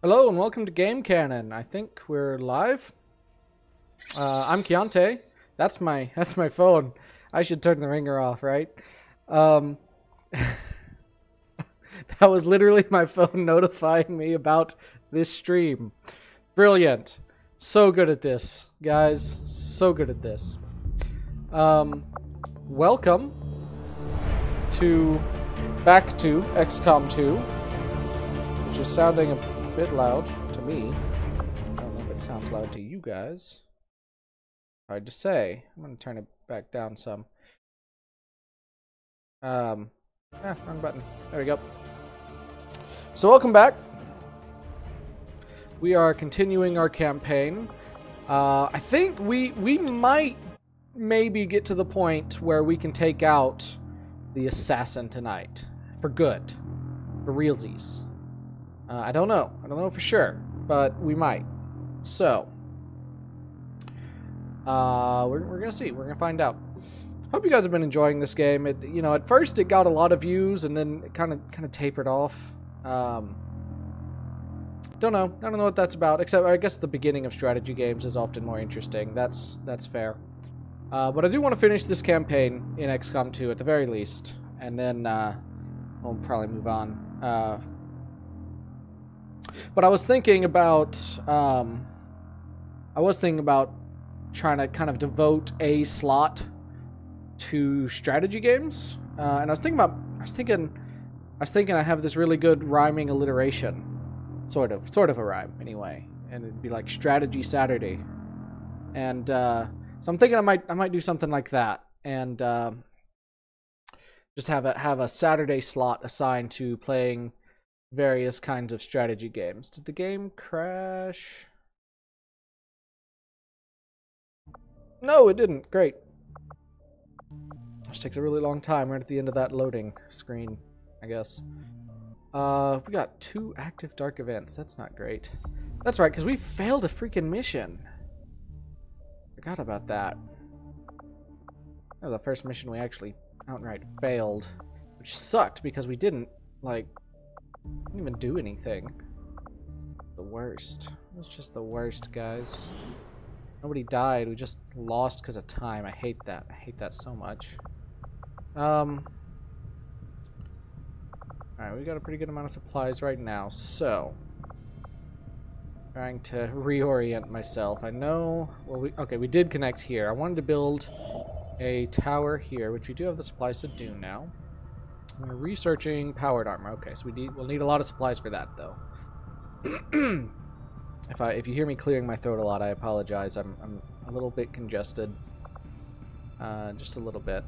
Hello and welcome to Game Canon. I think we're live. I'm Keontae. That's my phone. I should turn the ringer off, right? Um, that was literally my phone notifying me about this stream. Brilliant. So good at this, guys. So good at this. Welcome back to XCOM 2, which is sounding a bit loud to me. I don't know if it sounds loud to you guys. Hard to say. I'm gonna turn it back down some. Wrong button. There we go. So welcome back. We are continuing our campaign. I think we might maybe get to the point where we can take out the assassin tonight. For good. For realsies. I don't know. I don't know for sure, but we might. So, we're gonna see. We're gonna find out. Hope you guys have been enjoying this game. It, at first it got a lot of views, and then it kind of tapered off. Don't know. I don't know what that's about. Except I guess the beginning of strategy games is often more interesting. That's fair. But I do want to finish this campaign in XCOM 2 at the very least, and then we'll probably move on. But I was thinking about trying to kind of devote a slot to strategy games, and I was thinking I have this really good rhyming alliteration, sort of a rhyme anyway, and it'd be like Strategy Saturday, and so I'm thinking I might do something like that, and just have a Saturday slot assigned to playing various kinds of strategy games. Did the game crash? No, it didn't. Great. Just takes a really long time right at the end of that loading screen, I guess. We got 2 active dark events. That's not great. That's right, because we failed a freaking mission. Forgot about that. That was the first mission we actually outright failed, which sucked because we didn't even do anything. The worst. It was just the worst, guys. Nobody died. We just lost because of time. I hate that. I hate that so much. Alright, we got a pretty good amount of supplies right now, so trying to reorient myself. I know, well, we did connect here. I wanted to build a tower here, which we do have the supplies to do now. We're researching powered armor. Okay, so we'll need a lot of supplies for that, though. If you hear me clearing my throat a lot, I apologize. I'm a little bit congested. Just a little bit.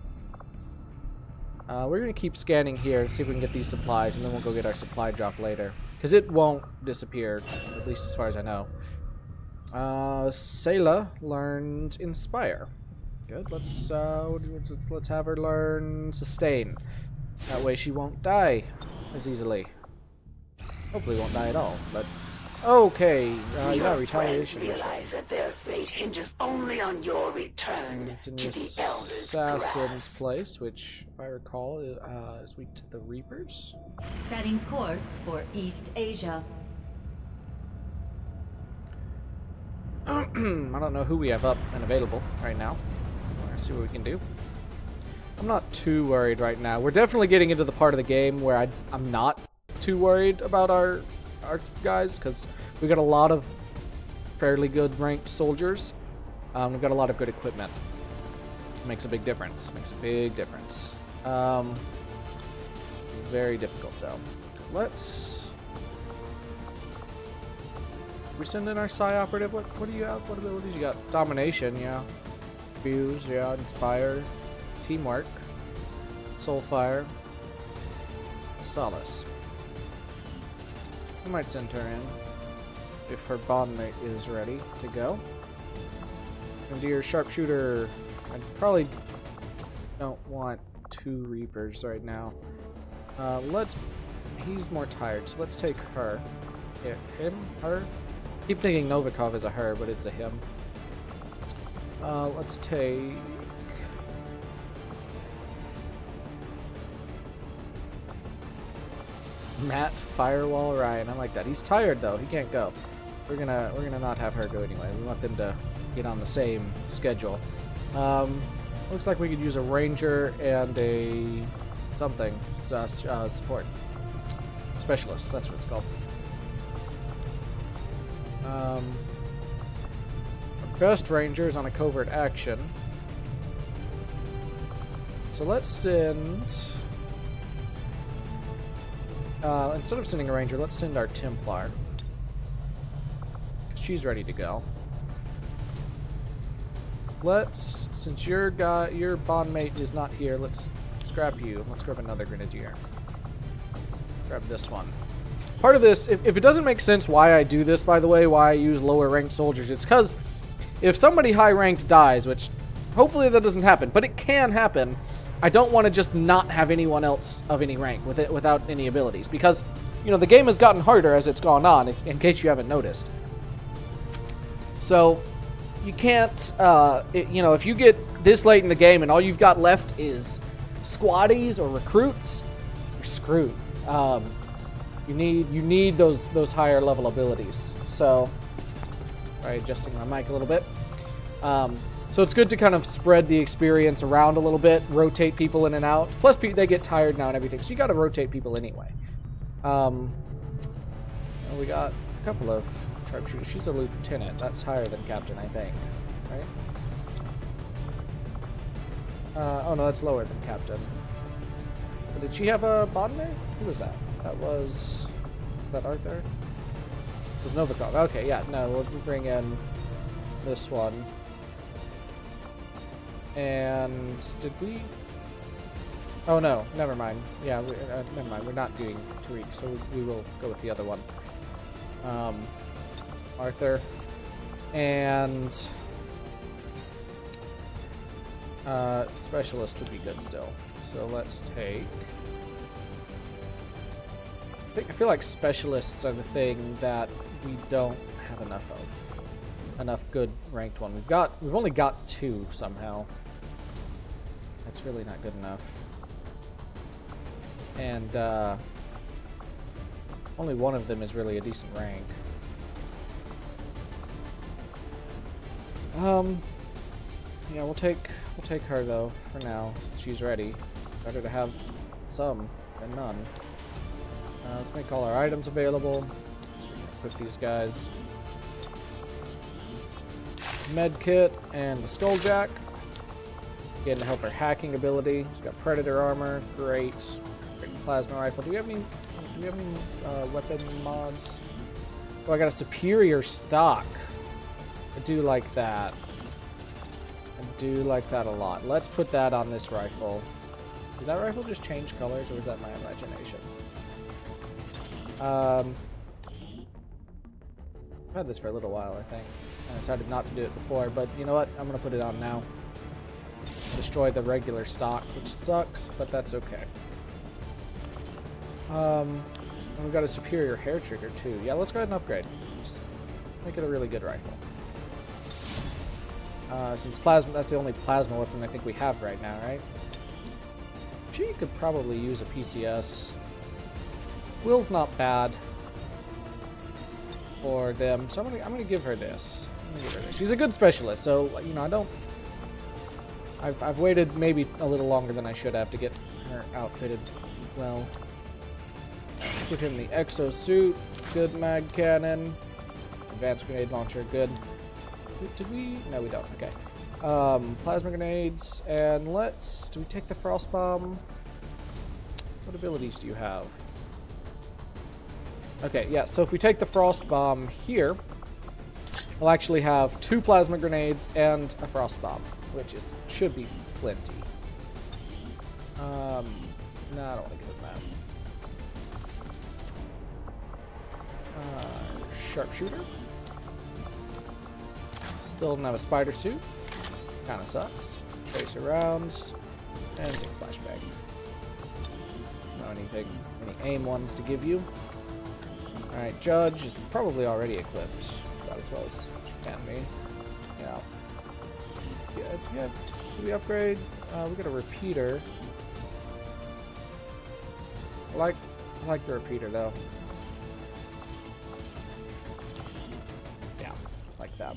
We're gonna keep scanning here and see if we can get these supplies, and then we'll go get our supply drop later, because it won't disappear, at least as far as I know. Sayla learned Inspire. Good. Let's have her learn Sustain. That way she won't die as easily. Hopefully won't die at all, but... Okay, yeah, retaliation. Realize that their fate hinges only on your return it's in to the the Elder's Assassin's grasp. place, which, if I recall, is weak to the Reapers. Setting course for East Asia. I don't know who we have up and available right now. Let's see what we can do. I'm not too worried right now. We're definitely getting into the part of the game where I'm not too worried about our guys, because we got a lot of fairly good ranked soldiers. We've got a lot of good equipment. Makes a big difference. Makes a big difference. Very difficult though. We send in our Psi operative. What do you have? What abilities you got? Domination, yeah. Fuse, yeah. Inspire. Teamwork. Soulfire. Solace. We might send her in if her bondmate is ready to go. And dear sharpshooter, I probably don't want 2 Reapers right now. He's more tired, so let's take her. Yeah, him, her. Keep thinking Novikov is a her, but it's a him. Let's take Matt Firewall Ryan. I like that. He's tired though. He can't go. We're gonna not have her go anyway. We want them to get on the same schedule. Looks like we could use a ranger and a something support specialist. That's what it's called. Our best rangers on a covert action. So let's send. Instead of sending a ranger, let's send our Templar. She's ready to go. Let's, since your bondmate is not here, let's scrap you. Let's grab another grenadier. Grab this one. Part of this, if it doesn't make sense why I do this, by the way, why I use lower ranked soldiers, it's because if somebody high ranked dies, which hopefully that doesn't happen, but it can happen, I don't want to just not have anyone else of any rank with it without any abilities, because you know the game has gotten harder as it's gone on. In case you haven't noticed, so you can't, you know, if you get this late in the game and all you've got left is squaddies or recruits, you're screwed. You need those higher level abilities. So, adjusting my mic a little bit. So it's good to kind of spread the experience around a little bit, rotate people in and out. Plus, they get tired now and everything, so you got to rotate people anyway. We got a couple of sharpshooters. She's a lieutenant. That's higher than captain, I think. Right? Oh no, that's lower than captain. But did she have a bondmate? Who was that? Was that Arthur? It was Novikov. Okay, yeah, no, we'll bring in this one. And did we? Oh no, never mind. Yeah, never mind. We're not doing Tariq, so we will go with the other one. Arthur and specialist would be good still. So let's take. I feel like specialists are the thing that we don't have enough of. Enough good ranked one. We've only got 2 somehow. That's really not good enough. And only one of them is really a decent rank. Yeah, we'll take her though for now since she's ready. Better to have some than none. Let's make all our items available. So we can equip these guys. Med kit and the skulljack. Again, to help her hacking ability. She's got predator armor, great. Great plasma rifle. Do we have any weapon mods? Oh, I got a superior stock. I do like that. I do like that a lot. Let's put that on this rifle. Did that rifle just change colors, or was that my imagination? I've had this for a little while, I think. I decided not to do it before, but you know what? I'm going to put it on now. Destroy the regular stock, which sucks, but that's okay. And we've got a superior hair trigger, too. Yeah, let's go ahead and upgrade. Just make it a really good rifle. Since plasma, that's the only plasma weapon I think we have right now, right? She could probably use a PCS. Will's not bad for them, so I'm gonna give her this. She's a good specialist, so you know I've waited maybe a little longer than I should have to get her outfitted well. Let's give him the exo suit, good mag cannon, advanced grenade launcher, good. Did we? No, we don't. Okay. Plasma grenades, and do we take the frost bomb? What abilities do you have? Okay, yeah, so if we take the frost bomb here, we'll actually have 2 plasma grenades and a frost bomb, which should be plenty. No, I don't want to give it that. Sharpshooter. Still don't have a spider suit. Kinda sucks. Tracer rounds. And take flashbang. No any aim ones to give you. Alright, Judge is probably already equipped. About as well as she can be. Yeah. Yeah. Do we upgrade? We got a repeater. I I like the repeater though. Yeah, like that.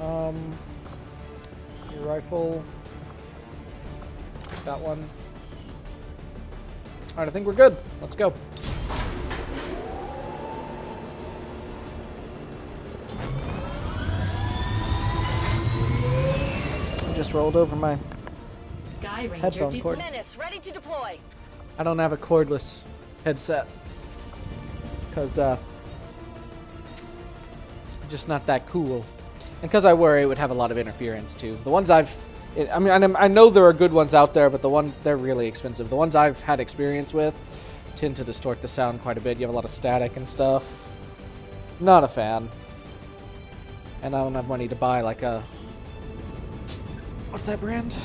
Your rifle. That one. Alright, I think we're good. Let's go. I just rolled over my headphone cord. Menace, ready to deploy. I don't have a cordless headset. Because, just not that cool. And because I worry it would have a lot of interference, too. The ones I mean, I know there are good ones out there, but they're really expensive. The ones I've had experience with tend to distort the sound quite a bit. You have a lot of static and stuff. Not a fan. And I don't have money to buy, like, a... What's that brand?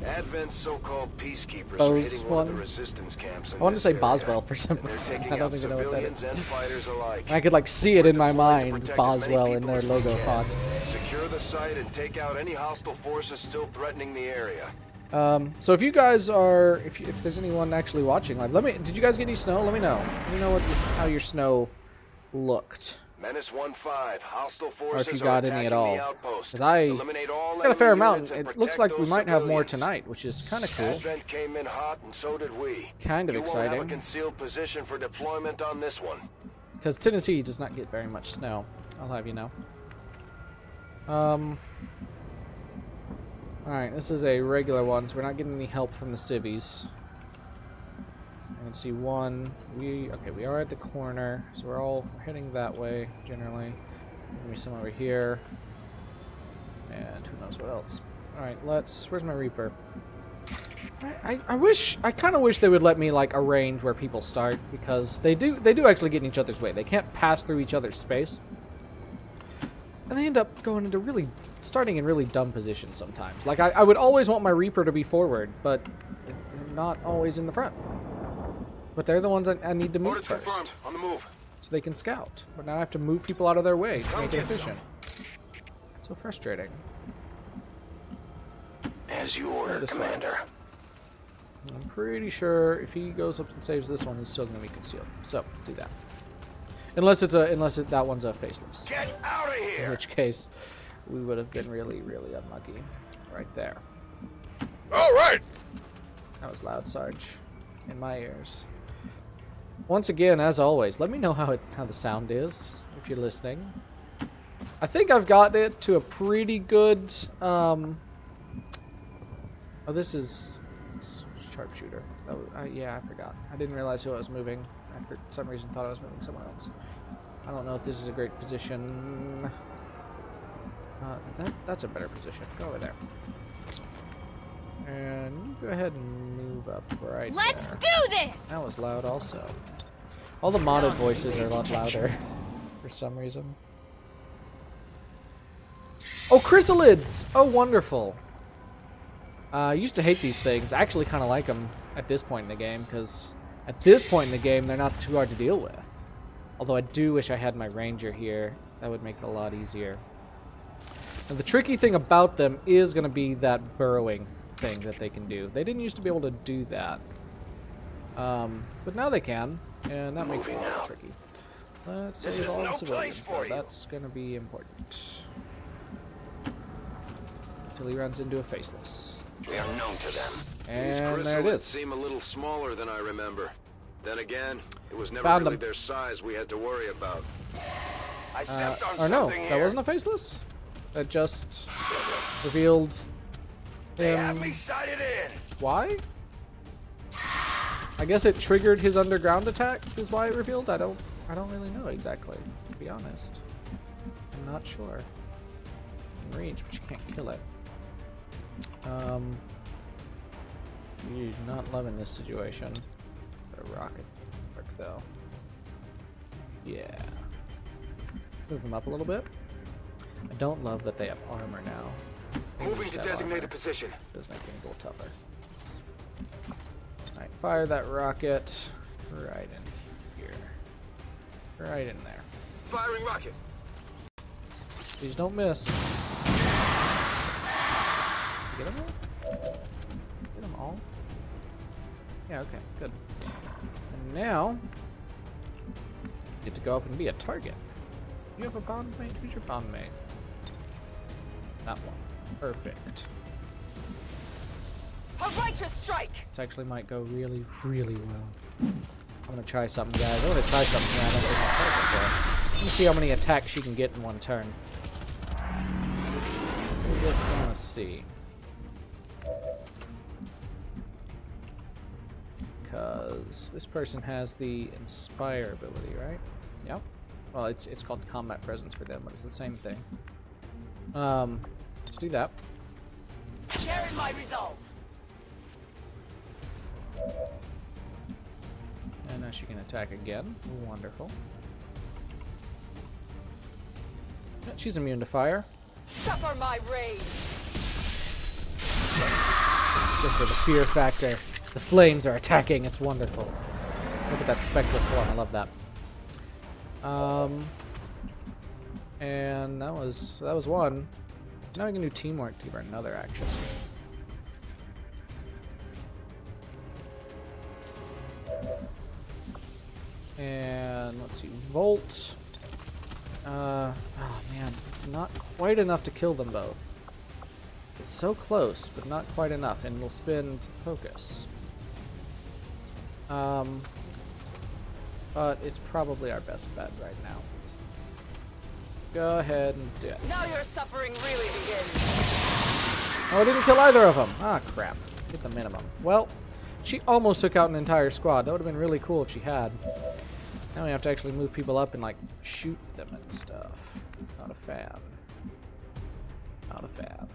Advent's so-called peacekeepers Bose are hitting one of the one? resistance camps in I wanted to this say area, Boswell for some and they're reason. taking I don't out even know what that civilians is. and fighters alike. I could, like, see it in my Deployed to mind, protect as Boswell, many in their people as we logo can. font. Secure the site and take out any hostile forces still threatening the area. So if you guys are, if there's anyone actually watching live, did you guys get any snow? Let me know. Let me know how your snow looked. Menace 1-5, hostile Or forces if you got are any attacking at all. the outpost. Because I Eliminate all got a fair enemy amount. units and It looks protect like we those might have more civilians. tonight, which is kind of cool. Advent came in hot, and so did we. Kind of You won't have a exciting. concealed position for deployment on this one. Because Tennessee does not get very much snow. I'll have you know. Alright, this is a regular one, so we're not getting any help from the civvies. I can see one. We are at the corner, so we're heading that way generally. Maybe some over here. And who knows what else. Alright, where's my Reaper? I kind of wish they would let me, like, arrange where people start, because they do actually get in each other's way. They can't pass through each other's space. And they end up going into starting in really dumb positions sometimes. Like, I would always want my Reaper to be forward, but they're not always in the front. But they're the ones I need to move Orders confirmed. first. On the move. So they can scout. But now I have to move people out of their way to make it efficient. So frustrating. As you order, This way. Commander. I'm pretty sure if he goes up and saves this one, he's still going to be concealed. So, do that. Unless that one's a faceless. Get out of In here! which case, we would have been really, really unlucky. Right there. All right. That was loud, Sarge. In my ears. Once again, as always, let me know how the sound is, if you're listening. I think I've got it to a pretty good, oh, this is... sharpshooter. Oh, yeah, I forgot. I didn't realize who I was moving. I, for some reason, thought I was moving someone else. I don't know if this is a great position. That's a better position. Go over there. And you go ahead and move up right Let's there. do this! That was loud also. All the modded voices are a lot louder for some reason. Oh, chrysalids! Oh, wonderful. I used to hate these things. I actually kind of like them at this point in the game, because at this point in the game, they're not too hard to deal with. Although I do wish I had my ranger here. That would make it a lot easier. And the tricky thing about them is going to be that burrowing thing that they can do. They didn't used to be able to do that. But now they can, and that makes things a little tricky. Let's save all the civilians, though. That's going to be important. Until he runs into a faceless. We are known to them. And These there it chrysalids is. seem a little smaller than I remember. Then again, it was never Found really them. their size we had to worry about. I stepped on Or no, something that here. wasn't a faceless. That just revealed They have him. me sighted in. Why? I guess it triggered his underground attack is why it revealed. I don't really know exactly, to be honest. I'm not sure. In range, but you can't kill it. You're not loving this situation. A rocket work though. Yeah. Move them up a little bit. I don't love that they have armor now. They Moving used to have designated armor. position. Does make things a little tougher. Alright, fire that rocket right in here. Right in there. Firing rocket. Please don't miss. Get them all? Get them all? Yeah, okay, good. And now, get to go up and be a target. You have a bond mate? Who's your bond mate? That one. Perfect. A righteous strike! This actually might go really, really well. I'm gonna try something, guys. I'm gonna try something I don't think I've tried before. Let me see how many attacks she can get in one turn. We're just gonna see. Because this person has the Inspire ability, right? Yep. Well, it's called Combat Presence for them, but it's the same thing. Let's do that. Share in my resolve! And now she can attack again. Wonderful. Yeah, she's immune to fire. Suffer my rage! Just for the fear factor. The flames are attacking. It's wonderful. Look at that spectral form. I love that. And that was one. Now we can do teamwork to give her another action. And let's see, Volt. Oh man, it's not quite enough to kill them both. It's so close, but not quite enough, and we'll spend focus. But it's probably our best bet right now. Go ahead and do it. Now your suffering really begins. Oh, I didn't kill either of them. Ah, crap. Hit the minimum. Well, she almost took out an entire squad. That would have been really cool if she had. Now we have to actually move people up and, like, shoot them and stuff. Not a fan. Not a fan.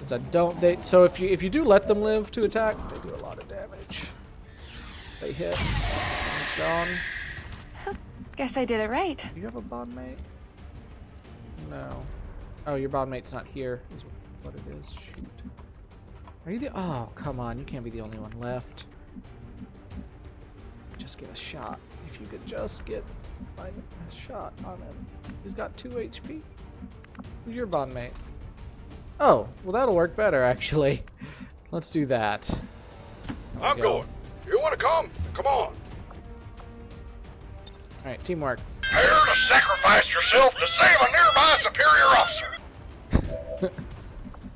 So so if you do let them live to attack, they do a lot of damage. They hit. One's gone. Guess I did it right. Do you have a bond mate? No. Oh, your bond mate's not here, is what it is. Shoot. Are you the... Oh, come on. You can't be the only one left. Just get a shot. If you could just get a shot on him. He's got 2 HP. Who's your bond mate? Oh, well that'll work better, actually. Let's do that. I'm going. You want to come? Come on. Alright, teamwork. Dare to sacrifice yourself to save a nearby superior officer. I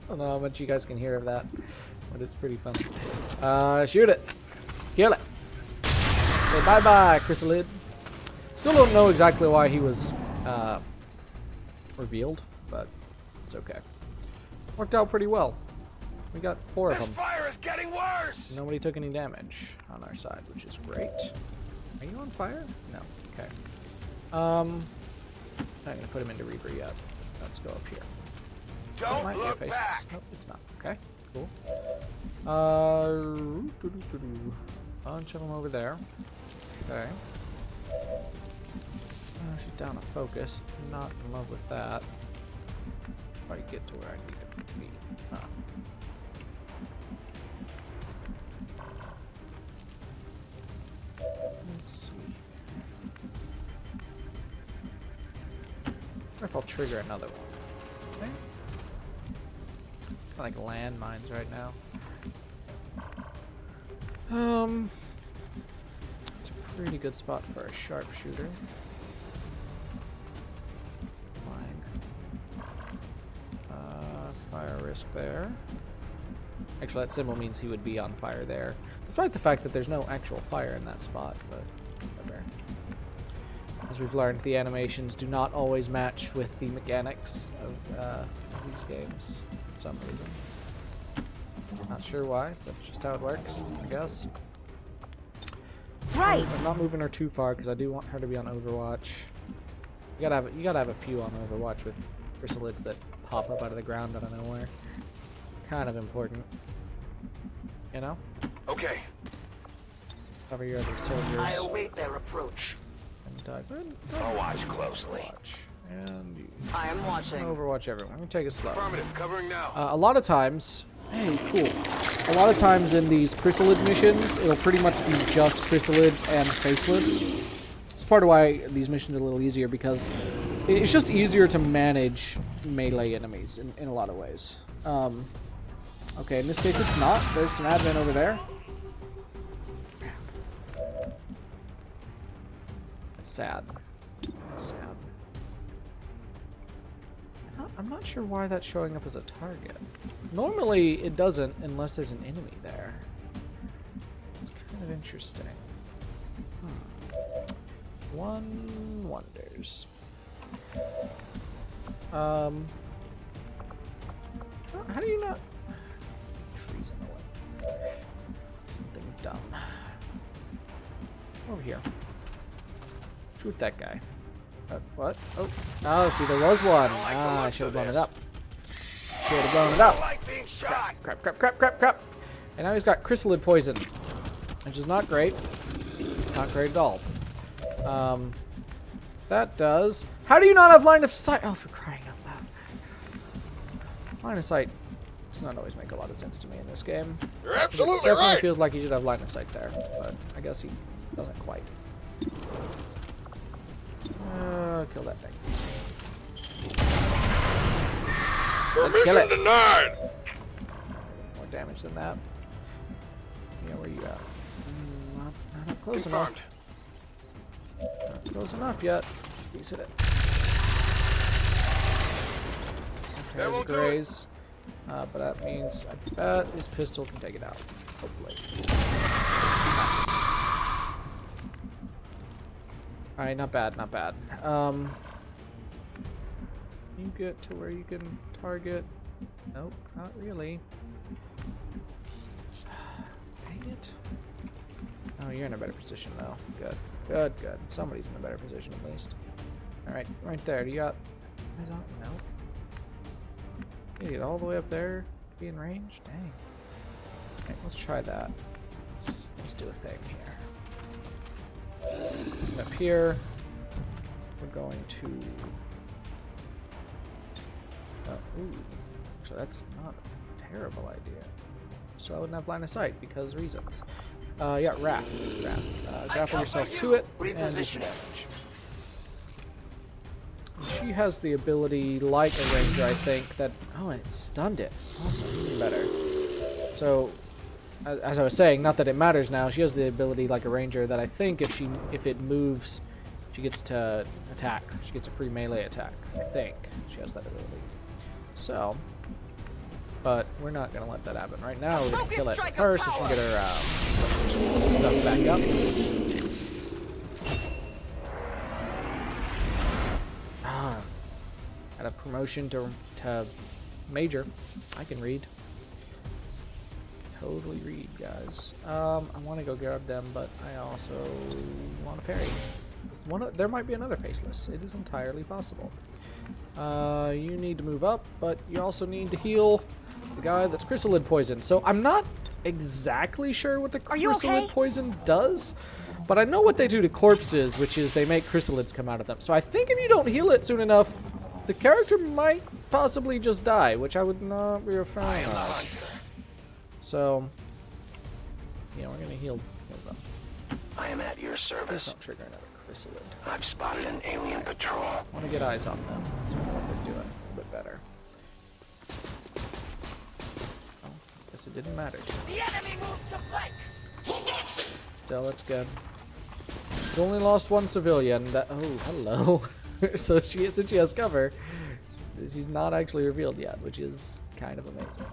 don't know how much you guys can hear of that, but it's pretty fun. Shoot it. Kill it. Say bye-bye, Chrysalid. Still don't know exactly why he was revealed, but it's okay. Worked out pretty well. We got 4 of them. This fire is getting worse. Nobody took any damage on our side, which is great. Are you on fire? No. Okay. Not gonna put him into Reaper yet. Let's go up here. Don't Might look be a back. Nope, it's not. Okay, cool. Bunch of them over there. Okay. She's down to focus. Not in love with that. Probably get to where I need to be. Huh. Let's see. I wonder if I'll trigger another one. Okay. I like landmines right now. It's a pretty good spot for a sharpshooter. Fire risk there. Actually, that symbol means he would be on fire there. Despite the fact that there's no actual fire in that spot, but whatever. As we've learned, the animations do not always match with the mechanics of these games for some reason. Not sure why, but just how it works, I guess. Right. I'm not moving her too far because I do want her to be on Overwatch. You gotta have a few on Overwatch with chrysalids that pop up out of the ground out of nowhere. Kind of important, you know. Okay. Cover your other soldiers. I await their approach. And I'll watch closely. Overwatch. And you I am watching. Overwatch everyone. We take it slow. Affirmative. Covering now. A lot of times, hey, cool. A lot of times in these chrysalid missions, it'll pretty much be just chrysalids and faceless. It's part of why these missions are a little easier, because it's just easier to manage melee enemies in a lot of ways. Okay, in this case it's not. There's some advent over there. Sad. Sad. I'm not sure why that's showing up as a target. Normally it doesn't unless there's an enemy there. It's kind of interesting. One wonders. How do you not... Trees in the way. Something dumb. Over here. Shoot that guy. What? Oh, see, there was one. I should have blown it up. Should have blown it up. Crap. And now he's got chrysalid poison, which is not great. Not great at all. That does... How do you not have line of sight? Oh, for crying out loud. Line of sight does not always make a lot of sense to me in this game. You're absolutely It definitely right. feels like he should have line of sight there, but I guess he doesn't quite. Kill that thing. Permission denied. More damage than that. Yeah, where you at? Not close enough. Not close enough yet. Please hit it. Okay, there's a graze. But that means I bet his pistol can take it out. Hopefully. Nice. Alright, not bad, not bad. You get to where you can target. Nope, not really. Dang it. Oh, you're in a better position though. Good. Good. Somebody's in a better position at least. Alright, right there. Do you got... Nope. You get all the way up there to be in range? Dang. Okay, let's try that. Let's do a thing here. Up here, we're going to... ooh. Actually, that's not a terrible idea. So I wouldn't have line of sight because reasons. Yeah, Wrath. Grapple yourself to it and do some damage. And she has the ability, like a ranger, I think, that... Oh, and it stunned it. Awesome, even better. So, as I was saying, not that it matters now, she has the ability, like a ranger, that I think if it moves, she gets to attack. She gets a free melee attack. I think she has that ability. So, but we're not going to let that happen. Right now, we're going to kill it with her so she can get her stuff back up. Got a promotion to major. I can read. Totally read, guys. I want to go grab them, but I also want to parry. There might be another faceless. It is entirely possible. You need to move up, but you also need to heal the guy that's chrysalid poison. So I'm not exactly sure what the chrysalid poison does, but I know what they do to corpses, which is they make chrysalids come out of them. So I think if you don't heal it soon enough, the character might possibly just die, which I would not be a fan of. So, yeah, we're gonna heal them. I am at your Please service. don't trigger another chrysalid. I've spotted an alien patrol. I want to get eyes on them, so we know what they're doing a bit better. Oh, guess it didn't matter too much. The enemy moves to flank. Still, it's good. It's only lost one civilian. That oh, hello. So since she has cover, she's not actually revealed yet, which is kind of amazing.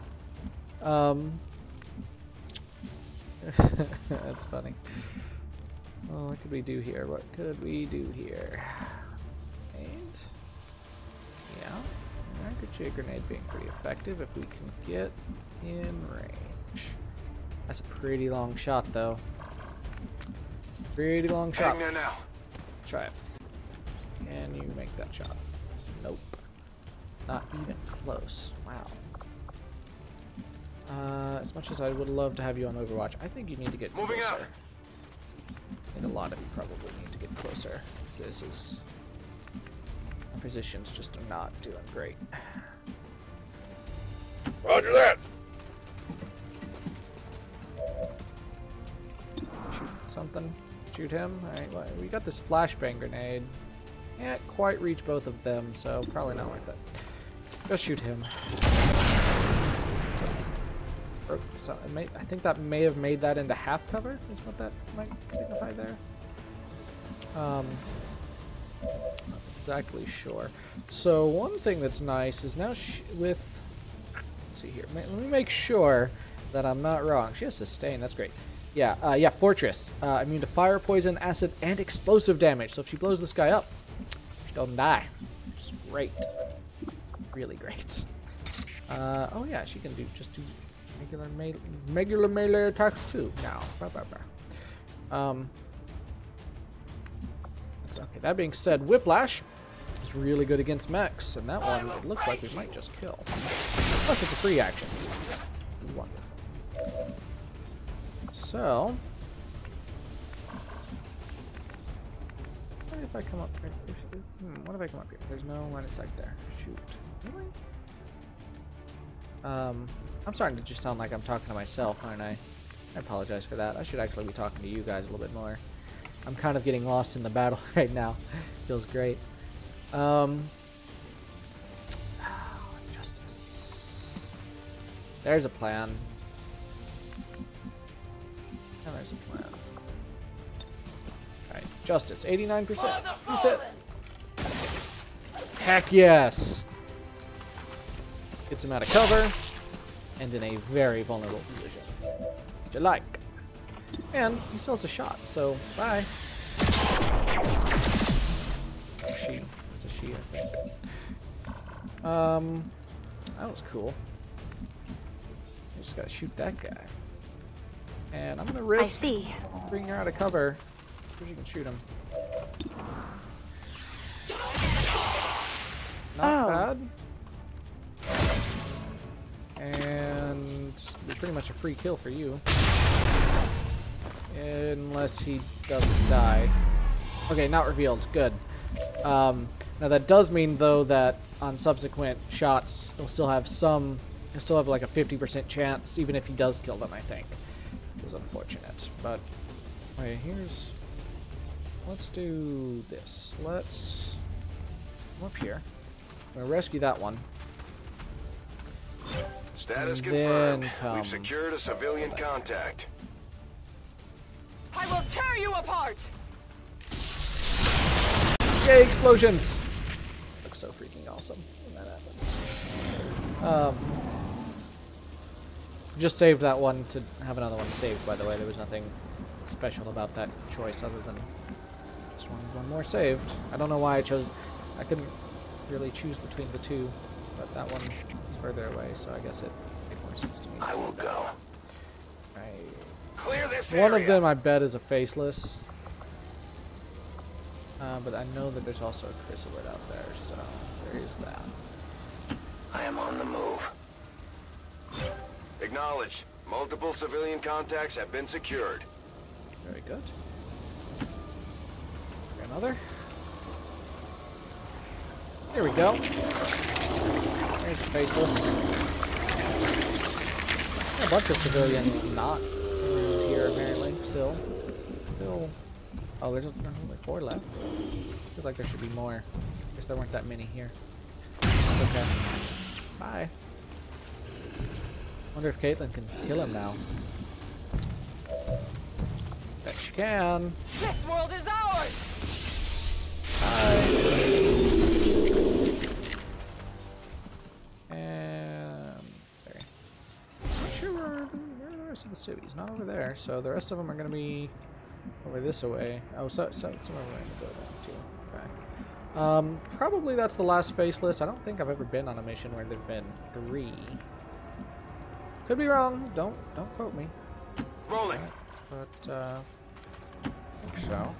That's funny. Oh, what could we do here? What could we do here? And yeah, ricochet grenade being pretty effective if we can get in range. That's a pretty long shot, though. Pretty long shot. Hang there now. Try it. Can you make that shot? Nope. Not even close. Wow. As much as I would love to have you on Overwatch, I think you need to get Moving closer. out. I think a lot of you probably need to get closer. This is... My positions just are not doing great. Roger that. Shoot something. Shoot him. Alright, well, we got this flashbang grenade. Can't quite reach both of them, so probably not worth it. Go shoot him. So I think that may have made that into half cover, is what that might signify there. Not exactly sure. So one thing that's nice is now with... Let's see here. Let me make sure that I'm not wrong. She has sustain. That's great. Yeah, yeah, Fortress. Immune to fire, poison, acid, and explosive damage. So if she blows this guy up, she doesn't die. Which is great. Really great. Oh yeah, she can just do regular melee attacks too now. Okay, that being said, Whiplash is really good against mechs, and that one, it looks like we might just kill. Plus, it's a free action. Wonderful. So, what if I come up here? What if I come up here? There's no line of sight there. Shoot. Really? I'm starting to just sound like I'm talking to myself, aren't I? I apologize for that. I should actually be talking to you guys a little bit more. I'm kind of getting lost in the battle right now. Feels great. Justice. There's a plan. And there's a plan. Alright, Justice, 89%. Reset. Heck yes! Gets him out of cover, and in a very vulnerable position. Which I like. And he still has a shot, so bye. She. It's a she, I think. That was cool. I just gotta shoot that guy. And I'm gonna risk bringing her out of cover so you can shoot him. Not bad. And pretty much a free kill for you. Unless he doesn't die. Okay, not revealed. Good. Now that does mean though that on subsequent shots he'll still have like a 50% chance even if he does kill them, I think. It was unfortunate. But okay, let's do this. Let's come up here. I'm gonna rescue that one. Status confirmed. We've secured a civilian contact. I will tear you apart! Yay, explosions! Looks so freaking awesome when that happens. Just saved that one to have another one saved, by the way. There was nothing special about that choice other than just one more saved. I don't know why I couldn't really choose between the two, but that one is further away, so I guess it makes more sense to me. I will go. Clear this One area. of them I bet is a faceless. But I know that there's also a chrysalid out there, so there is that. I am on the move. Acknowledged. Multiple civilian contacts have been secured. Very good. Another. Here we go. There's a faceless. A bunch of civilians not here apparently. Still. Oh, there's only 4 left. Feels like there should be more. Guess there weren't that many here. It's okay. Bye. Wonder if Caitlyn can kill him now. Bet she can. This world is ours! Bye. And there. Not sure where the rest of the city's. Not over there. So the rest of them are gonna be over this way. Oh, some of them are in the building too. Okay. Probably that's the last faceless. I don't think I've ever been on a mission where there've been 3. Could be wrong. Don't quote me. Rolling. But I think so.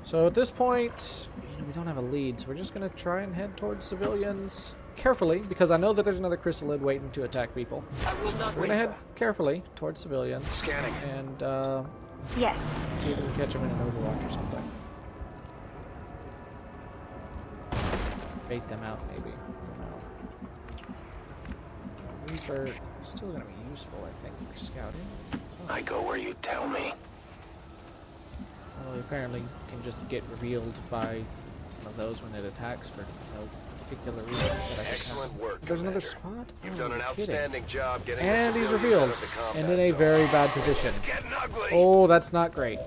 So at this point, we don't have a lead, so we're just gonna try and head towards civilians carefully, because I know that there's another chrysalid waiting to attack people. We're gonna head carefully towards civilians. Scanning. And Yes. see if we can catch them in an Overwatch or something. Bait them out, maybe. I don't know. Reaper is still going to be useful, I think, for scouting. Oh. I go where you tell me. Well, he apparently can just get revealed by one of those when it attacks for no particular reason. That I can Excellent have. work, There's another Commander. spot? You've Oh, done an you're kidding. outstanding job getting And the he's civilians out revealed. of the combat And in a zone. very bad position. Getting ugly. Oh, that's not great.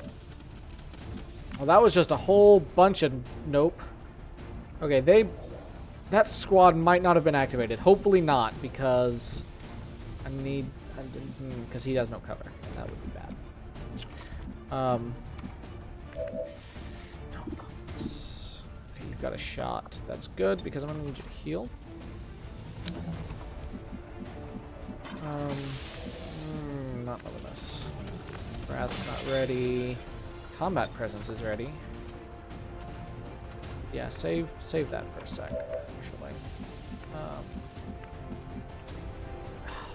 Well, that was just a whole bunch of nope. Okay, that squad might not have been activated. Hopefully not, because because he has no cover. That would be bad. Okay, you've got a shot. That's good because I'm gonna need you to heal. Not loving this. Wrath's not ready. Combat presence is ready. Yeah, save that for a sec, actually. Oh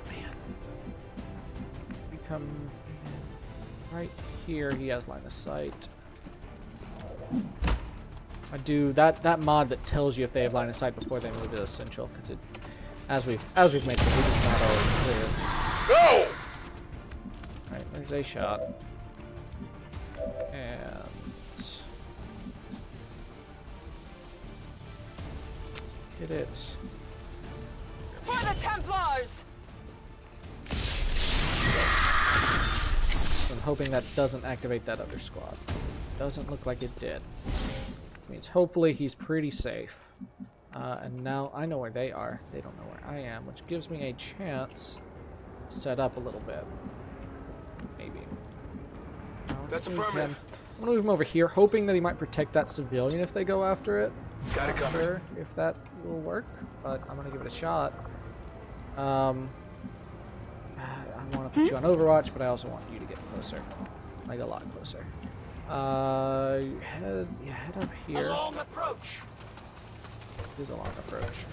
man. We come right here, he has line of sight. I do that mod that tells you if they have line of sight before they move is essential, because it as we've mentioned, it is not always clear. Go! Alright, there's a shot. And hit it. For the Templars! So I'm hoping that doesn't activate that other squad. Doesn't look like it did. Means hopefully he's pretty safe. And now I know where they are. They don't know where I am, which gives me a chance to set up a little bit. Maybe. That's Let's move affirmative. him. I'm gonna move him over here, hoping that he might protect that civilian if they go after it. Got it Not covered. sure if that will work, but I'm gonna give it a shot. I want to put you on Overwatch, but I also want you to get closer, like a lot closer. Head up here. Long approach! It is a long approach.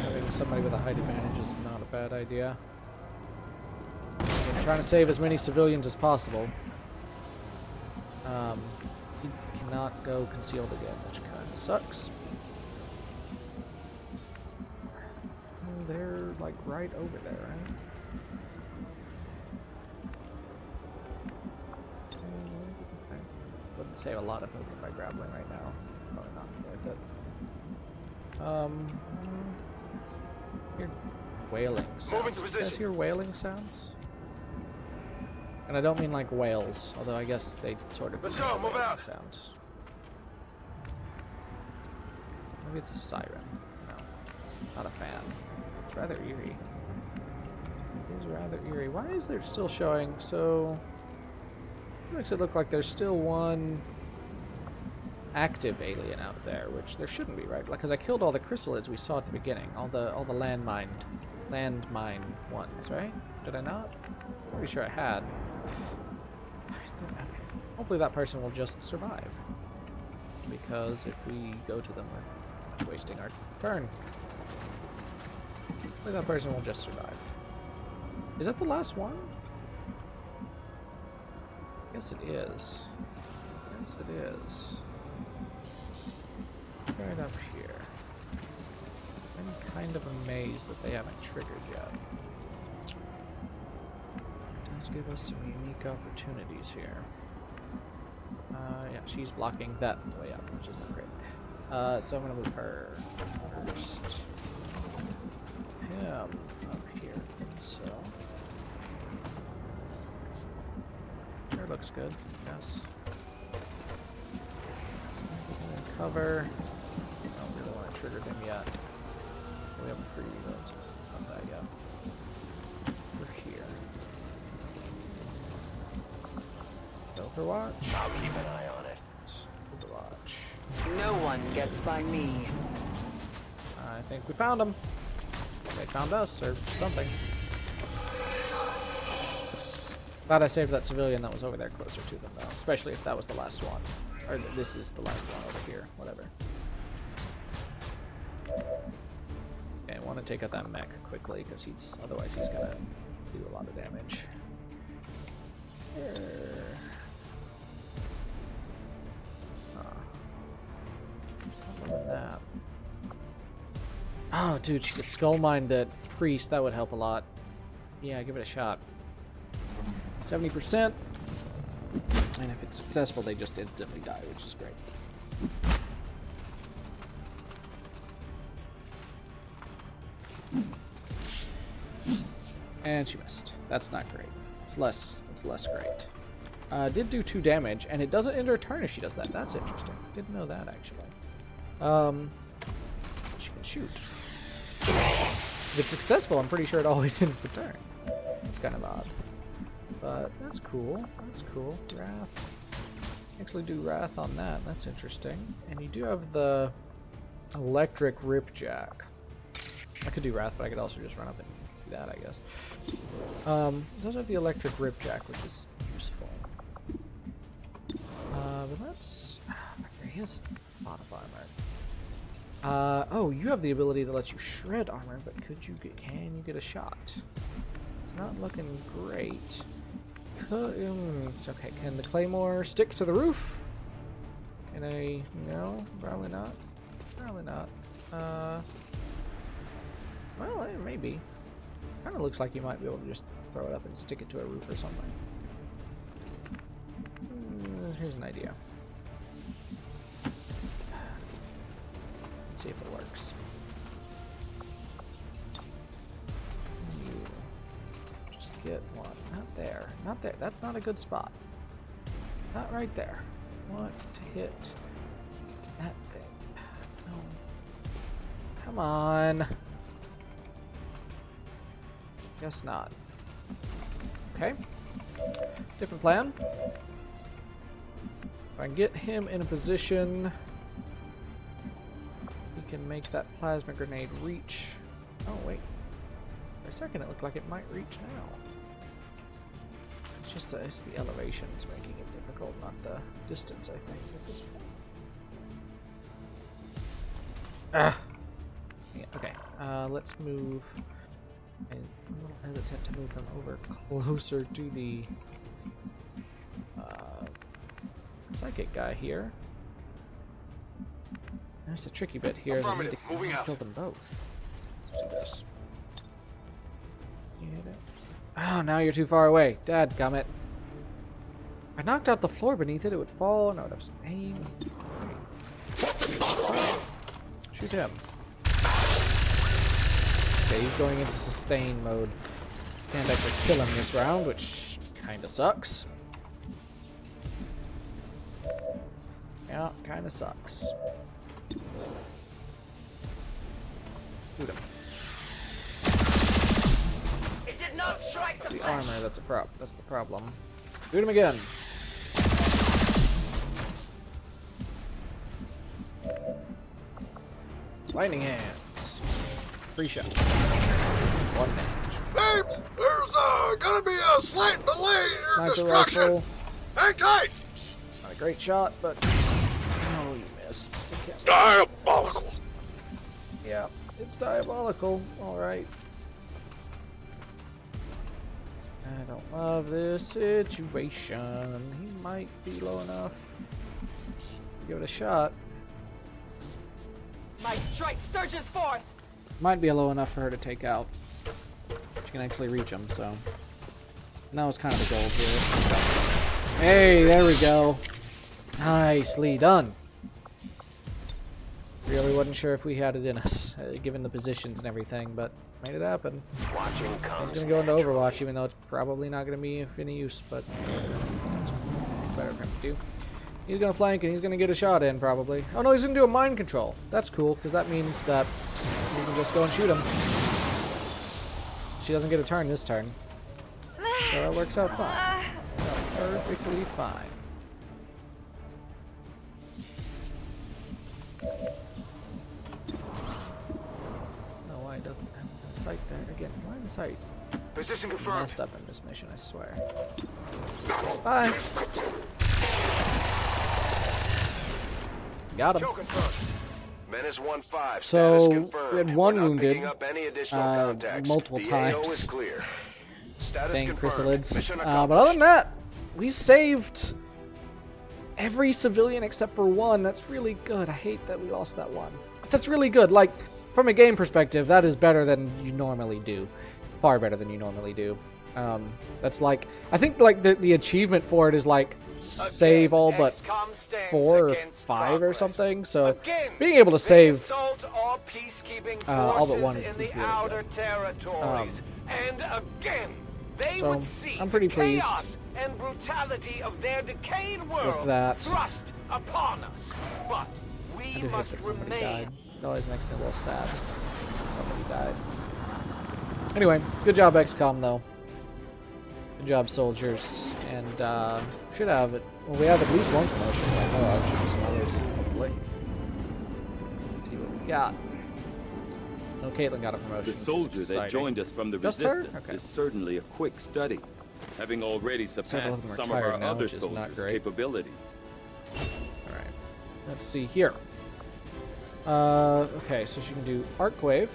Having somebody with a height advantage is not a bad idea. I'm trying to save as many civilians as possible. He cannot go concealed again, which kind of sucks. Oh, they're like right over there, right? Wouldn't save a lot of movement by grappling right now. Probably not worth it. Hear wailing sounds. Moving to You guys position. hear wailing sounds? And I don't mean like whales, although I guess they sort of Let's mean go, move wailing out. sounds. Maybe it's a siren. No, not a fan. It's rather eerie. It is rather eerie. Why is there still showing? So it makes it look like there's still one active alien out there, which there shouldn't be, right? Because I killed all the chrysalids we saw at the beginning, all the landmine ones, right? Did I not? Pretty sure I had. Hopefully that person will just survive, because if we go to them, we're wasting our turn. Hopefully that person will just survive. Is that the last one? Yes, it is. Yes, it is. Right up here. I'm kind of amazed that they haven't triggered yet. It does give us some unique opportunities here. Yeah, she's blocking that way up, which is not great. So I'm gonna move her first. Him up here. So there looks good. Yes. Cover. I don't really want to trigger him yet. We have a free reload. Not that yet. We're here. Overwatch. I'll keep an eye on it. Overwatch. No one gets by me. I think we found them. They found us, or something. Glad I saved that civilian that was over there closer to them, though. Especially if that was the last one. Or this is the last one over here. Whatever. Okay, I want to take out that mech quickly, because otherwise he's gonna do a lot of damage. That. Oh, dude, she could skull mine that priest. That would help a lot. Yeah, give it a shot. 70%. And if it's successful, they just instantly die, which is great. And she missed. That's not great. It's less great. Did do 2 damage, and it doesn't end her turn if she does that. That's interesting. Didn't know that, actually. She can shoot. If it's successful, I'm pretty sure it always ends the turn. It's kind of odd. But that's cool. That's cool. Wrath. Actually do Wrath on that. That's interesting. And you do have the electric Ripjack. I could do Wrath, but I could also just run up and do that, I guess. Those have the electric Ripjack, which is useful. But let's... There is a lot of armor. Oh, you have the ability that lets you shred armor, but can you get a shot? It's not looking great. It's okay. Can the claymore stick to the roof? Can I... No, probably not. Probably not. Well, maybe. Kind of looks like you might be able to just throw it up and stick it to a roof or something. Here's an idea. Let's see if it works. Just get one. Not there. Not there. That's not a good spot. Not right there. Want to hit that thing. No. Come on. Guess not. Okay. Different plan. If I can get him in a position, he can make that plasma grenade reach. Oh, wait. For a second, it looked like it might reach now. It's just it's the elevation that's making it difficult, not the distance, I think, at this point. Ah! Yeah, okay. Let's move. I'm a little hesitant to move him over closer to the psychic guy here. There's the tricky bit here is I need to kill them both. Let's do this. You hit it. Oh, now you're too far away. Dadgummit. I knocked out the floor beneath it, it would fall. No, that's aim. Shoot him. Okay, he's going into sustain mode. Can't actually kill him this round, which kinda sucks. Yeah, kinda sucks. Shoot him. It did not strike It's the armor that's that's the problem. Shoot him again. Lightning hands. Free shot. 1 damage. Hey, there's gonna be a slight delay in your Sniper destruction. rifle. Hang tight. Not a great shot, but oh, you missed. Diabolical. Yeah, it's diabolical. All right. I don't love this situation. He might be low enough. Give it a shot. My strike surges forth. Might be low enough for her to take out. She can actually reach him, so. And that was kind of the goal here. Hey, there we go. Nicely done. Really wasn't sure if we had it in us, given the positions and everything, but made it happen. Watching I'm comes gonna go into Overwatch, even though it's probably not gonna be of any use, but it's better for him to do. He's gonna flank and he's gonna get a shot in, probably. Oh no, he's gonna do a mind control. That's cool, because that means that you can just go and shoot him. She doesn't get a turn this turn. So that works out fine. Perfectly fine. No, why it doesn't have a sight there again? Why the sight? Position I confirmed. messed up in this mission, I swear. Bye. Got him. Kill confirmed. Menace 1-5. So, Status confirmed. we had one We're not wounded, picking up any additional contacts. multiple the AO times. is clear. Status Dang confirmed. chrysalids. Mission But other than that, we saved every civilian except for one. That's really good. I hate that we lost that one. But that's really good. Like, from a game perspective, that is better than you normally do. Far better than you normally do. That's like, I think like the achievement for it is like save all but XCOM stands 4 or against 5 or progress. something. So Again, being able to they save assault all peacekeeping all but forces one is in the really outer good. territories. And again, they So, would see I'm pretty the pleased chaos and brutality of their decayed world that. thrust upon us. But I we do hate must that somebody remain. died. It always makes me a little sad when somebody died. Anyway, good job XCOM though. Good job soldiers. And should have it. Well, we have at least one promotion. I know I should have some others, hopefully. See what we got. No, Caitlin got a promotion. The soldier that joined us from the Just her? resistance Okay. is certainly a quick study, having already Several of surpassed them are some of our tired now, other which is not soldiers' great. capabilities. Alright. Let's see here. Okay, so she can do Arc Wave.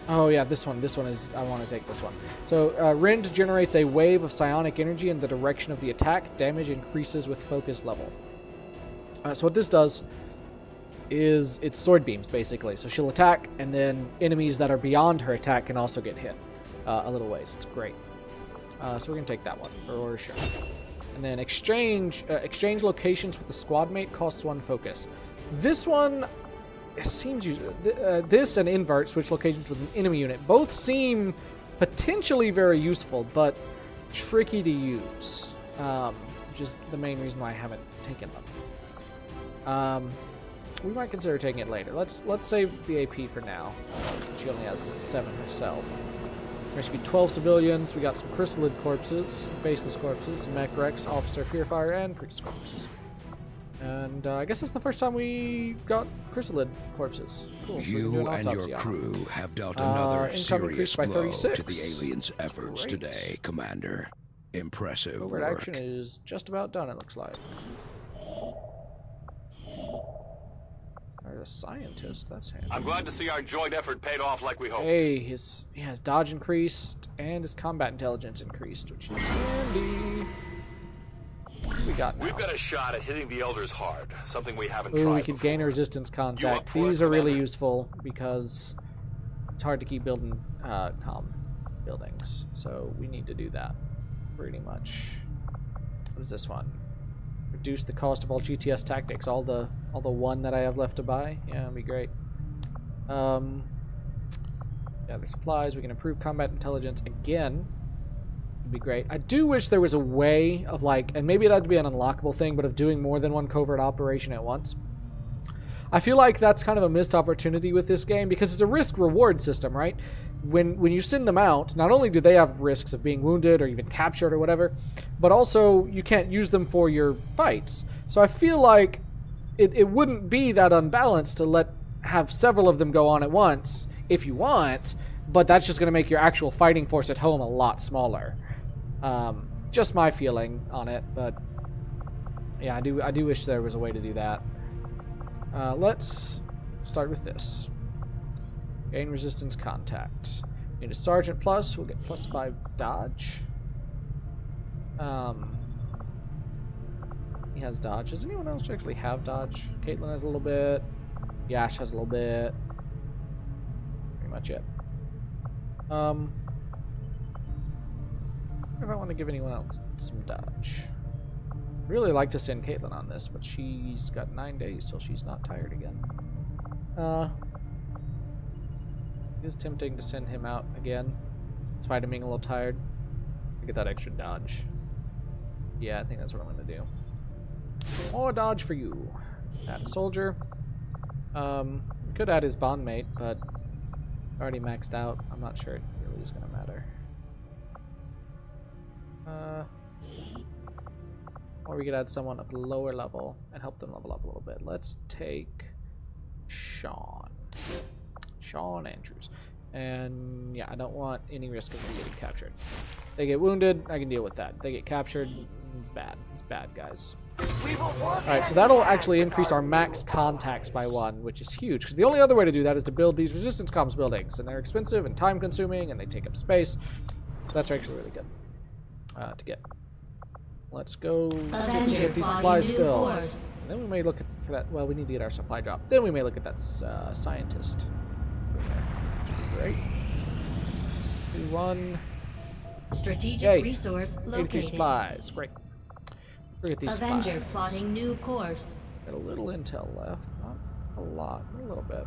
Oh yeah, this one is, I want to take this one. So, Rind generates a wave of psionic energy in the direction of the attack. Damage increases with focus level. So what this does is it's sword beams, basically. So she'll attack, and then enemies that are beyond her attack can also get hit a little ways. It's great. So we're going to take that one for sure. And then exchange locations with a squad mate costs 1 focus. This one, it seems this and invert switch locations with an enemy unit both seem potentially very useful, but tricky to use, which is the main reason why I haven't taken them. We might consider taking it later. Let's save the AP for now, since she only has 7 herself. Rescued 12 civilians. We got some chrysalid corpses, faceless corpses, some mech wrecks, officer purifier, and priest corpse. And I guess that's the first time we got chrysalid corpses. Cool. So we can do an You and autopsy your on crew have dealt another income serious increased by blow 36. to the aliens' efforts Great. today, Commander. Impressive Covert work. action is just about done, it looks like. There's a scientist. That's handy. I'm glad to see our joint effort paid off like we hoped. Hey, his dodge increased and his combat intelligence increased, which is handy. What do we got now? We've got a shot at hitting the elders hard, something we haven't Ooh, tried we could gain a resistance contact. for it, These are really Commander? useful because it's hard to keep building comm buildings, so we need to do that pretty much. What is this one? Reduce the cost of all GTS tactics. All the 1 that I have left to buy. Yeah, that'd be great. Gather supplies. We can improve combat intelligence again. Would be great. I do wish there was a way of, like, and maybe it had to be an unlockable thing, but of doing more than one covert operation at once. I feel like that's kind of a missed opportunity with this game because it's a risk-reward system, right? When you send them out, not only do they have risks of being wounded or even captured or whatever, but also you can't use them for your fights. So I feel like it wouldn't be that unbalanced to have several of them go on at once if you want, but that's just going to make your actual fighting force at home a lot smaller. Just my feeling on it, but yeah, I do wish there was a way to do that. Let's start with this. Gain resistance contact. Need a sergeant plus. We'll get +5 dodge. He has dodge. Does anyone else actually have dodge? Caitlin has a little bit. Yash has a little bit. Pretty much it. I wonder if I want to give anyone else some dodge. Really like to send Caitlin on this, but she's got 9 days till she's not tired again. It is tempting to send him out again, despite him being a little tired, to get that extra dodge. Yeah, I think that's what I'm going to do. More dodge for you. Add soldier. Could add his bondmate, but already maxed out. I'm not sure it really is going to matter. Or we could add someone up lower level and help them level up a little bit. Let's take Sean. Sean Andrews. And yeah, I don't want any risk of them getting captured. They get wounded, I can deal with that. They get captured, it's bad. It's bad, guys. Alright, so that'll actually increase our max contacts by 1, which is huge. Because the only other way to do that is to build these resistance comms buildings. And they're expensive and time consuming and they take up space. That's actually really good to get. Let's go see if we can get these supplies still. And then we may look for that. Well, we need to get our supply drop. Then we may look at that scientist. Which would be great. 2, 1. Strategic Yay. resource 83 located. supplies. Great. Look at these Avenger spies. plotting new course. Got a little intel left. Not a lot, but a little bit.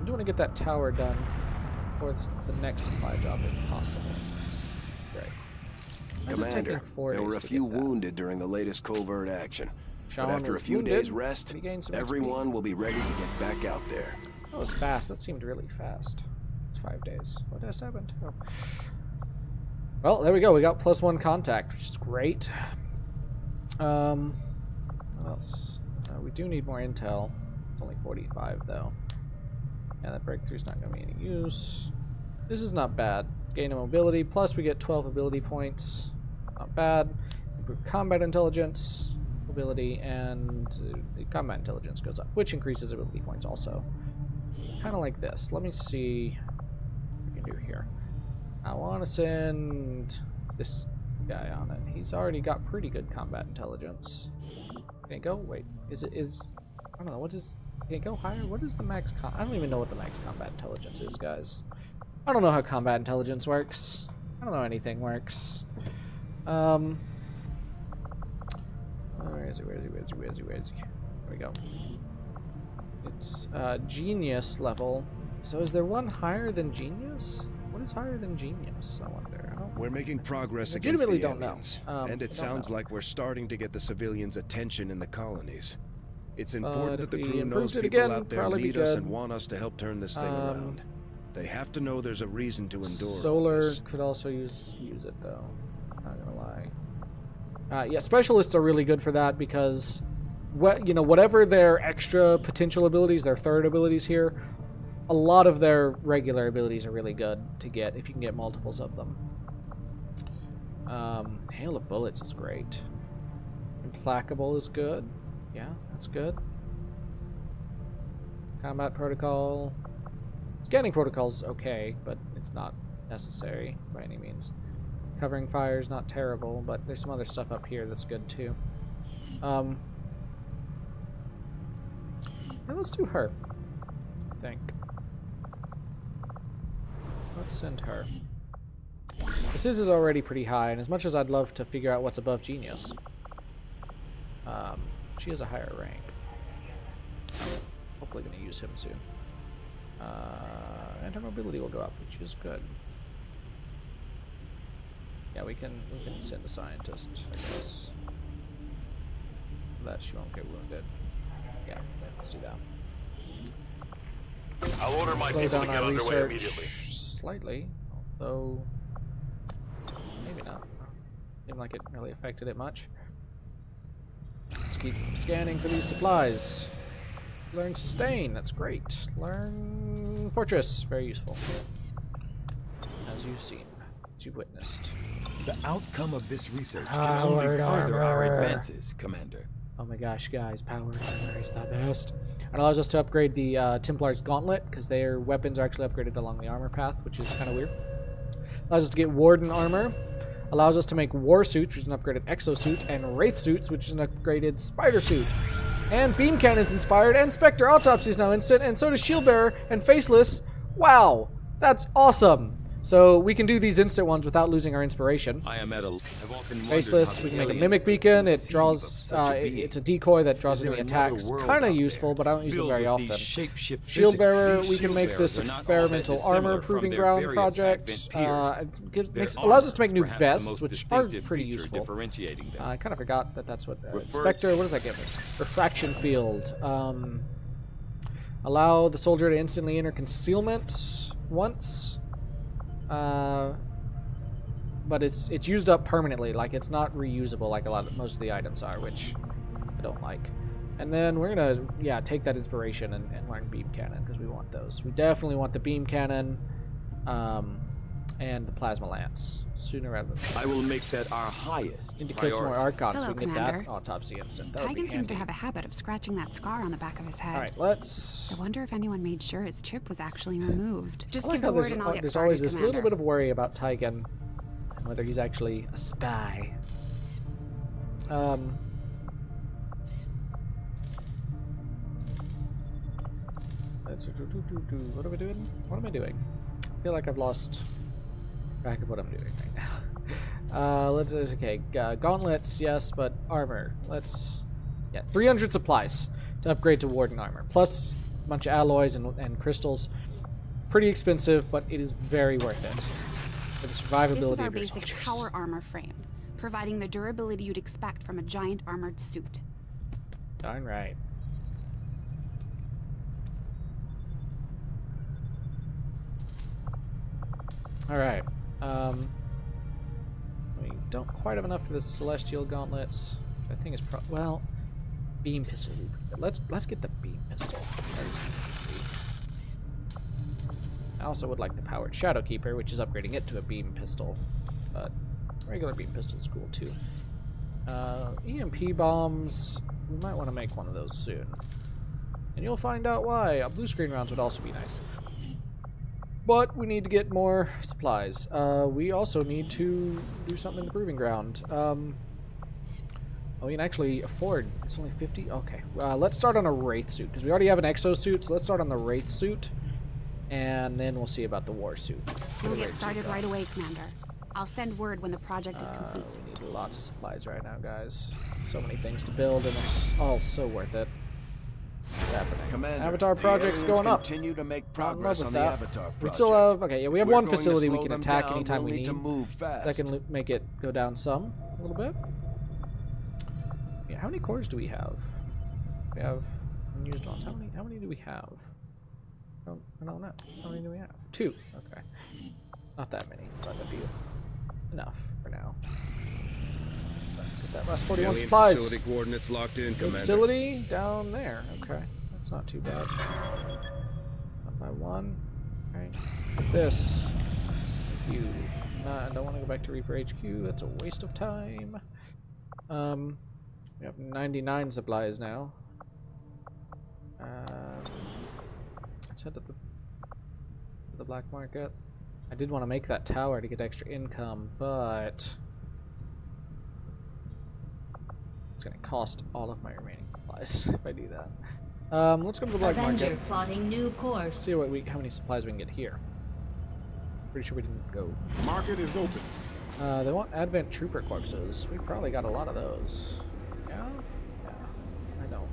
I do want to get that tower done before the next supply drop if possible. Great. Why is it taking Commander, 4 there days were a to few get that? wounded during the latest covert action. Sean But after a was few wounded. days rest, He gained some everyone XP. will be ready to get back out there. That was fast. That seemed really fast. It's 5 days. What just happened? Oh. Well, there we go. We got +1 contact, which is great. What else? We do need more intel. It's only 45 though. Yeah, that breakthrough's not going to be any use. This is not bad. Gain of mobility, plus we get 12 ability points. Not bad. Improve combat intelligence, ability, and the combat intelligence goes up, which increases ability points also. Kind of like this. Let me see what we can do here. I want to send this guy on it. He's already got pretty good combat intelligence. Can it go? Wait, I don't know, what is, can it go higher? What is the max I don't even know what the max combat intelligence is, guys. I don't know how combat intelligence works. I don't know anything works. Where is he? Where is he? There we go. It's genius level. So is there one higher than genius? What is higher than genius, I wonder? We're making progress I against the legitimately don't know. aliens, I and it don't sounds know. like we're starting to get the civilians' attention in the colonies. It's important if that the we crew improved knows it people again, out there probably be need us good. and want us to help turn this thing around. They have to know there's a reason to endure all Solar this. could also use it though. Not gonna lie. Yeah, specialists are really good for that because, whatever their extra potential abilities, their third abilities here, a lot of their regular abilities are really good to get if you can get multiples of them. Hail of Bullets is great. Implacable is good. Yeah, that's good. Combat Protocol. Scanning Protocol's okay, but it's not necessary by any means. Covering Fire is not terrible, but there's some other stuff up here that's good too. Yeah, let's do her, I think. Let's send her. This is already pretty high, and as much as I'd love to figure out what's above Genius, she has a higher rank. I'm hopefully going to use him soon. And her mobility will go up, which is good. Yeah, we can send a scientist, I guess. That she won't get wounded. Yeah, let's do that. I'll order my Slow people down to get our underway research immediately. slightly, although maybe not. Seemed like it really affected it much. Let's keep scanning for these supplies. Learn Sustain, that's great. Learn Fortress, very useful. As you've seen, as you've witnessed. The outcome of this research can Powered only further our armor. advances, Commander. Oh my gosh, guys, powered armor is the best. It allows us to upgrade the Templar's Gauntlet, because their weapons are actually upgraded along the armor path, which is kind of weird. Allows us to get Warden armor. Allows us to make War Suits, which is an upgraded Exosuit, and Wraith Suits, which is an upgraded Spider Suit. And Beam Cannon's inspired, and Spectre Autopsy is now instant, and so does Shield Bearer and Faceless. Wow, that's awesome. So we can do these instant ones without losing our inspiration. I am at a. I've often wondered Faceless, how we the can make a aliens Mimic could Beacon. It conceive draws, of such a being. it's a decoy that draws Is there enemy another attacks. world Kind of out useful, there but I don't use them filled very with these often. shape-shift Shield Bearer, physics? we can These make shield this bearers are not all that experimental dissimilar armor from proving their ground various project. advent peers. Their Allows us to armor make new is perhaps the vests, most which are distinctive pretty feature useful. differentiating them. I kind of forgot that that's what Refer- Spectre. What does that give me? Refraction field. Allow the soldier to instantly enter concealment once. But it's used up permanently. Like it's not reusable like most of the items are, which I don't like. And then we're gonna take that inspiration and learn Beam Cannon because we want those. We definitely want the Beam Cannon, and the Plasma Lance sooner rather than later. I will make that our highest Need to kill some more priority. Archons. Hello, We can get Commander. that autopsy instant. That would be Tigan seems to handy. have a habit of scratching that scar on the back of his head. All right, let's. I wonder if anyone made sure his chip was actually removed. Just I like give how the word and I'll get there's started, always this Commander. little bit of worry about Tigan, and whether he's actually a spy. What are we doing? What am I doing? I feel like I've lost track of what I'm doing right now. Let's okay. Gauntlets, yes, but armor. Yeah, 300 supplies to upgrade to Warden armor, plus a bunch of alloys and crystals. Pretty expensive, but it is very worth it for the survivability This is our of your basic soldiers. power armor frame, providing the durability you'd expect from a giant armored suit. Darn right. All right. We don't quite have enough for the celestial gauntlets. Which I think is well, beam pistol. Let's get the beam pistol. That is easy. I also would like the powered shadow keeper, which is upgrading it to a beam pistol. But regular beam pistol is cool too. EMP bombs. We might want to make one of those soon, and you'll find out why. Blue screen rounds would also be nice. But we need to get more supplies. We also need to do something in the Proving Ground. Oh, we can actually afford... It's only 50? Okay. Let's start on a Wraith suit, because we already have an exosuit, so let's start on the Wraith suit. And then we'll see about the War suit. We'll get started right away, Commander. I'll send word when the project is complete. We need lots of supplies right now, guys. So many things to build, and it's all so worth it. Happening. Commander, Avatar project's going up. Continue to make Not in love progress with on that. the Avatar project. We still have okay. Yeah, we have If we're one going to facility we slow can them attack down, anytime we'll we need to need. move fast. That can make it go down some a little bit. Yeah, how many cores do we have? We have unused ones. How many do we have? I don't know. How many do we have? 2. Okay, not that many, but a few. Enough for now. Get that last 41 Alien supplies. facility coordinates locked in, The Commander. facility down there. Okay, that's not too bad. 1 by 1. Alright. This. You. I don't want to go back to Reaper HQ. That's a waste of time. We have 99 supplies now. Let's head to the black market. I did want to make that tower to get extra income, but it's going to cost all of my remaining supplies if I do that. Let's go to the black Avenger market. plotting new course. See how many supplies we can get here. Pretty sure we didn't go. Market is open. They want Advent Trooper corpses. We probably got a lot of those. Yeah? Yeah. I know.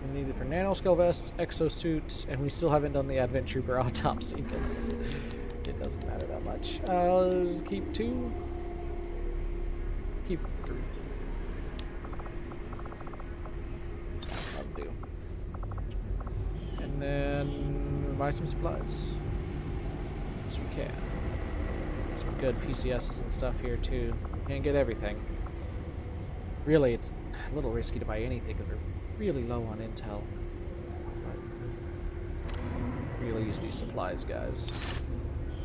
We need it for nanoscale vests, exosuits, and we still haven't done the Advent Trooper autopsy because it doesn't matter that much. Keep 2. Keep 3. That'll do. And then buy some supplies. Yes, we can. Some good PCSs and stuff here too. Can't get everything. Really, it's a little risky to buy anything because we're really low on intel. But really use these supplies, guys.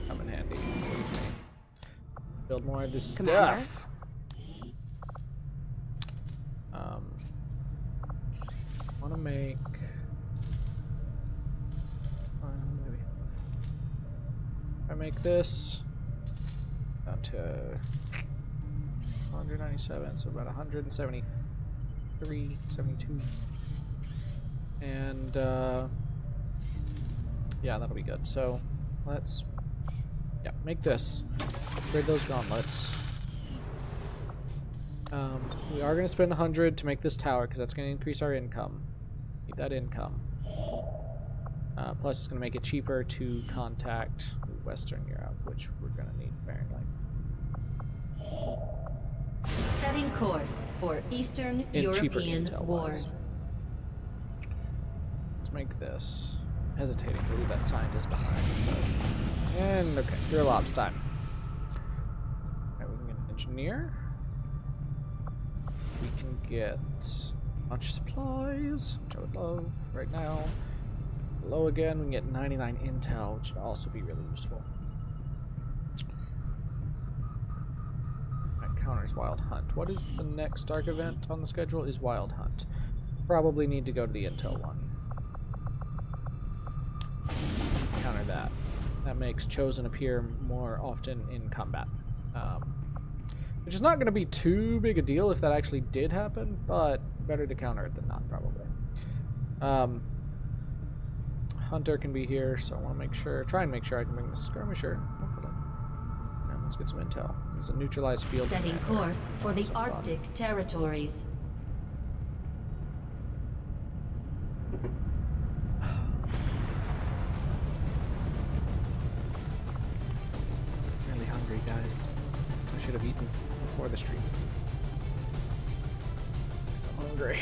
Come in handy. Build more of this Commander? stuff. Want to make. If I make this down to 197, so about 173, 72, and yeah, that'll be good. So let's make this. Upgrade those gauntlets. We are going to spend 100 to make this tower because that's going to increase our income. Need that income. Plus, it's going to make it cheaper to contact Western Europe, which we're going to need, apparently. Setting course for Eastern European Ward. Let's make this. Hesitating to leave that scientist behind. And, okay, drill ops time. Alright, we can get an engineer. We can get a bunch of supplies, which I would love right now. Low again, we can get 99 intel, which would also be really useful. That counters Wild Hunt. What is the next dark event on the schedule? Is Wild Hunt. Probably need to go to the intel one. Counter that. That makes Chosen appear more often in combat. Which is not going to be too big a deal if that actually did happen, but better to counter it than not, probably. Hunter can be here, so I want to try and make sure I can bring the skirmisher, hopefully. And let's get some intel. There's a neutralized field. Setting course for the Arctic territories. Really hungry, guys. I should have eaten before the stream. I'm hungry.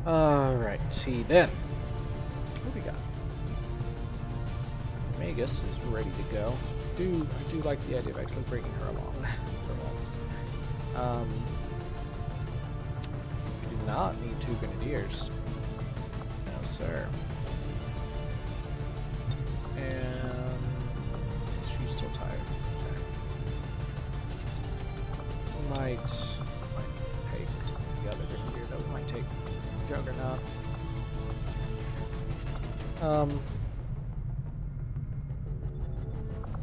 Alright, see then. What do we got? Magus is ready to go. I do like the idea of actually bringing her along for once. We do not need 2 grenadiers. No, sir. And she's still tired. Okay. Might take the other grenadier. That we might take Juggernaut.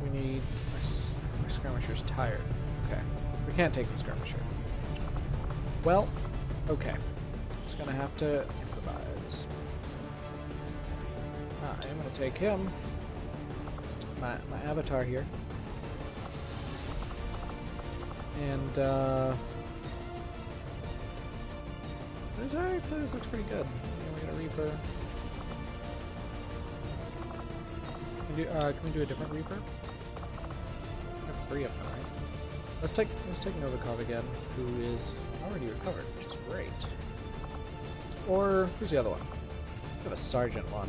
We need our skirmisher's tired. Okay. We can't take the skirmisher. Well, okay. Just gonna have to improvise. I am gonna take him. My avatar here. And this looks pretty good. Yeah, we got a Reaper. Can we do a different Reaper? I have 3 of them, right? Let's take Novikov again, who is already recovered, which is great. Or who's the other one? We have a Sergeant one.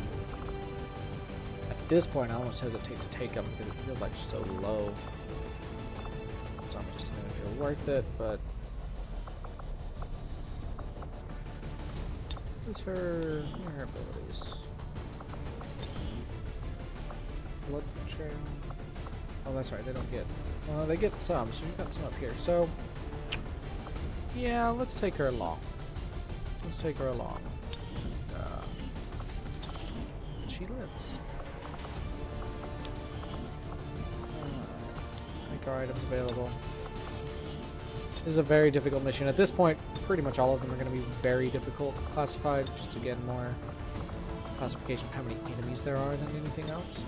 At this point, I almost hesitate to take him because it feels like so low. It's almost doesn't even feel worth it, but as for her abilities. Blood trail. Oh, that's right. They don't get. Well, they get some. So you've got some up here. So, yeah, let's take her along. Let's take her along. And she lives. Make our items available. This is a very difficult mission. At this point, pretty much all of them are going to be very difficult classified, just to get more classification of how many enemies there are than anything else.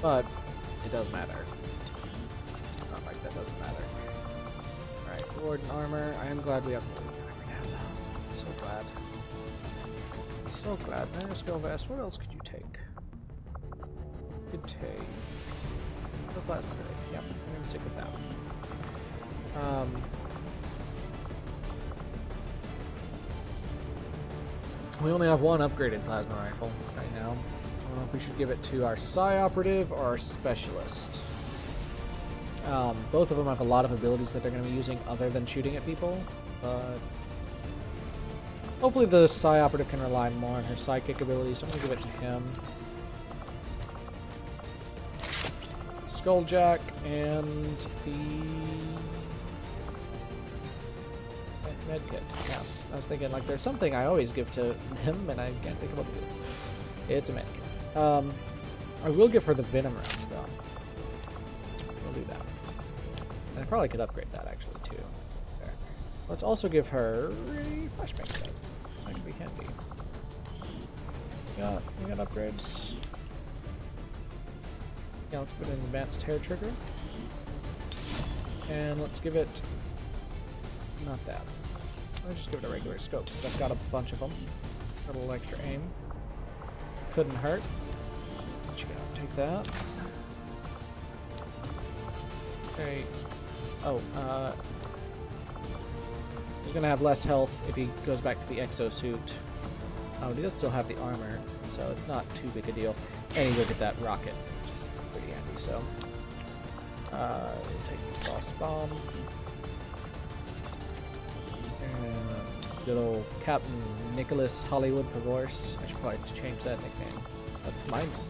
But it does matter. Not like that doesn't matter. Alright, Warden armor. I am glad we have Warden armor now, though. So glad. So glad. Nanoscale vest. What else could you take? You could take the plasma grenade. Yep, I'm gonna stick with that one. We only have 1 upgraded plasma rifle right now. I don't know if we should give it to our Psi Operative or our Specialist. Both of them have a lot of abilities that they're going to be using other than shooting at people, but hopefully the Psi Operative can rely more on her psychic abilities, so I'm going to give it to him. Skulljack and the medkit. Yeah, I was thinking like there's something I always give to him and I can't think of what it is. It's a medkit. I will give her the venom rounds though. We'll do that. And I probably could upgrade that actually too. There. Let's also give her a flashbang set. That could be handy. We got upgrades. Yeah, let's put in advanced hair trigger. And let's give it not that. I'll just give it a regular scope because I've got a bunch of them. Got a little extra aim. Couldn't hurt. Take that. Okay. Oh, he's gonna have less health if he goes back to the exosuit. Oh, he does still have the armor, so it's not too big a deal. And he look at that rocket, which is pretty handy. So, we'll take the boss bomb. And good old Captain Nicholas Hollywood Pervorce. I should probably just change that nickname. That's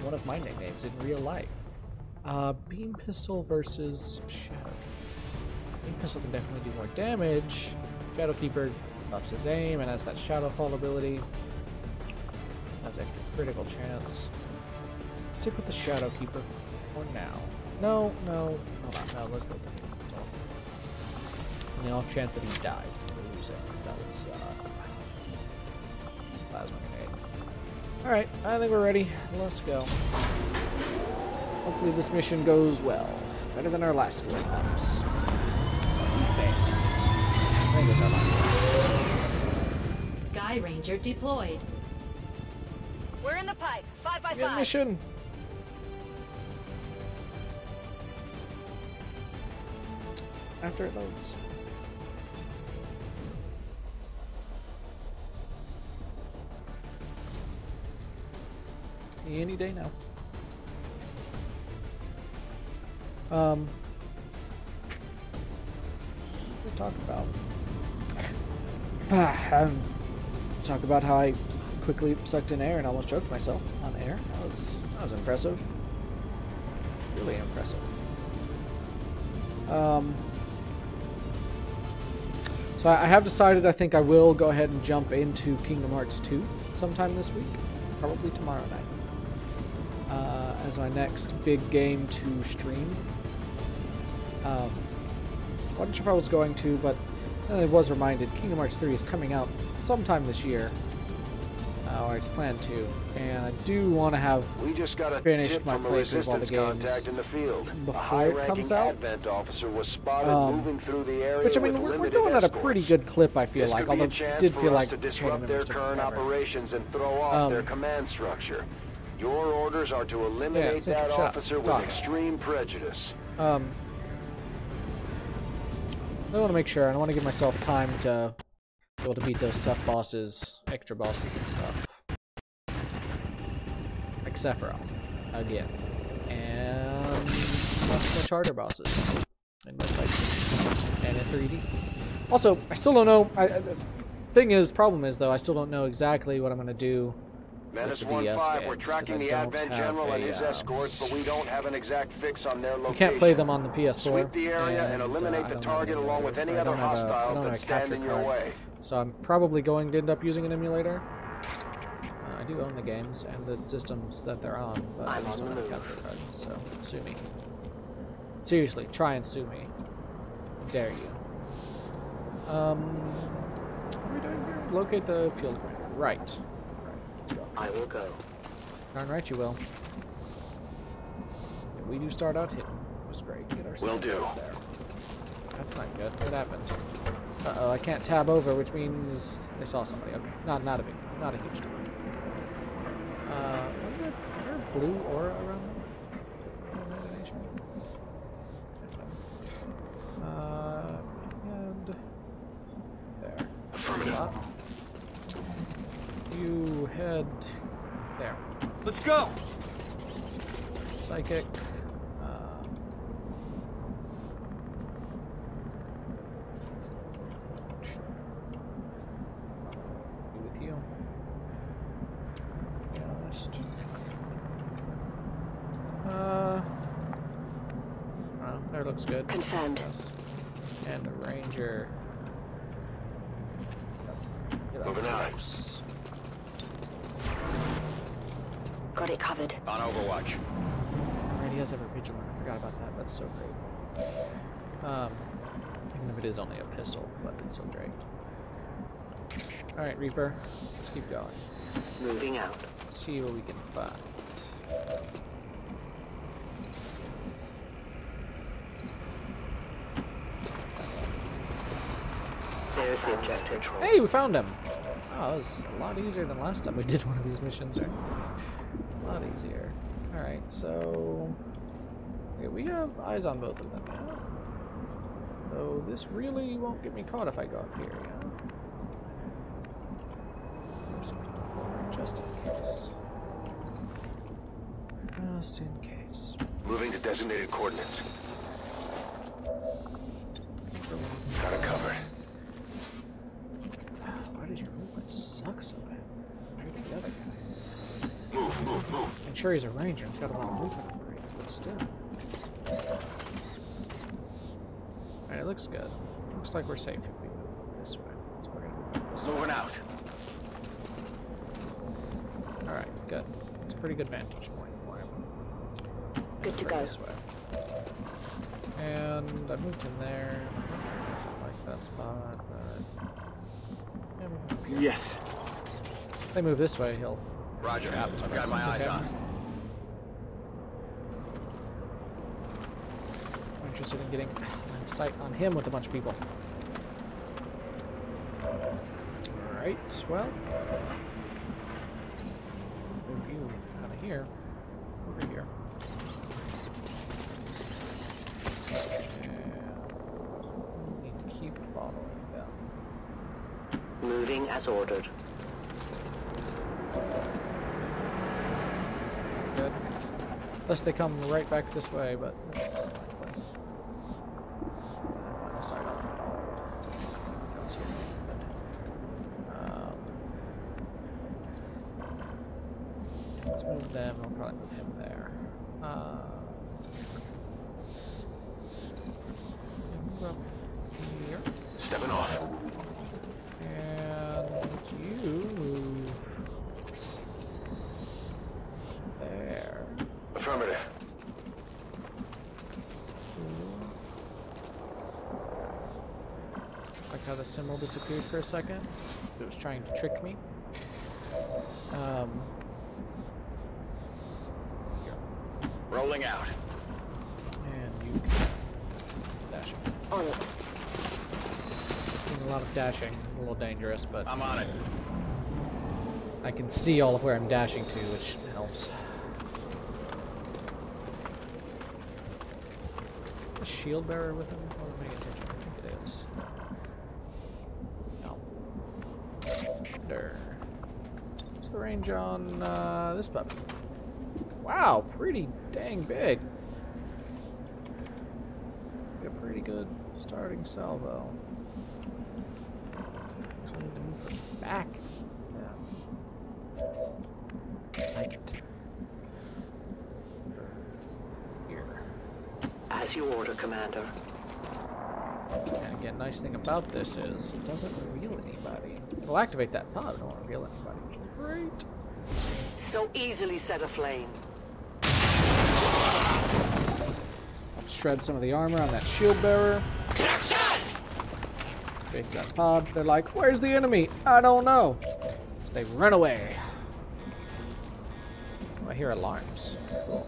one of my nicknames in real life. Beam Pistol versus Shadow. Beam Pistol can definitely do more damage. Shadowkeeper buffs his aim and has that Shadowfall ability. That's extra critical chance. Stick with the Shadowkeeper for now. No. Hold on, let's go with the Beam Pistol. And the off chance that he dies, we'll lose it, because that was Plasma Grenade. Alright, I think we're ready. Let's go. Hopefully this mission goes well. Better than our last one. Oops. I think it's our last one. Sky Ranger deployed. We're in the pipe. 5 by Good 5. mission. After it loads. Any day now. We'll talk about. Talk about how I quickly sucked in air and almost choked myself on air. That was impressive. Really impressive. So I have decided I think I will go ahead and jump into Kingdom Hearts 2 sometime this week. Probably tomorrow night. As my next big game to stream. Wasn't sure if I was going to, but I was reminded Kingdom Hearts 3 is coming out sometime this year. Or it's planned to. And I do want to have finished my playthrough of all the games in the field. before it comes out. Advent officer was spotted moving through the area Which, I mean, we're going at a pretty good clip, I feel this like. could be Although a chance it did for feel us like to training disrupt their members took current forever. operations and throw off their command structure. Your orders are to eliminate that officer with extreme prejudice. I want to make sure. I don't want to give myself time to be able to beat those tough bosses, extra bosses and stuff. Like Sephiroth, again. And much harder bosses. And much like and in 3D. Also, I still don't know. Problem is, though, I still don't know exactly what I'm going to do. Menace 1-5, we're tracking the Advent General and his escorts, but we don't have an exact fix on their location. You can't play them on the PS4. Sweep the area and eliminate the target along with any other hostiles that stand in your way. So I'm probably going to end up using an emulator. I do own the games and the systems that they're on, but I just don't have a capture card, so sue me. Seriously, try and sue me. Dare you. What are we doing here? Locate the field commander. Right. I will go. Darn right you will. We do start out hidden. It was great. Get our Will do. There. That's not good. What happened? Uh-oh, I can't tab over, which means they saw somebody. Okay, not a huge deal. What is it? Is there a blue aura around there? Imagination. And there. Stop. You head there. Let's go. Psychic. Be with you. Be honest. Oh, there looks good. Confirmed. Yes. And a ranger. Moving out. Got it covered. On Overwatch. Alright, he has ever vigilant. I forgot about that. That's so great. Even if it is only a pistol, but it's so great. Alright, Reaper. Let's keep going. Moving out. Let's see what we can find. Seriously objective. Hey, we found him! Oh, that was a lot easier than last time we did one of these missions, right? A lot easier. Alright, so... okay, we have eyes on both of them now. So this really won't get me caught if I go up here, yeah? Just in case. Just in case. Moving to designated coordinates. Got it covered. Why did your movement suck so bad? Compared to the other guy? Move. I'm sure he's a ranger. He's got a lot of movement upgrades, but still. Alright, it looks good. Looks like we're safe if we move this way. So we're gonna move this way. Moving out. Alright, good. It's a pretty good vantage point for him. Good to go. This way. And I moved him there. I'm not sure he doesn't like that spot, but... yeah, Yes. if they move this way, he'll Roger. Trapped, I've but got my it's eyes okay. on. I'm interested in getting line of sight on him with a bunch of people. Alright, well. Move you out of here. Over here. And we need to keep following them. Moving as ordered. Good. Unless they come right back this way, but line of sight on them at all. That's good. Let's move them. We'll probably move him there. Move up here. Stepping off. And you move there. Affirmative. Like how the symbol disappeared for a second. It was trying to trick me. Rolling out. And you can dashing. On it. Doing a lot of dashing. A little dangerous, but I'm on it. I can see all of where I'm dashing to, which helps. A shield bearer with him? Oh, paying attention. I think it is. No. There. What's the range on this puppy? Wow, pretty dang big. Got a pretty good starting salvo. So I need to move her back. Yeah. Like it. Here. As you order, Commander. And again, nice thing about this is it doesn't reveal anybody. It'll activate that pod, it won't reveal anybody, which is great. So easily set aflame. I'll shred some of the armor on that shield bearer. Creates that pod. They're like, where's the enemy? I don't know. So they run away. Oh, I hear alarms. Cool.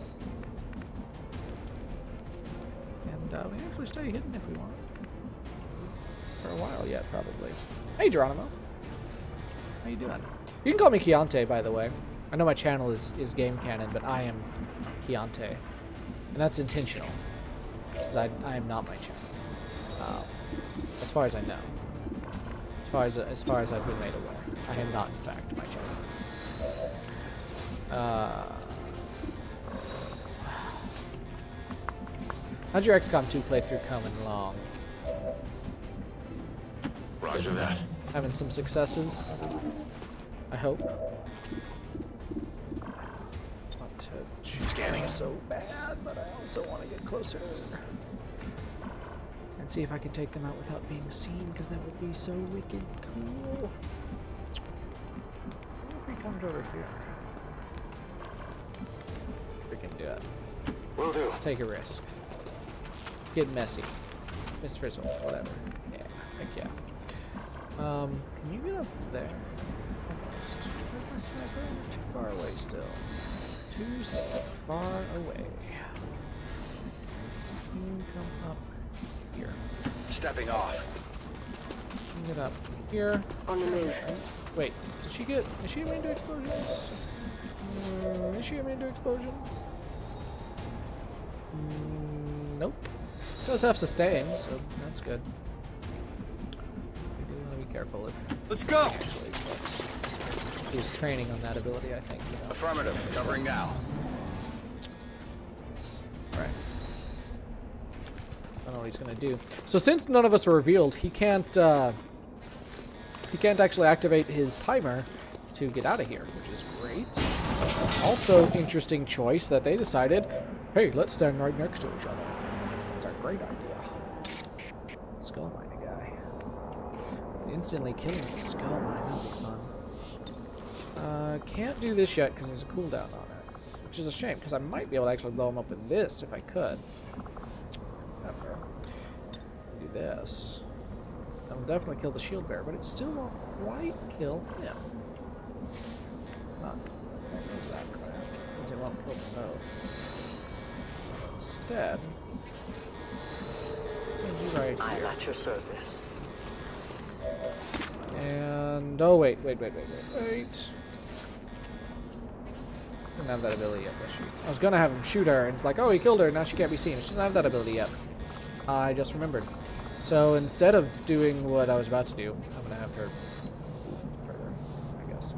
And we can actually stay hidden if we want. For a while yet, probably. Hey, Geronimo. How you doing? You can call me Chiante, by the way. I know my channel is Game Canon, but I am Chiante. And that's intentional. Because I am not my channel. As far as I know. As far as I've been made aware. I am not, in fact, my channel. How's your XCOM 2 playthrough coming along? Roger that. Having some successes, I hope. Want to Scanning. so bad, but I also want to get closer and see if I can take them out without being seen, because that would be so wicked cool. What if he comes over here? We can do it. Will do. Take a risk. Get messy. Miss Frizzle, whatever. Yeah, heck yeah. Can you get up there? Almost. Where's my sniper? Too far away still. Too still far away. You come up here. Stepping off. You get up here. On the move. Wait, is she immune to explosions? Is she immune to explosions? Nope. Does have sustain, so that's good. We do want to be careful if. Let's go. Actually, but he's training on that ability, I think. You know. Affirmative. Covering now. Right. I don't know what he's gonna do. So since none of us are revealed, he can't actually activate his timer to get out of here, which is great. Also, interesting choice that they decided, hey, let's stand right next to each other. It's a great idea. Skull mine guy. Instantly killing the skull mine, that'll be fun. Can't do this yet because there's a cooldown on it, which is a shame because I might be able to actually blow him up with this if I could. However, do this. That'll definitely kill the shield bearer, but it still won't quite kill him. Not they won't kill them both. Instead, it's going to be right I'm here. at your service. And oh wait. Doesn't have that ability yet, does she? I was gonna have him shoot her, and it's like, oh, he killed her, now she can't be seen. She doesn't have that ability yet. I just remembered. So instead of doing what I was about to do, I'm gonna have her move further, I guess.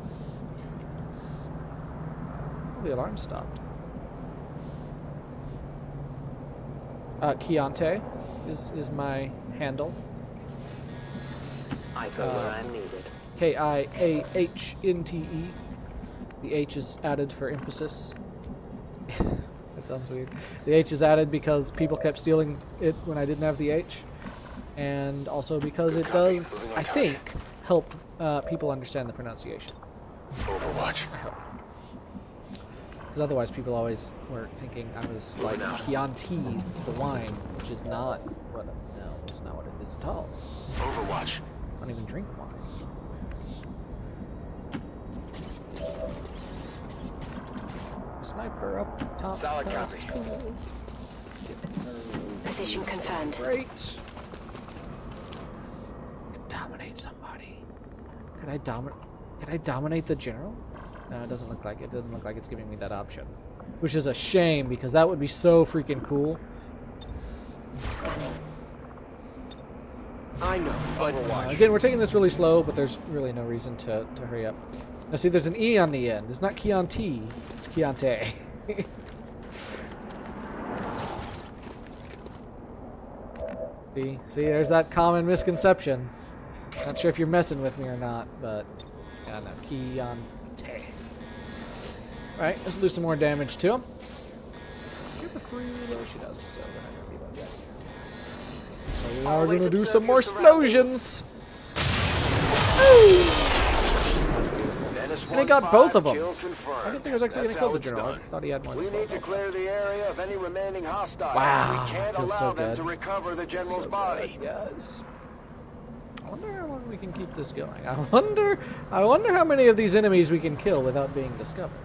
Oh, the alarm stopped. Chiante is my handle. I go where I'm needed. Kiahente. The H is added for emphasis. That sounds weird. The H is added because people kept stealing it when I didn't have the H. And also because it does, I think, help people understand the pronunciation. Overwatch. I hope. Because otherwise people always were thinking I was like Chianti, the wine, which is not what, no, it's not what it is at all. Overwatch. I don't even drink wine. Sniper up top. Solid That's copy. cool. Position confirmed. Great. Could dominate somebody. Could I dominate the general? No, it doesn't look like it. It doesn't look like it's giving me that option. Which is a shame, because that would be so freaking cool. Scanning. I know, but Again, we're taking this really slow, but there's really no reason to hurry up. Now see, there's an E on the end. It's not Chianti, it's Chiante. See, there's that common misconception. Not sure if you're messing with me or not, but yeah, no, Chiante. Alright, let's do some more damage to him. Give her free reload. She does, so we're not gonna reload yet. So we are gonna do some more explosions. And he got both of them. I didn't think I was actually going to kill the general. I thought he had more than We need to clear the area of any remaining hostiles. Wow, We can't feels so allow them good. to recover the general's So body. good, yes. I wonder how long we can keep this going. I wonder how many of these enemies we can kill without being discovered.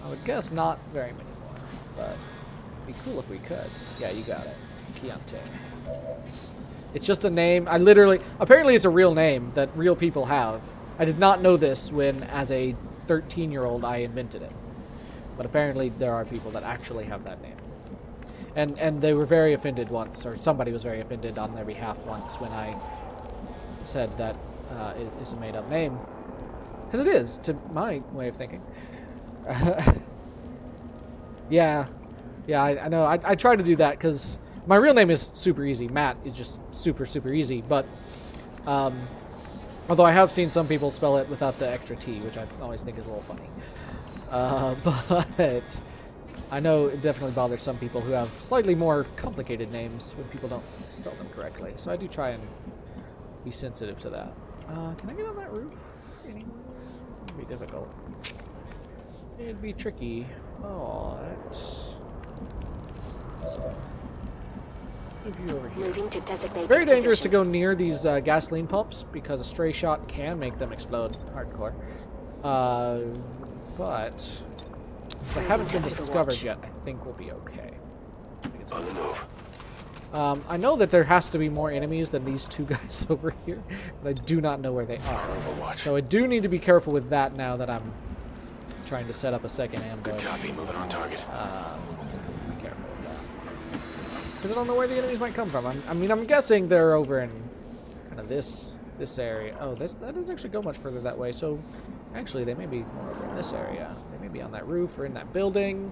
I would guess not very many more, but it'd be cool if we could. Yeah, you got it. Chiante. It's just a name. Apparently it's a real name that real people have. I did not know this when, as a 13-year-old, I invented it. But apparently there are people that actually have that name. And they were very offended once, or somebody was very offended on their behalf once when I said that it is a made-up name. Because it is, to my way of thinking. Yeah, I know. I try to do that because my real name is super easy. Matt is just super, super easy. But although I have seen some people spell it without the extra T, which I always think is a little funny. But I know it definitely bothers some people who have slightly more complicated names when people don't spell them correctly. So I do try and be sensitive to that. Can I get on that roof anymore? It'd be difficult. It'd be tricky. Oh, that's... Move you over here. Moving to designated Very dangerous to position. go near these gasoline pumps because a stray shot can make them explode hardcore. But since I haven't been discovered yet, I think we'll be okay. I think it's On the move. I know that there has to be more enemies than these two guys over here, but I do not know where they are. So I do need to be careful with that now that I'm trying to set up a second ambush. Good copy. Moving on target. Be careful with that. Because I don't know where the enemies might come from. I'm guessing they're over in kind of this area. Oh, that doesn't actually go much further that way. So actually, they may be more over in this area. They may be on that roof or in that building.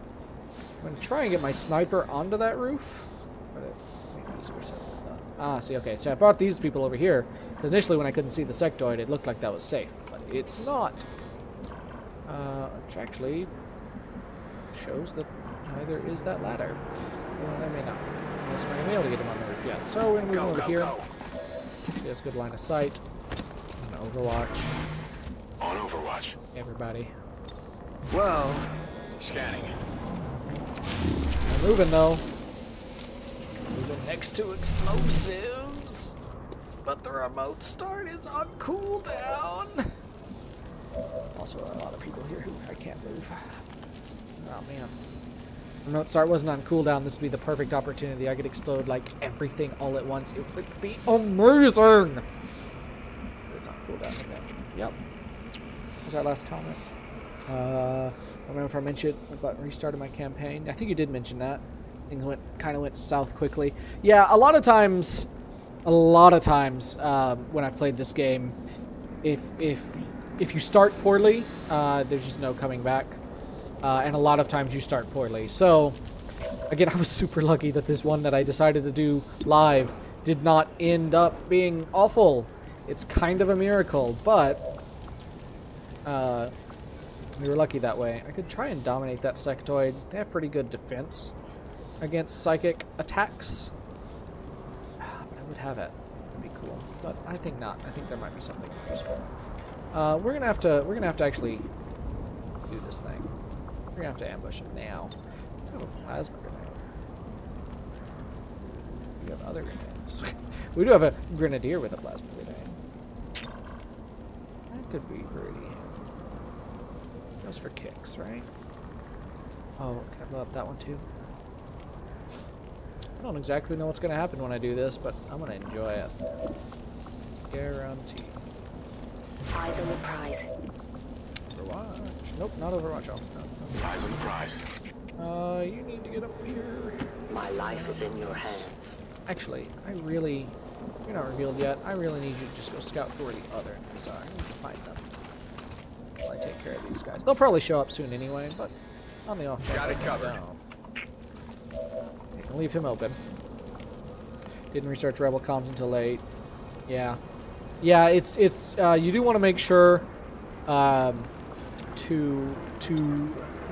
I'm going to try and get my sniper onto that roof. But it may be easier said than done. Ah, see, okay. So I brought these people over here. Because initially when I couldn't see the sectoid, it looked like that was safe. But it's not. Which actually shows that neither is that ladder. So that may not. I guess we're going to be able to get him on the roof yet. So we're going to move over here. He has good line of sight. I'm going to Overwatch. On Overwatch. Everybody. well, Scanning. We're moving though. Moving next to explosives. But the remote start is on cooldown. Also, a lot of people here who I can't move. Oh, man. Remote start wasn't on cooldown. This would be the perfect opportunity. I could explode, like, everything all at once. It would be amazing! It's on cooldown, isn't it? Yep. What was our last comment? I don't remember if I mentioned about restarting my campaign. I think you did mention that. Things kind of went south quickly. Yeah, a lot of times when I've played this game, if you start poorly, there's just no coming back. And a lot of times you start poorly. So, again, I was super lucky that this one that I decided to do live did not end up being awful. It's kind of a miracle, but we were lucky that way. I could try and dominate that sectoid. They have pretty good defense against psychic attacks. But I would have it. That'd be cool. But I think not. I think there might be something useful. We're gonna have to actually do this thing. We're gonna have to ambush him now. I have a plasma grenade. We have other grenades. We do have a grenadier with a plasma grenade. That could be pretty. Just for kicks, right? Oh, can I blow up that one too? I don't exactly know what's gonna happen when I do this, but I'm gonna enjoy it. Guaranteed. Eyes on the prize. Overwatch. Nope, not Overwatch. Oh, no. Eyes on the prize. You need to get up here. My life is in your hands. Actually, you're not revealed yet. I really need you to just go scout for where the other enemies are. I need to find them. While I take care of these guys. They'll probably show up soon anyway, but on the off chance I can leave him open. Didn't research rebel comms until late. Yeah. Yeah, it's you do want to make sure the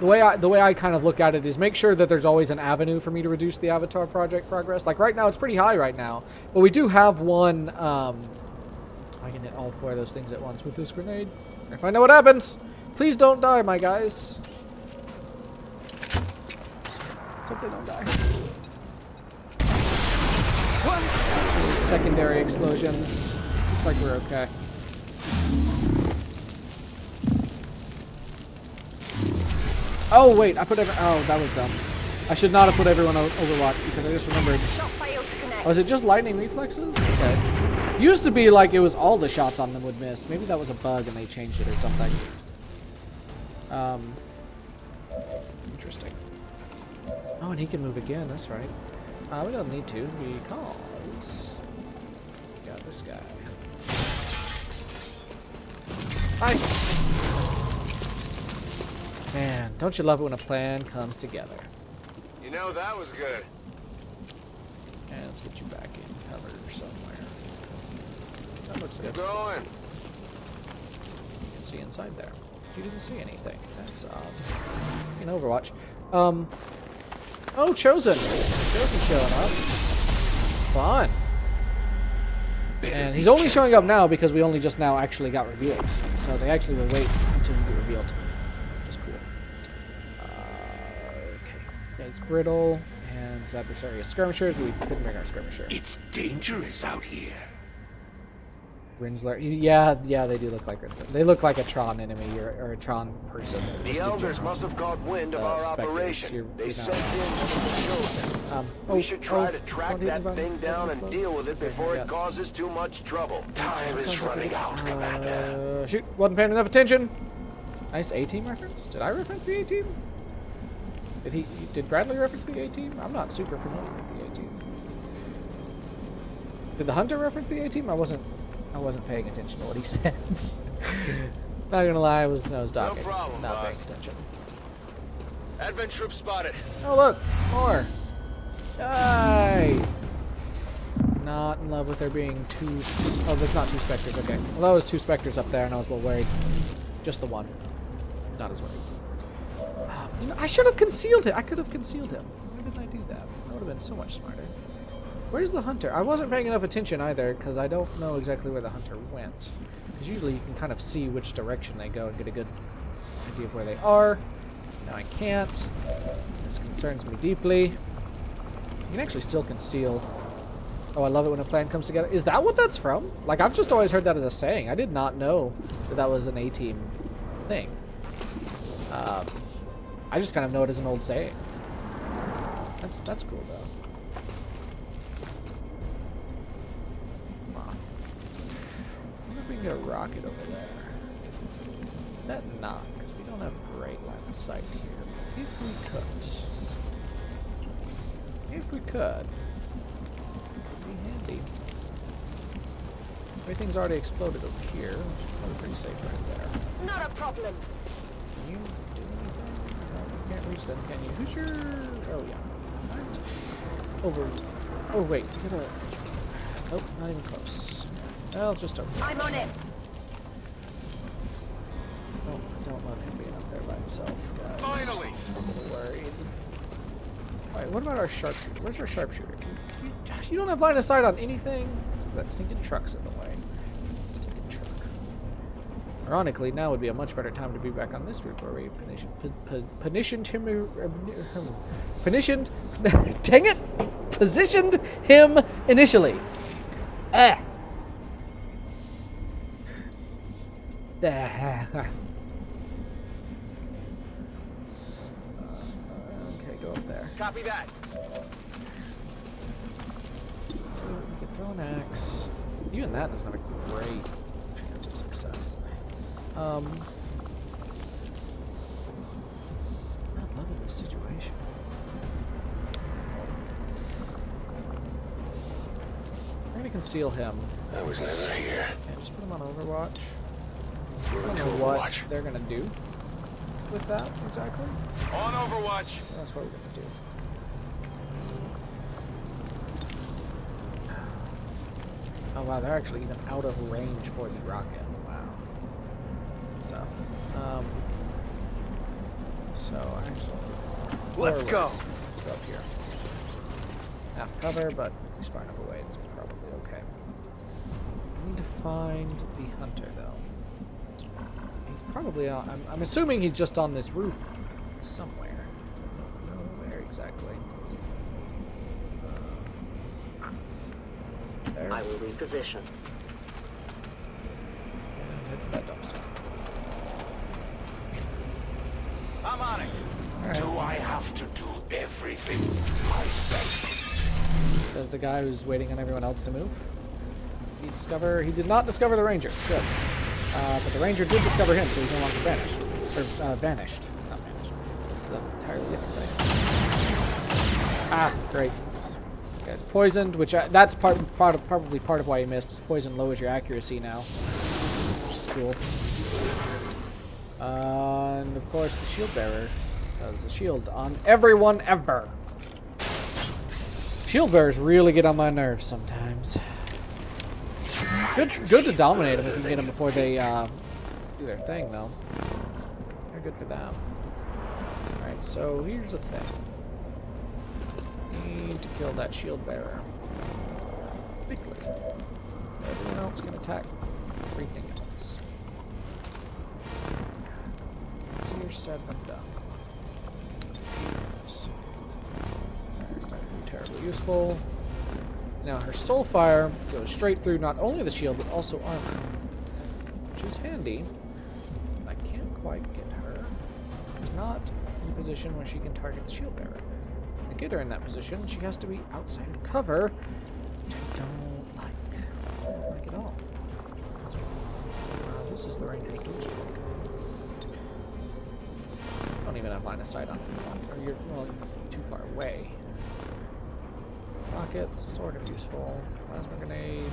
way I kind of look at it is make sure that there's always an avenue for me to reduce the Avatar project progress. Like right now, it's pretty high right now, but we do have one. I can hit all 4 of those things at once with this grenade. If I know what happens, please don't die, my guys. Let's hope they don't die. Actually, secondary explosions. Looks like we're okay. Oh wait, I put oh, that was dumb. I should not have put everyone on Overwatch because I just remembered. Was it just lightning reflexes? Okay. Used to be like it was all the shots on them would miss. Maybe that was a bug and they changed it or something. Interesting. Oh, and he can move again. That's right. We don't need to because we got this guy. Hi. Man, don't you love it when a plan comes together? You know, that was good. And let's get you back in cover somewhere. That looks good. Keep going. You can see inside there. You didn't see anything. That's odd. In Overwatch. Oh, Chosen. Chosen showing up. Fun. And he's only showing up now because we only just now actually got revealed. So they actually will wait until you get revealed. Which is cool. Okay. Yeah, he's brittle. And his adversary is skirmishers. We couldn't bring our skirmisher. It's dangerous out here. Rinsler. Yeah, they do look like Rinsler. They look like a Tron enemy or a Tron person. The elders must have caught wind of our operation. They sent in some Chosen. We should try to track that thing down and deal with it before it causes too much trouble. Time is running out, Commander. Shoot, wasn't paying enough attention. Nice A-Team reference. Did I reference the A-Team? Did Bradley reference the A-Team? I'm not super familiar with the A-Team. Did the Hunter reference the A-Team? I wasn't paying attention to what he said. Not gonna lie, I was docking. No problem, not boss. paying attention. Advent troop spotted. Oh look, more. Yay! Not in love with there being 2. Oh, there's not 2 specters. Okay. Well, there was 2 specters up there, and I was a little worried. Just the one. Not as worried. You know, I should have concealed it. I could have concealed him. Why didn't I do that? That would have been so much smarter. Where's the hunter? I wasn't paying enough attention either, because I don't know exactly where the hunter went. Because usually you can kind of see which direction they go and get a good idea of where they are. Now I can't. This concerns me deeply. You can actually still conceal. Oh, I love it when a plan comes together. Is that what that's from? Like, I've just always heard that as a saying. I did not know that that was an A-Team thing. I just kind of know it as an old saying. That's cool though. Come on. I wonder if we can get a rocket over there. Bet not, because we don't have great line of sight here. If we could, it'd be handy. Everything's already exploded over here, which is probably pretty safe right there. Not a problem. Can you do anything? No, you can't reach them, can you? Who's your... Oh, yeah. Right. Over... Oh, wait. You gotta... Nope, not even close. Well, just over. I'm on it. Oh, I don't love him being up there by himself, guys. Finally! I'm a little worried. Alright, what about our sharpshooter? Where's our sharpshooter? You don't have line of sight on anything? That stinking truck's in the way. Stinking truck. Ironically, now would be a much better time to be back on this route where we dang it! Positioned him initially. Ah! Okay, go up there. Copy that. We can throw an axe. Even that doesn't have a great chance of success. I'm not loving this situation. We're gonna conceal him. I was never here. Yeah, just put him on Overwatch. I don't know what they're gonna do with that exactly. On Overwatch. That's what we're gonna do. Oh wow, they're actually even out of range for the rocket. Wow. Stuff. So actually, Let's go. Let's go up here. Half cover, but he's far enough away. It's probably okay. We need to find the hunter though. He's probably on. I'm assuming he's just on this roof somewhere. I don't know where exactly. There. I will reposition. And hit that dumpster. I'm on it. All right. Do I have to do everything myself? Says the guy who's waiting on everyone else to move. He did not discover the ranger. Good. But the ranger did discover him, so he's no longer vanished. Or vanished. Not vanished. That's an entirely different thing. Ah, great. Guy's poisoned, which that's probably part of why he missed. Is poison lowers your accuracy now, which is cool. And of course, the shield bearer does the shield on everyone ever. Shield bearers really get on my nerves sometimes. Good to dominate them if you can get them before they do their thing, though. They're good for them. All right, so here's the thing. Need to kill that shield bearer quickly. Everyone else can attack everything else. Easier said than done. It's not going to be terribly useful. Now her soul fire goes straight through not only the shield but also armor, which is handy. I can't quite get her. She's not in a position where she can target the shield bearer. Get her in that position, she has to be outside of cover, which I don't like. I don't like at all. This is the ranger's dual stroke. Don't even have line of sight on it. Or you're too far away. Rocket's sort of useful. Plasma grenade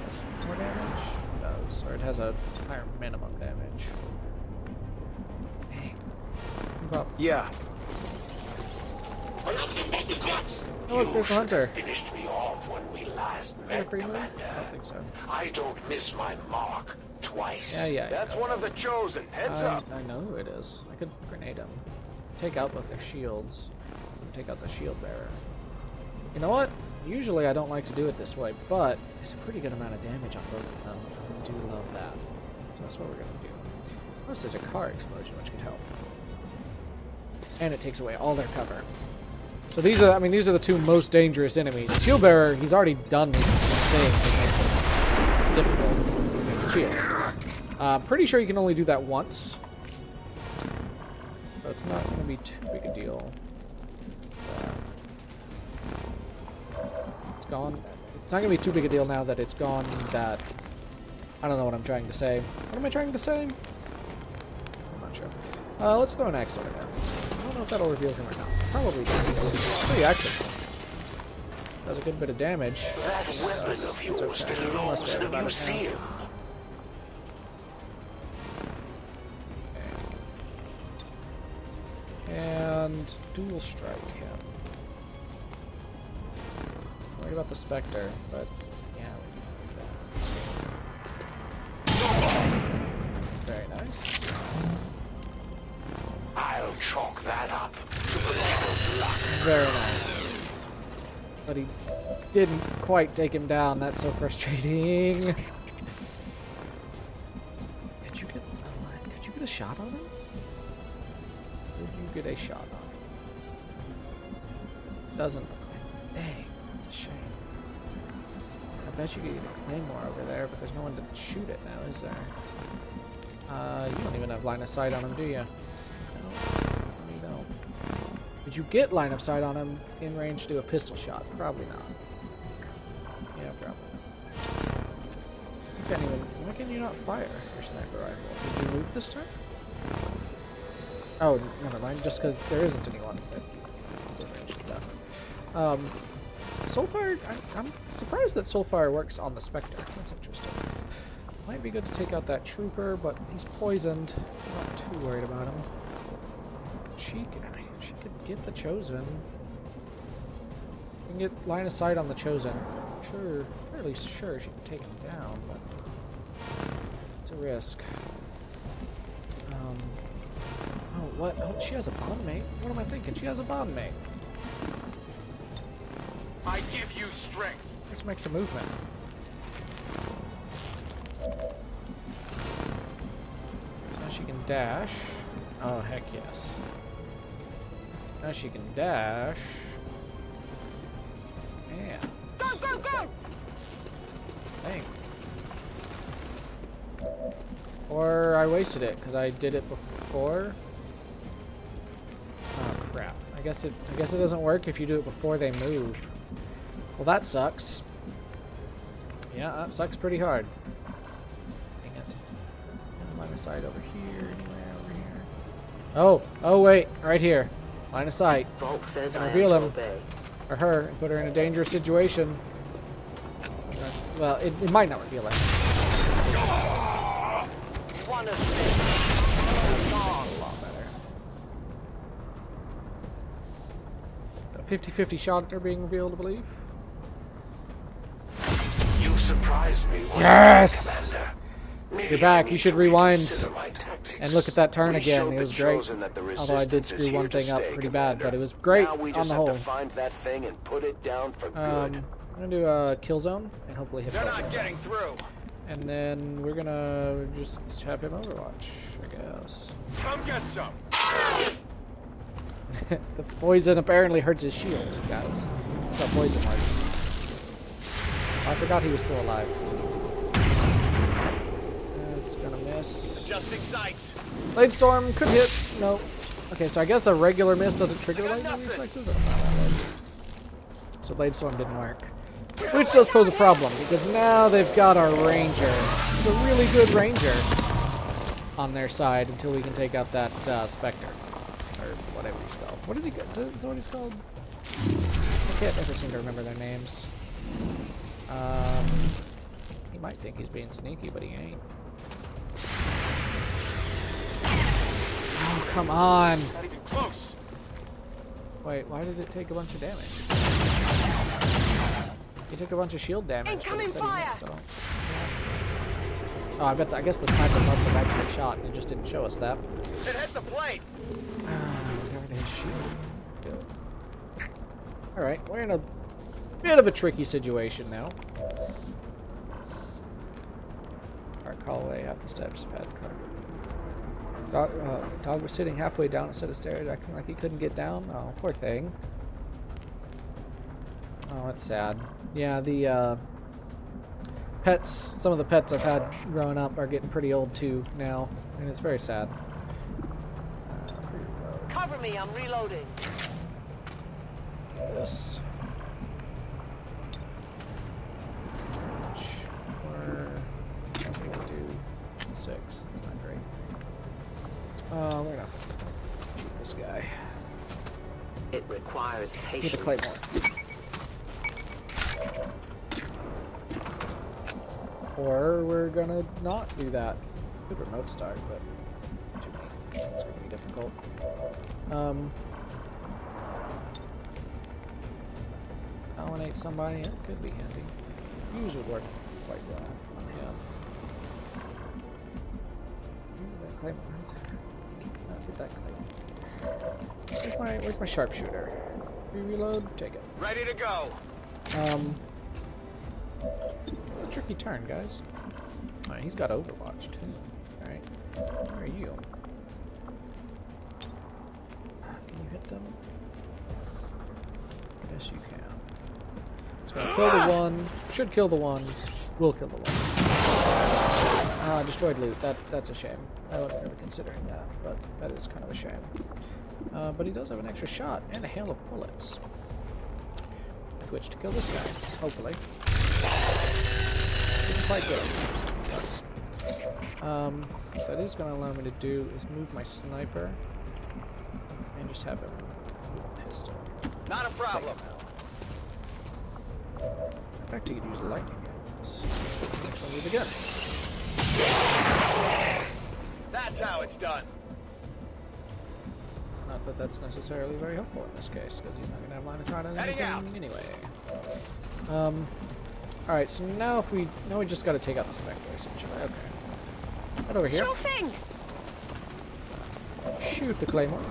has more damage. It does, or it has a higher minimum damage. Dang. Yeah. Oh look, there's the hunter. Finished me off when we last met, Free move? Commander. I don't think so. I don't miss my mark twice. Yeah. That's one of the chosen. Heads up. I know who it is. I could grenade him. Take out both their shields. Take out the shield bearer. You know what? Usually I don't like to do it this way, but it's a pretty good amount of damage on both of them. I do love that. So that's what we're going to do. Plus there's a car explosion, which could help. And it takes away all their cover. So these are the two most dangerous enemies. The shield bearer, he's already done his thing. It makes it difficult. Shield. Pretty sure you can only do that once. So it's not going to be too big a deal. It's gone. It's not going to be too big a deal now that it's gone that... I don't know what I'm trying to say. What am I trying to say? I'm not sure. Let's throw an axe over there. I don't know if that'll reveal him or not. Probably does. It's pretty active. Does a good bit of damage. That weapon of yours belongs to the museum. And dual strike him. Worried about the Spectre, but yeah, we can do that. Very nice. I'll chalk that up to the devil's luck. Very nice. But he didn't quite take him down. That's so frustrating. Could you get a shot on him? Could you get a shot on him? Doesn't look like. Dang, that's a shame. I bet you could get a claymore over there, but there's no one to shoot it now, is there? You don't even have line of sight on him, do you? No, you don't. Would you get line of sight on him in range to do a pistol shot? Probably not. Yeah, probably. You can't even. Why can you not fire your sniper rifle? Did you move this time? Oh, never mind. Just because there isn't anyone that is in range to that. Soulfire. I'm surprised that Soulfire works on the Spectre. That's interesting. Might be good to take out that trooper, but he's poisoned. I'm not too worried about him. If she could get the Chosen. We can get line of sight on the Chosen. Sure, fairly sure she can take him down, but it's a risk. Oh, what? Oh, she has a bond mate. What am I thinking? She has a bond mate. I give you strength. There's some extra movement. Now she can dash. Oh, heck yes. Now she can dash. And... Go, go, go! Dang. Or I wasted it, because I did it before. Oh, crap. I guess it doesn't work if you do it before they move. Well, that sucks. Yeah, that sucks pretty hard. Dang it. Line of sight over here, anywhere over here. Oh, wait, right here. Line of sight. Reveal him. Or her, and put her in a dangerous situation. Well, it might not reveal her. A lot better. A 50-50 shot at her being revealed, I believe. You surprised me. Yes! You're back. You should rewind and look at that turn again. It was great. Although I did screw one thing up pretty bad, but it was great on the whole. I'm gonna do a kill zone and hopefully hit that. They're not getting through. And then we're gonna just have him Overwatch, I guess. Come get some. The poison apparently hurts his shield, guys. That's how poison works. Oh, I forgot he was still alive. It's gonna miss. Adjusting sights. Blade Storm could hit. Nope. Okay, so I guess a regular miss doesn't trigger lightning reflexes. I don't know how that works. So Blade Storm didn't work. Which does pose a problem, because now they've got our Ranger. It's a really good Ranger on their side until we can take out that Spectre. Or whatever he's called. What is he called? Is that what he's called? I can't ever seem to remember their names. He might think he's being sneaky, but he ain't. Oh, come on! Not even close. Wait, why did it take a bunch of damage? He took a bunch of shield damage. Incoming fire! Oh, I guess the sniper must have actually shot and it just didn't show us that. It hit the plate. Got his shield. Good. Alright, we're in a bit of a tricky situation now. Dark hallway, half the steps, pad card. Dog was sitting halfway down a set of stairs, acting like he couldn't get down. Oh, poor thing. Oh, that's sad. Yeah, the pets, some of the pets I've had growing up are getting pretty old too now, and it's very sad. Cover me, I'm reloading. This. Or else we can do 6. It's not great. We're gonna shoot this guy. It requires Need patience. a claymore. Or we're gonna not do that. Good remote start, but it's gonna be difficult. Pollinate somebody, that could be handy. Use would work quite well on him. That claymore. Get that claymore. Where's my sharpshooter? Reload, take it. Ready to go. A tricky turn, guys. Alright, he's got Overwatch too. Alright. Where are you? Can you hit them? Yes, you can. It's gonna kill the one. Should kill the one. Will kill the one. Destroyed loot. That's a shame. I wasn't really considering that, but that is kind of a shame. But he does have an extra shot and a hail of bullets. With which to kill this guy, hopefully. Didn't quite get him. Sucks. What that is going to allow me to do is move my sniper and just have him with a pistol. Not a problem. In fact, he could use a lightning gas. Actually, move again. That's how it's done. Not that that's necessarily very helpful in this case, because he's not going to have line of sight on anything anyway. Alright, so now we just got to take out the Spectre, essentially. Okay. Head over here. Sure thing. Shoot the Claymore.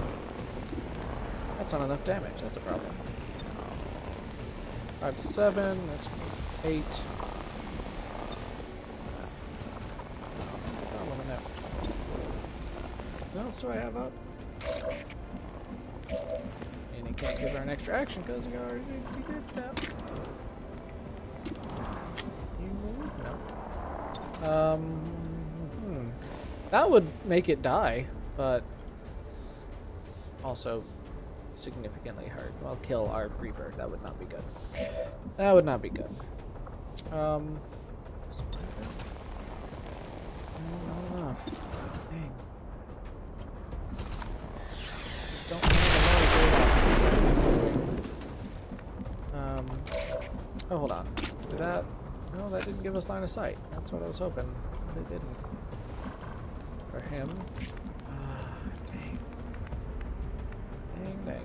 That's not enough damage, that's a problem. 5 to 7, that's 8. What else do I have up? And he can't give her an extra action because he already did that. You move? No. That would make it die, but also significantly hurt. Well, kill our Reaper. That would not be good. That would not be good. Not enough. Dang. Just don't have a lot of oh, hold on. Did that? No, that didn't give us line of sight. That's what I was hoping. But it didn't. For him. Dang. Dang.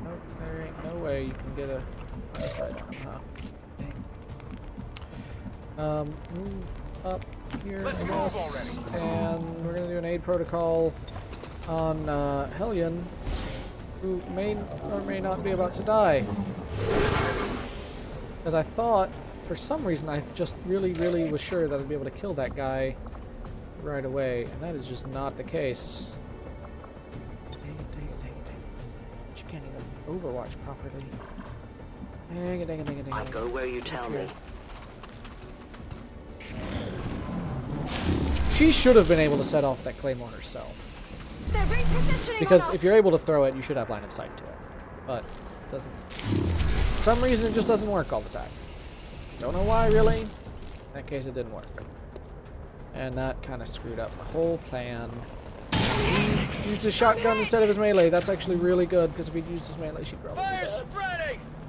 Nope, there ain't no way you can get a line of sight on him, huh? Dang. Move up here, I guess. And we're gonna do an aid protocol on Hellion, who may or may not be about to die. Because I thought, for some reason, I just really was sure that I'd be able to kill that guy right away, and that is just not the case. Dang it. You can't even Overwatch properly. Dang it. I go where you tell me. She should have been able to set off that Claymore herself. Because if you're able to throw it, you should have line of sight to it. But it doesn't. For some reason, it just doesn't work all the time. Don't know why, really. In that case, it didn't work. And that kind of screwed up the whole plan. He used his shotgun instead of his melee. That's actually really good, because if he'd used his melee, she'd probably be dead.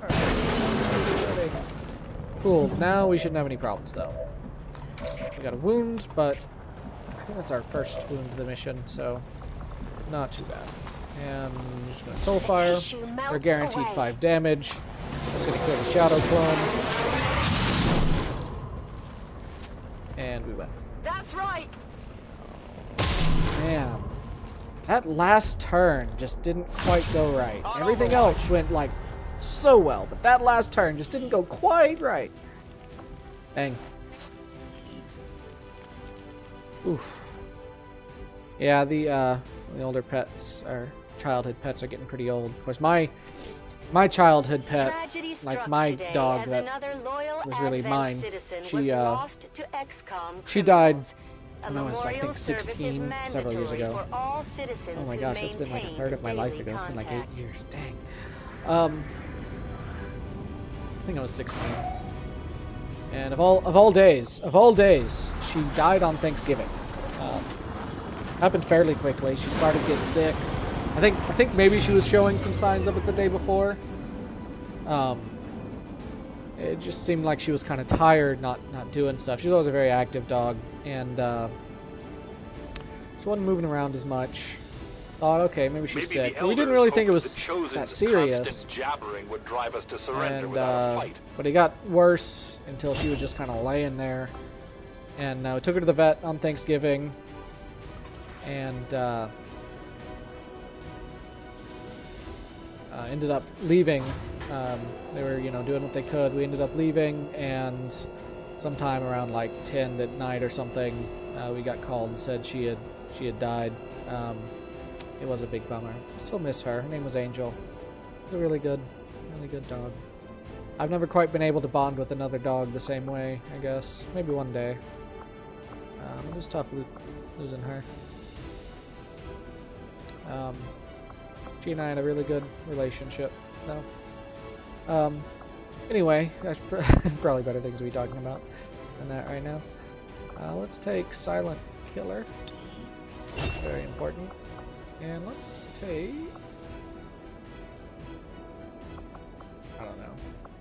Alright. Cool. Now we shouldn't have any problems, though. We got a wound, but I think that's our first wound of the mission, so not too bad. And I'm just going to Soulfire. We're guaranteed 5 damage. That's going to kill the Shadow Clone. And we win. That's right. Damn. That last turn just didn't quite go right. Everything else went, like, so well, but that last turn just didn't go quite right. Dang. Oof. Yeah, the older pets, or childhood pets, are getting pretty old. Of course, my my childhood pet, like my dog that was really mine, she died when I was, I think, 16, several years ago. Oh my gosh, it's been like a third of my life ago. It's been like 8 years. Dang. I think I was 16. And of all days, she died on Thanksgiving. Happened fairly quickly. She started getting sick. I think maybe she was showing some signs of it the day before. It just seemed like she was kind of tired, not doing stuff. She's always a very active dog, and she wasn't moving around as much. Thought, okay, maybe she's sick. But we didn't really think it was that serious. Would drive us to surrender And without a fight. but it got worse until she was just kind of laying there. And we took her to the vet on Thanksgiving, and ended up leaving. They were, doing what they could. We ended up leaving, and sometime around like 10 at night or something, we got called and said she had died. It was a big bummer. I still miss her. Her name was Angel. She's a really good dog. I've never quite been able to bond with another dog the same way, I guess. Maybe one day. It was tough losing her. She and I had a really good relationship, though. Anyway, there's probably better things to be talking about than that right now. Let's take Silent Killer. Very important. And let's take... I don't know.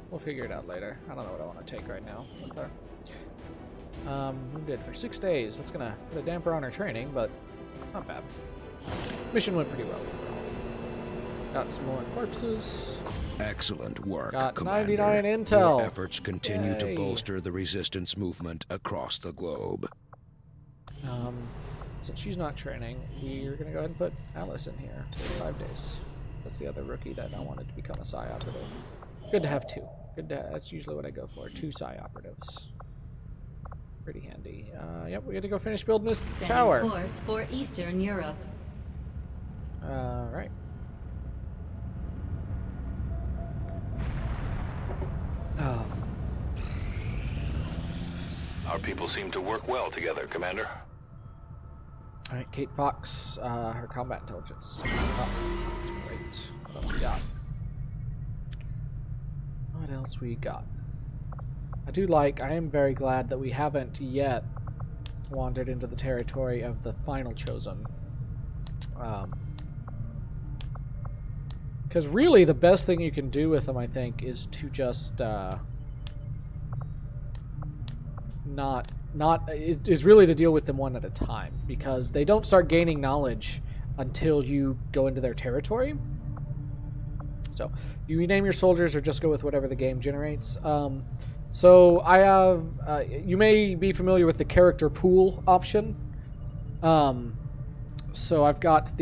We'll figure it out later. I don't know what I want to take right now with her. We did for 6 days. That's gonna put a damper on her training, but not bad. Mission went pretty well. Got some more corpses. Excellent work, Got Commander. 99 intel. Your efforts continue to Yay. bolster the resistance movement across the globe. Since she's not training, we're gonna go ahead and put Alice in here for 5 days. That's the other rookie that I wanted to become a Psi operative. Good to have two. That's usually what I go for. 2 Psi operatives. Pretty handy. Yep, we got to go finish building this tower. Course for Eastern Europe. Right. Oh. Our people seem to work well together, Commander. Alright, Kate Fox, her combat intelligence. Oh, great. What else we got? What else we got? I am very glad that we haven't yet wandered into the territory of the final Chosen. Because really the best thing you can do with them, I think, is to just is really to deal with them one at a time, because they don't start gaining knowledge until you go into their territory. So you rename your soldiers or just go with whatever the game generates. So I have, you may be familiar with the character pool option. So I've got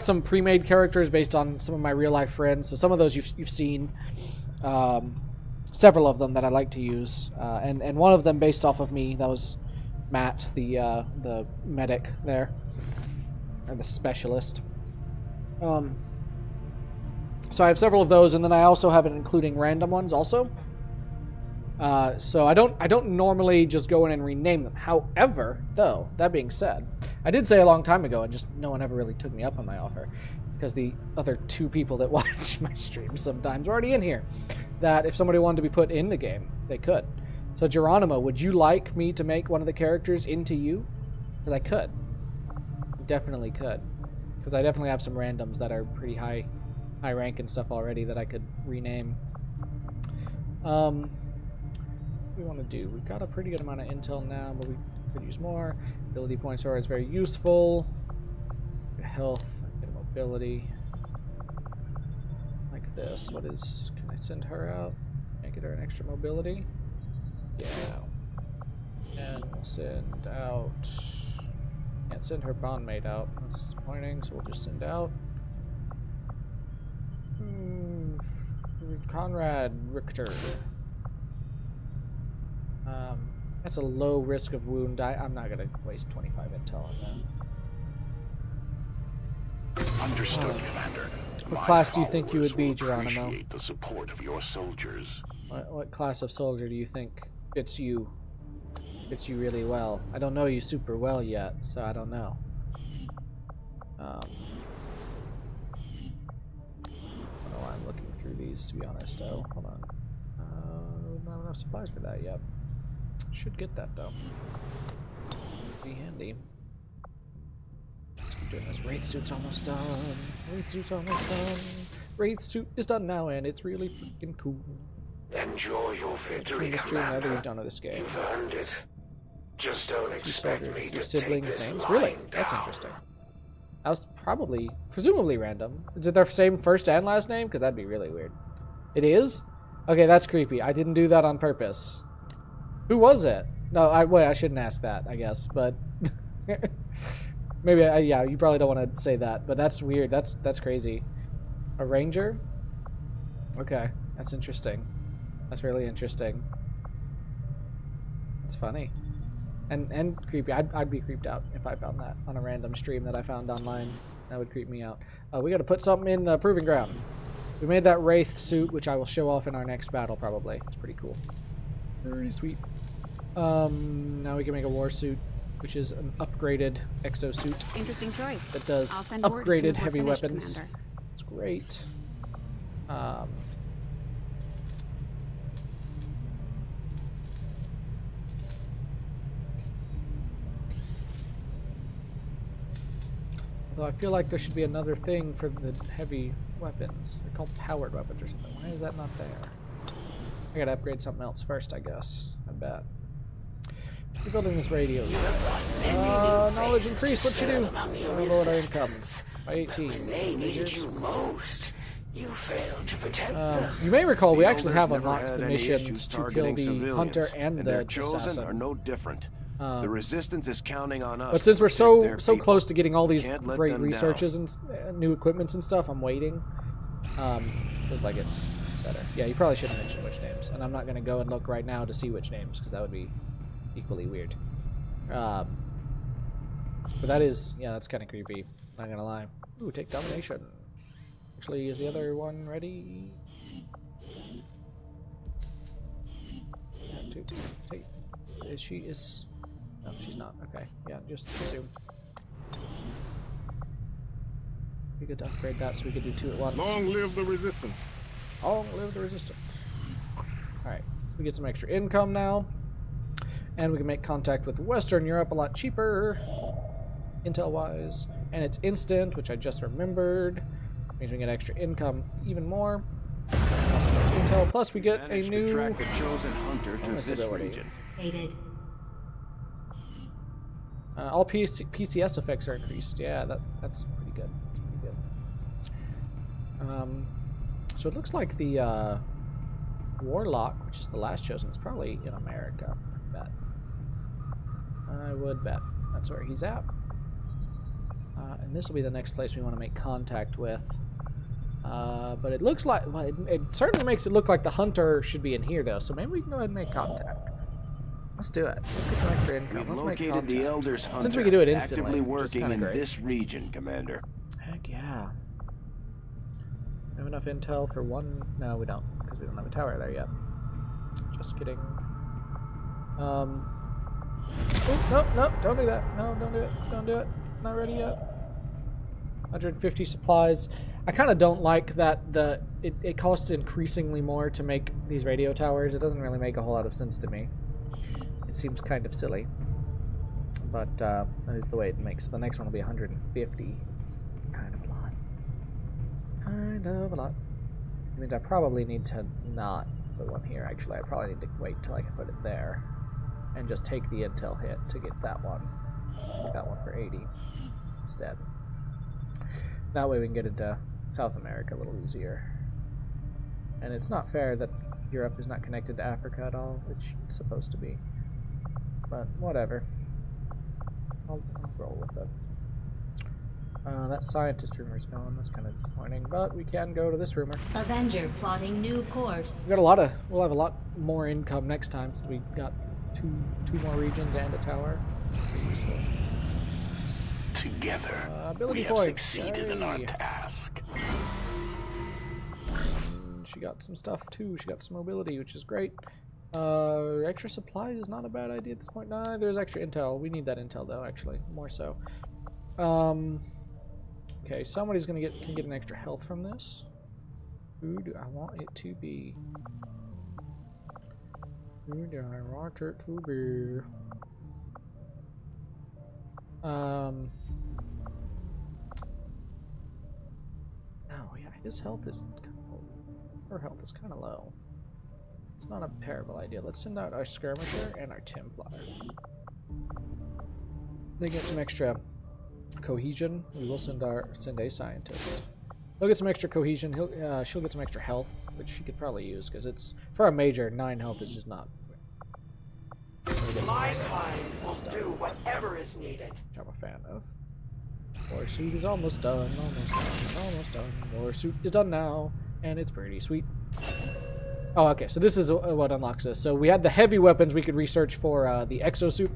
some pre-made characters based on some of my real life friends. So some of those you've seen, several of them that I like to use, and one of them based off of me. That was Matt, the medic there, or the specialist. So I have several of those, and then I also have it including random ones also. So I don't normally just go in and rename them. However, though, that being said, I did say a long time ago, and just no one ever really took me up on my offer, because the other 2 people that watch my streams sometimes are already in here, that if somebody wanted to be put in the game, they could. So Geronimo, would you like me to make one of the characters into you? Because I could. I definitely could. Because I definitely have some randoms that are pretty high rank and stuff already that I could rename. What do we want to do? We've got a pretty good amount of intel now, but we could use more. Ability points are always very useful. Good health, good mobility. Like this. Can I send her out? Can I get her an extra mobility? Yeah. And we'll send out... Can't send her bondmate out. That's disappointing, so we'll just send out... Conrad Richter. That's a low risk of wound. I'm not gonna waste 25 intel on that. Understood, Commander. What class do you think you would be, Geronimo? The support of your soldiers. What class of soldier do you think fits you really well? I don't know you super well yet, so I don't know. I don't know why I'm looking through these, to be honest. Oh, hold on. Not enough supplies for that yet. Should get that though. Be handy. Let's keep doing this. Wraith suit's almost done. Wraith suit's almost done. Wraith suit is done now, and it's really freaking cool. Enjoy your victory, the stream now that we've done with this game. You've earned it. Just don't expect me to siblings' names. Really? That's interesting. That was probably, presumably random. Is it their same first and last name? Because that'd be really weird. It is? Okay, that's creepy. I didn't do that on purpose. Who was it? No, I shouldn't ask that, I guess, but maybe, yeah, you probably don't want to say that, but that's weird. That's crazy. A ranger? Okay, that's interesting. That's really interesting. It's funny. And creepy. I'd be creeped out if I found that on a random stream that I found online. That would creep me out. We got to put something in the proving ground. We made that Wraith suit, which I will show off in our next battle, probably. It's pretty cool. Very sweet. Now we can make a war suit, which is an upgraded exosuit. Interesting choice. That does upgraded heavy weapons. Commander. It's great. Although I feel like there should be another thing for the heavy weapons. They're called powered weapons or something. Why is that not there? I gotta upgrade something else first, I guess. I bet. We're building this radio. Knowledge increase. What should you do? Lower our income by 18. You may recall we actually have unlocked the missions to kill the hunter and the assassin. Are no different. The resistance is counting on us. But since we're so close to getting all these great researches and new equipments and stuff, I'm waiting. Feels like it's better. Yeah, you probably shouldn't mention which names, and I'm not going to go and look right now to see which names because that would be equally weird. But that is, yeah, that's kind of creepy. Not gonna lie. Ooh, take domination. Actually, is the other one ready? Take. Is she? Is. No, she's not. Okay. Yeah, just assume. We could upgrade that so we could do two at once. Long live the resistance. Long live the resistance. Alright, so we get some extra income now. And we can make contact with Western Europe a lot cheaper, intel-wise. And it's instant, which I just remembered. Means we get extra income even more. Intel, plus we get a new bonus ability. All PCS effects are increased. Yeah, that's pretty good. That's pretty good. So it looks like the Warlock, which is the last chosen, is probably in America. I would bet that's where he's at. And this will be the next place we want to make contact with. But it looks like, well, it certainly makes it look like the hunter should be in here, though. So maybe we can go ahead and make contact. Let's do it. Let's get some extra income. Let's make contact. The Elder's hunter, since we can do it instantly, actively working in this region, Commander. Heck yeah. Have enough intel for one? No, we don't, because we don't have a tower there yet. Just kidding. Oh, no, don't do that. No, don't do it. Don't do it. Not ready yet. 150 supplies. I kind of don't like that it costs increasingly more to make these radio towers. It doesn't really make a whole lot of sense to me. It seems kind of silly. But that is the way it makes. The next one will be 150. It's kind of a lot. Kind of a lot. It means I probably need to not put one here. Actually, I probably need to wait till I can put it there. And just take the intel hit to get that one. Make that one for 80 instead. That way we can get into South America a little easier. And it's not fair that Europe is not connected to Africa at all, which it's supposed to be. But whatever. I'll roll with it. That scientist rumor is gone. That's kind of disappointing, but we can go to this rumor. Avenger plotting new course. We'll have a lot more income next time since we got two more regions and a tower. Together, ability we have points. succeeded in our task. she got some stuff too. She got some mobility, which is great. Extra supply is not a bad idea at this point. Nah, there's extra intel. We need that intel though, actually, more so. Okay, somebody's can get an extra health from this. Who do I want it to be? Who do I want it to be? Oh yeah, his health is her health is kind of low. It's not a terrible idea. Let's send out our skirmisher and our Templar. They get some extra cohesion. We will send a scientist. He'll get some extra cohesion. She'll get some extra health, which she could probably use because it's for a major. 9 health is just not. My kind will do whatever is needed. Which I'm a fan of. War suit is almost done. Almost done. Almost done. War suit is done now, and it's pretty sweet. Oh, okay. So this is what unlocks this. So we had the heavy weapons we could research for the exosuit.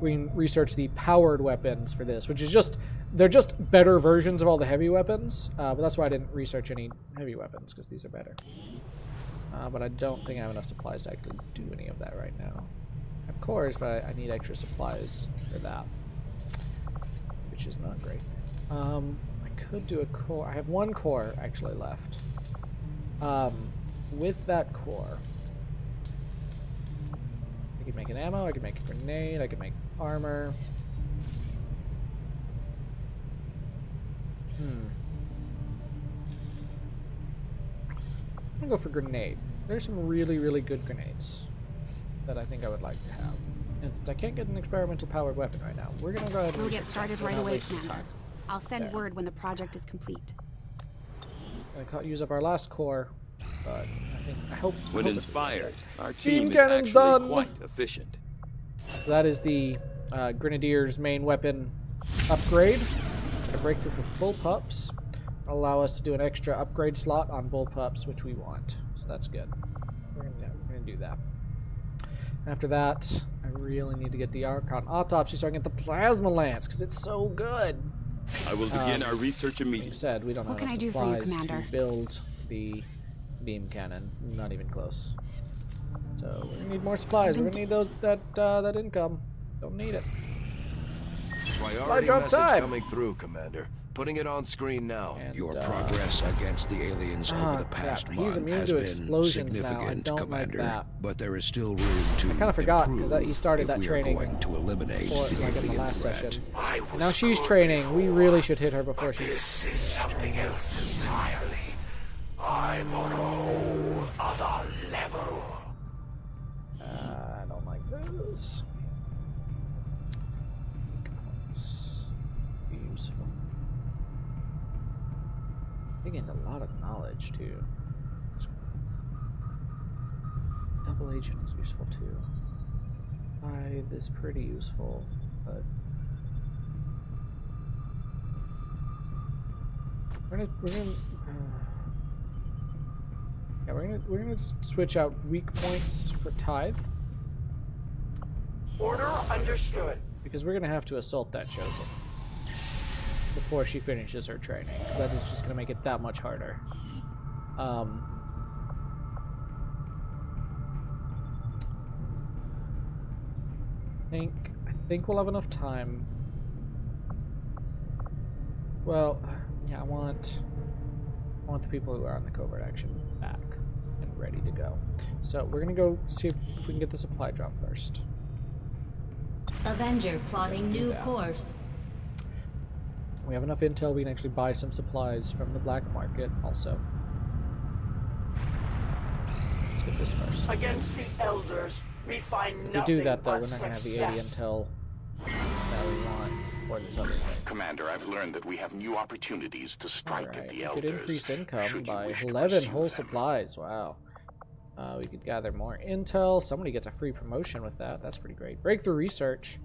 We can research the powered weapons for this, which is just, they're just better versions of all the heavy weapons, but that's why I didn't research any heavy weapons, because these are better. But I don't think I have enough supplies to actually do any of that right now. Of course, but I need extra supplies for that, which is not great. I could do a core. I have 1 core actually left. With that core, I could make an ammo, I could make a grenade, I could make armor. I'm gonna go for grenade. There's some really, really good grenades that I think I would like to have. And since I can't get an experimental powered weapon right now, we're gonna go ahead and we'll get started right away, Commander. I'll send there. Word when the project is complete. Gonna use up our last core, but I hope. When inspired, our team is cannon's actually done. quite efficient. So that is the Grenadier's main weapon upgrade. A breakthrough for bullpups. Allow us to do an extra upgrade slot on bullpups, which we want. So that's good. We're gonna do that. After that, I really need to get the Archon Autopsy so I can get the Plasma Lance, because it's so good. I will begin our research Like immediately. I said, we don't have enough supplies to build the beam cannon. Not even close. So we're gonna need more supplies. We're gonna need that income. Don't need it. Priority drop message time. coming through, Commander. Putting it on screen now. And, Your progress against the aliens over the past He's month immune has to been explosions now. I significant, don't Commander. like that. But there is still room to I kind of forgot because he started if that we are training going to eliminate before, the like in the alien last threat. session. And now she's training. We really should hit her before she's Something else entirely. I'm on a whole other level. I don't like this. It's useful. I gained a lot of knowledge too. Double agent is useful too. This pretty useful, but we're gonna switch out weak points for Tithe. Order understood. Because we're gonna have to assault that Chosen before she finishes her training. That is just gonna make it that much harder. I think we'll have enough time. Well, yeah, I want the people who are on the covert action back and ready to go. So we're gonna go see if we can get the supply drop first. Avenger plotting new course. We have enough intel, we can actually buy some supplies from the black market also. Let's get this first. Against the elders, we find nothing. If we do that though, but we're not going to have the success. 80 intel that we want for this other thing. Commander, I've learned that we have new opportunities to strike at Alright, the we elders. could increase income should you by wish to 11 pursue whole them. supplies. Wow. We could gather more intel. Somebody gets a free promotion with that. That's pretty great. Breakthrough research.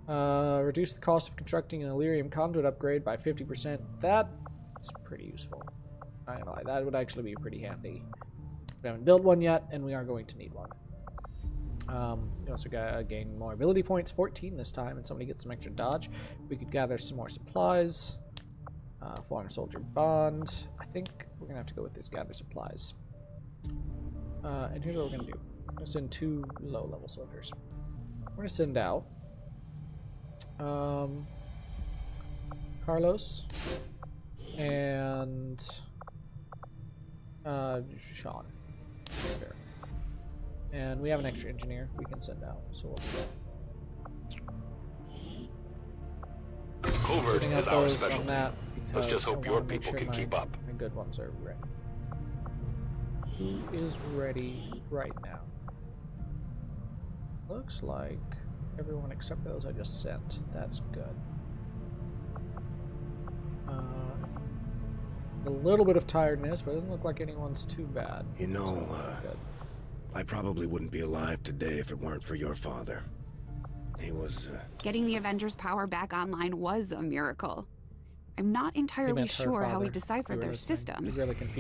Reduce the cost of constructing an Illyrium conduit upgrade by 50%. That is pretty useful. Not gonna lie, that would actually be pretty handy. We haven't built one yet, and we are going to need one. We also got gain more ability points, 14 this time, and somebody gets some extra dodge. We could gather some more supplies. Fallen soldier bond. I think we're gonna have to go with these gather supplies. And here's what we're gonna do. I'm gonna send 2 low-level soldiers. We're gonna send out Carlos and Sean. Sure. And we have an extra engineer we can send out, so we'll do that. Covert is our specialty. Let's just hope your people sure can keep up. My good ones are ready. Who is ready right now? Looks like everyone except those I just sent. That's good. A little bit of tiredness, but it doesn't look like anyone's too bad. You know, I probably wouldn't be alive today if it weren't for your father. He was, Getting the Avengers' power back online was a miracle. I'm not entirely sure how he deciphered their system,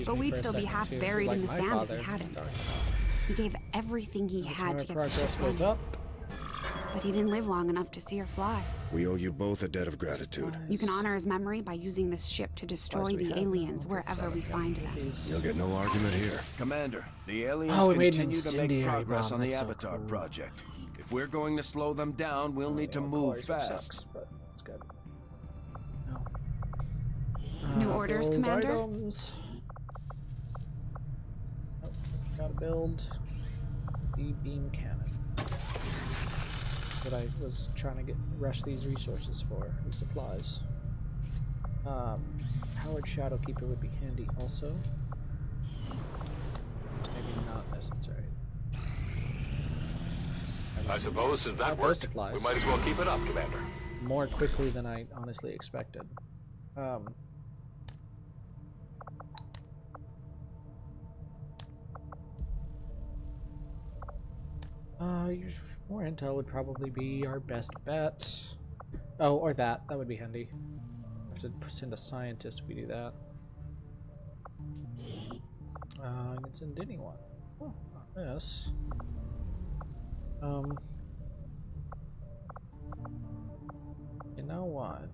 but we'd still be half buried in the sand if he hadn't. He gave everything he had to get progress goes up. But he didn't live long enough to see her fly. We owe you both a debt of gratitude. You can honor his memory by using this ship to destroy the aliens wherever we find them. You'll get no argument here. Commander, the aliens continue to make progress on the Avatar project. If we're going to slow them down, we'll need to move fast. Sucks, but it's good. No. New orders, Commander? Items. Oh, gotta build the beam cannon that I was trying to rush these resources for, these supplies. Powered Shadowkeeper would be handy also. Maybe not necessary. I suppose since that worked, we might as well keep it up, Commander. More quickly than I honestly expected. More intel would probably be our best bet. Oh, or that would be handy. I have to send a scientist if we do that. I can send anyone. Oh, not this. You know what?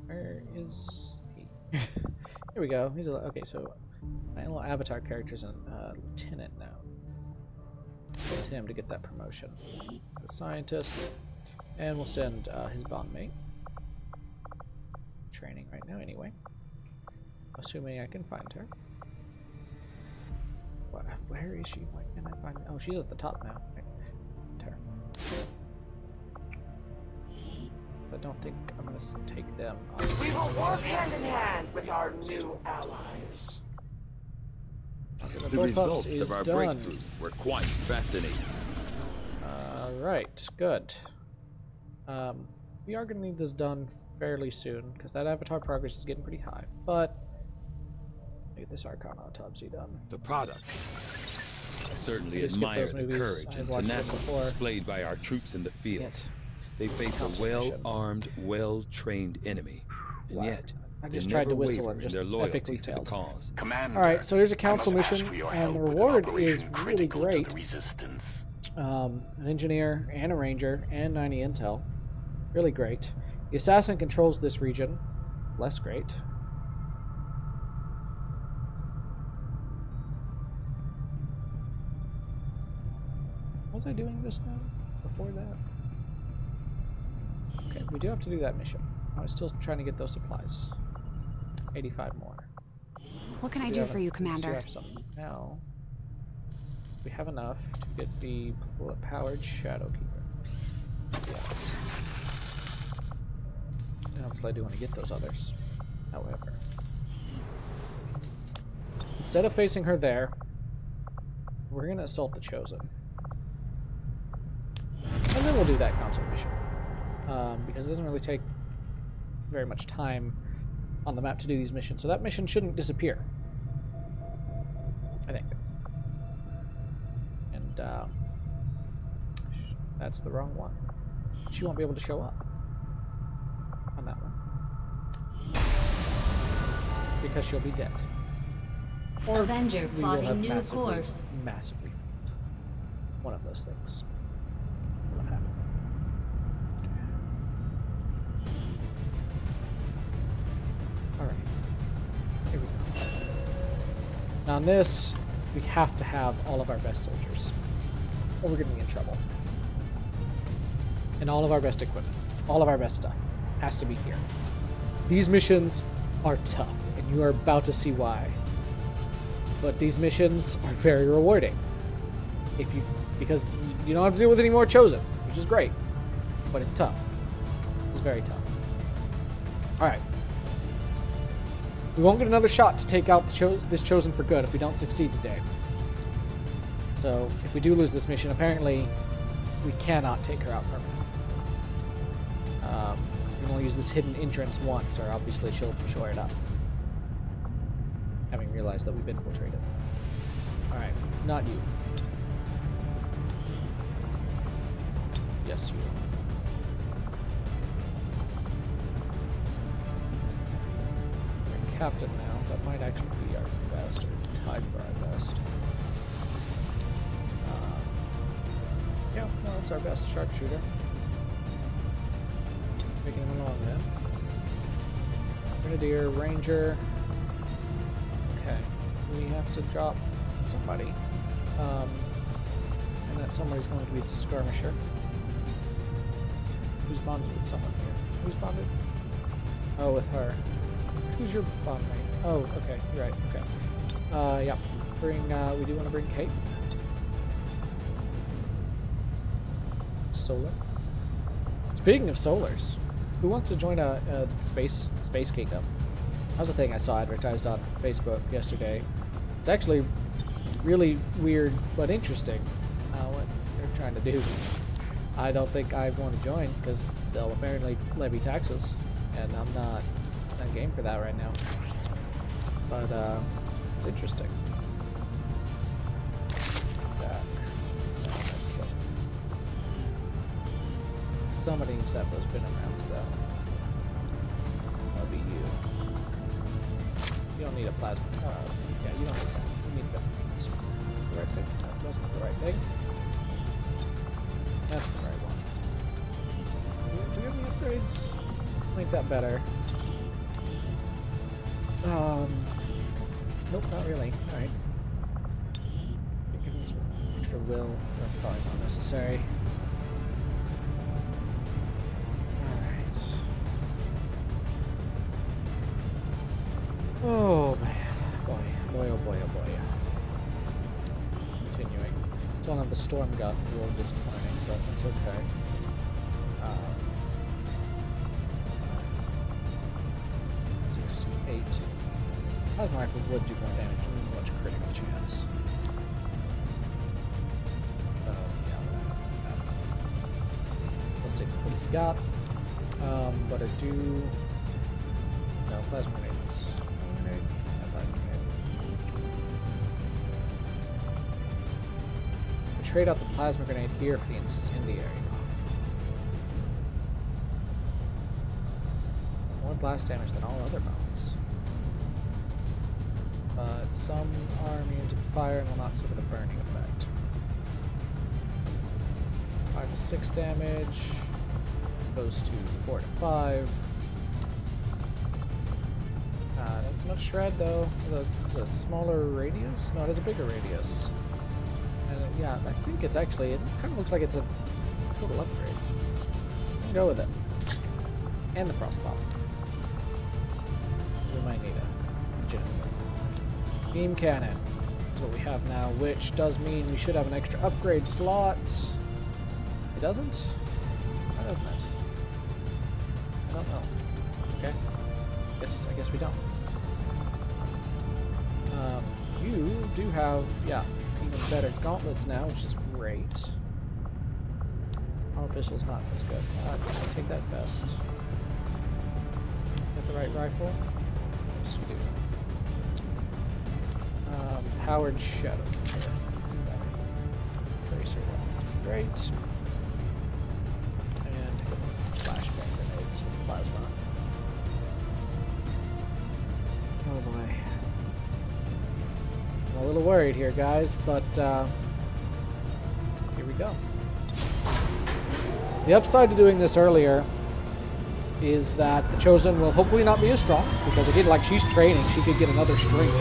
Where is he? Here we go. He's okay. So my little avatar character's a lieutenant now. Send him to get that promotion. The scientist, and we'll send his bondmate. Training right now, anyway. Assuming I can find her. Where is she? Why can't I find her? Oh, she's at the top now. Her. I don't think I'm gonna take them. We will work hand in hand with our new allies. The results of our breakthrough were quite fascinating. Alright, good. We are going to need this done fairly soon, because that avatar progress is getting pretty high, but get this Arcana autopsy done. The product. I certainly admire the courage and tenacity displayed by our troops in the field. They face a well-armed, well-trained enemy, and yet I just tried to whistle and just epically failed. Commander, alright, so here's a council mission, and the reward is really great. An engineer, and a ranger, and 90 intel. Really great. The assassin controls this region. Less great. Was I doing this now? Before that? Okay, we do have to do that mission. I was still trying to get those supplies. 85 more. What can I do for you, Commander? We have some now. We have enough to get the powered Shadowkeeper. Yes. And obviously I do want to get those others. However. Instead of facing her there, we're going to assault the Chosen. And then we'll do that console mission. Because it doesn't really take very much time on the map to do these missions. So that mission shouldn't disappear. I think. And that's the wrong one. She won't be able to show up on that one. Because she'll be dead. Or Avenger plotting new course. Massively failed. One of those things will have happened. Now on this, we have to have all of our best soldiers, or we're going to be in trouble. And all of our best equipment, all of our best stuff has to be here. These missions are tough, and you are about to see why. But these missions are very rewarding. Because you don't have to deal with any more Chosen, which is great. But it's tough. It's very tough. Alright. We won't get another shot to take out this Chosen for good if we don't succeed today. So, if we do lose this mission, apparently we cannot take her out permanently. We can only use this hidden entrance once, or obviously she'll shore it up. Having realized that we've infiltrated. Alright, not you. Yes, you. We're captain now. That might actually be our best, or tied for our best. Yeah, no, it's our best sharpshooter. Taking him along then. Grenadier, Ranger. Okay, we have to drop somebody. And that somebody's going to be the skirmisher. Who's bonded with someone here? Who's bonded? Oh, with her. Who's your bondmate? Oh, okay, you're right, okay. Yeah. We do want to bring Kate. Solar. Speaking of solars, who wants to join a space kingdom? That was a thing I saw advertised on Facebook yesterday. It's actually really weird but interesting what they're trying to do. I don't think I want to join because they'll apparently levy taxes, and I'm not game for that right now. But it's interesting. Somebody needs to have those venom rounds, though. That'll be you. You don't need a plasma. Yeah, you don't need that. You need venom rounds. The right thing. That wasn't the right thing. That's the right one. Do we have any upgrades? Make that better. Nope, not really. Alright. Give him some extra will. That's probably not necessary. Oh man, boy, oh boy. Continuing. Don't have the storm gun, a little disappointing, but that's okay. 68. Plasma rifle would do more damage, and much critical chance. Yeah. Let's take what he's got. But I do. No, plasma grenades. Trade out the plasma grenade here for the incendiary. More blast damage than all other bombs. But some are immune to fire and will not suffer the burning effect. 5 to 6 damage. Goes to 4 to 5. That's much shred though. It's a smaller radius? No, it has a bigger radius. Yeah, I think it's actually, it kind of looks like it's a total upgrade. I'll go with it. And the frostbomb. We might need a legitimate beam cannon. That's what we have now, which does mean we should have an extra upgrade slot. It doesn't? Why doesn't it? I don't know. Okay. I guess we don't. You do have, yeah, even better gauntlets now, which is great. Our pistol's not as good. I'll take that vest. Get the right rifle? Yes, we do. Powered shadow killer. Tracer wall. Great. And flashbang grenades with plasma. Oh boy. I'm a little worried here, guys, but here we go. The upside to doing this earlier is that the Chosen will hopefully not be as strong, because again, like she's training, she could get another strength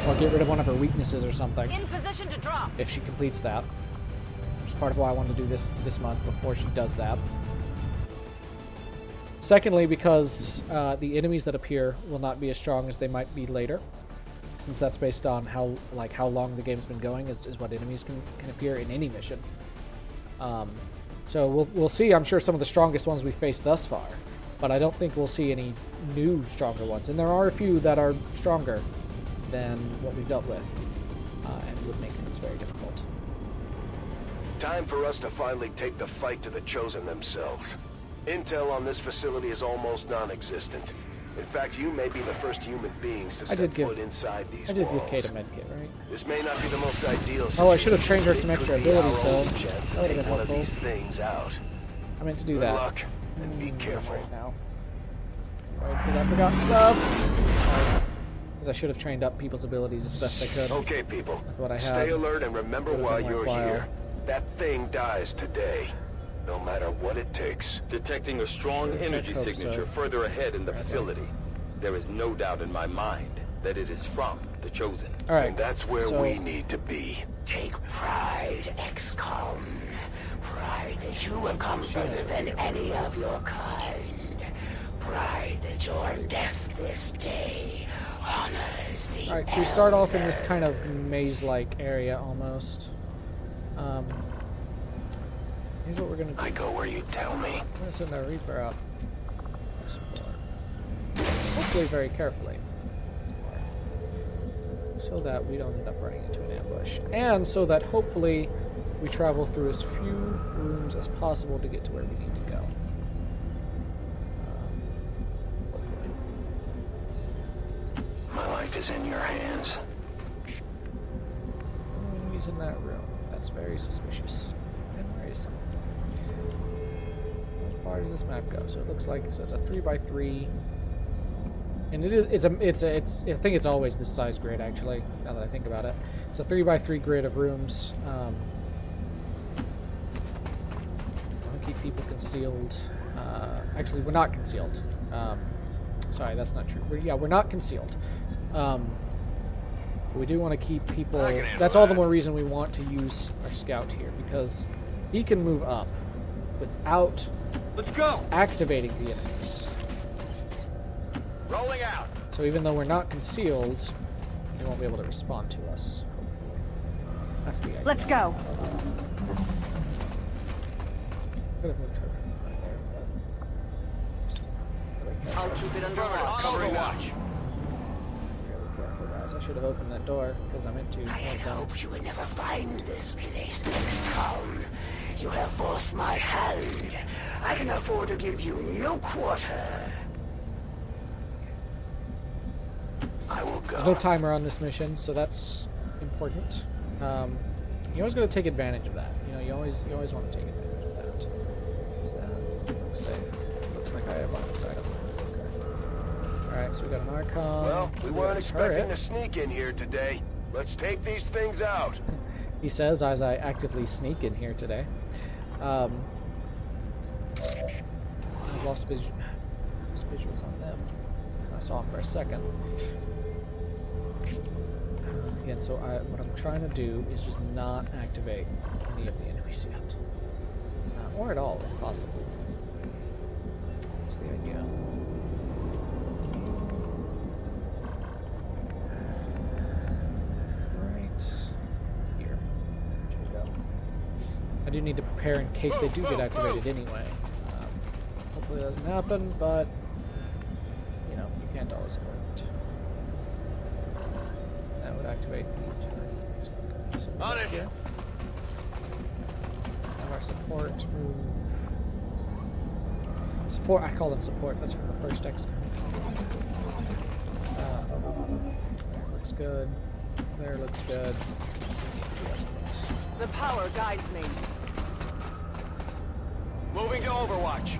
Or get rid of one of her weaknesses or something. In position to drop. If she completes that. Which is part of why I wanted to do this month before she does that. Secondly, because the enemies that appear will not be as strong as they might be later. Since that's based on how long the game's been going is what enemies can appear in any mission. So we'll see, I'm sure, some of the strongest ones we faced thus far. But I don't think we'll see any new stronger ones. And there are a few that are stronger than what we've dealt with. And would make things very difficult. Time for us to finally take the fight to the Chosen themselves. Intel on this facility is almost non-existent. In fact, you may be the first human beings to set foot inside these walls. I did give Kate a medkit, right? This may not be the most ideal. Oh, I should have trained her some extra abilities, though. That would have been helpful. These things out. I meant to do Good that. luck, and be careful. Right now. Because I forgot stuff. Because I should have trained up people's abilities as best I could. Okay, people. With what I have. Stay alert and remember while you're here. That thing dies today. No matter what it takes. Detecting a strong energy signature further ahead in the facility. There is no doubt in my mind that it is from the Chosen. Alright. And that's where we need to be. Take pride, XCOM. Pride that you have come further than any of your kind. Pride that your death this day honors the Alright, so we start off in this kind of maze-like area almost. Here's what we're gonna do. I go where you tell me. I'm gonna send our Reaper out. Hopefully very carefully. So that we don't end up running into an ambush. And so that hopefully we travel through as few rooms as possible to get to where we need to go. Hopefully. My life is in your hands. Enemies in that room. That's very suspicious. And where is someone? How far does this map go? So it looks like it's a 3x3. And I think it's always this size grid, actually, now that I think about it. It's a 3x3 grid of rooms. I want to keep people concealed. Actually, we're not concealed. Sorry, that's not true. We're not concealed. But we do want to keep people... That's all the more reason we want to use our scout here, because he can move up without activating the enemies. Rolling out. So even though we're not concealed, they won't be able to respond to us, hopefully. That's the idea. Let's go. Could have moved her there, but... I'll keep it under lock. Covering watch. Really careful, guys. I should have opened that door, because I meant to. I had hoped you would never find this place, XCOM. You have forced my hand. I can afford to give you no quarter. I will go. There's no timer on this mission, so that's important. You always got to take advantage of that. You know, you always want to take advantage of that. Is that safe? Looks like I have on the side of it. Okay. All right, so we got an Archon. Well, we weren't expecting to sneak in here today. Let's take these things out. He says as I actively sneak in here today. I've lost visuals on them. I saw them for a second. Again, so what I'm trying to do is just not activate any of the enemies yet. Or at all, if possible. That's the idea. Right here. There we go. I do need to prepare in case they do get activated anyway. Hopefully that doesn't happen, but you know, you can't always avoid it. That would activate the on it. Here. Have our support move. Support, I call them support, that's from the first XCOM. There looks good. There looks good. The power guides me. Moving to Overwatch.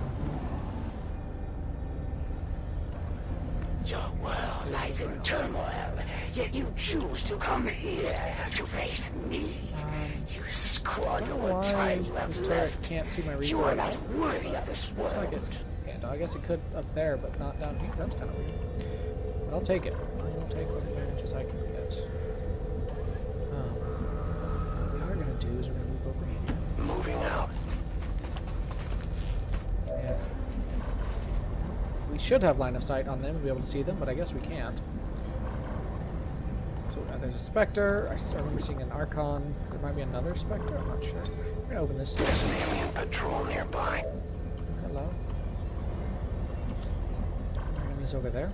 Your world lies in turmoil, yet you choose to come here to face me. You squander what time you have left. Can't see my Reaper. You are not worthy of this world. Looks like it. Yeah, I guess it could up there, but not down here. That's kind of weird. But I'll take it. I'll take what advantages I can get. What we are going to do is we're going to move over here. Moving out. Yeah. We should have line of sight on them to be able to see them, but I guess we can't. So there's a Spectre. I remember seeing an Archon. There might be another Spectre. I'm not sure. We're going to open this door. There's an alien patrol nearby. Hello. Our enemy's over there.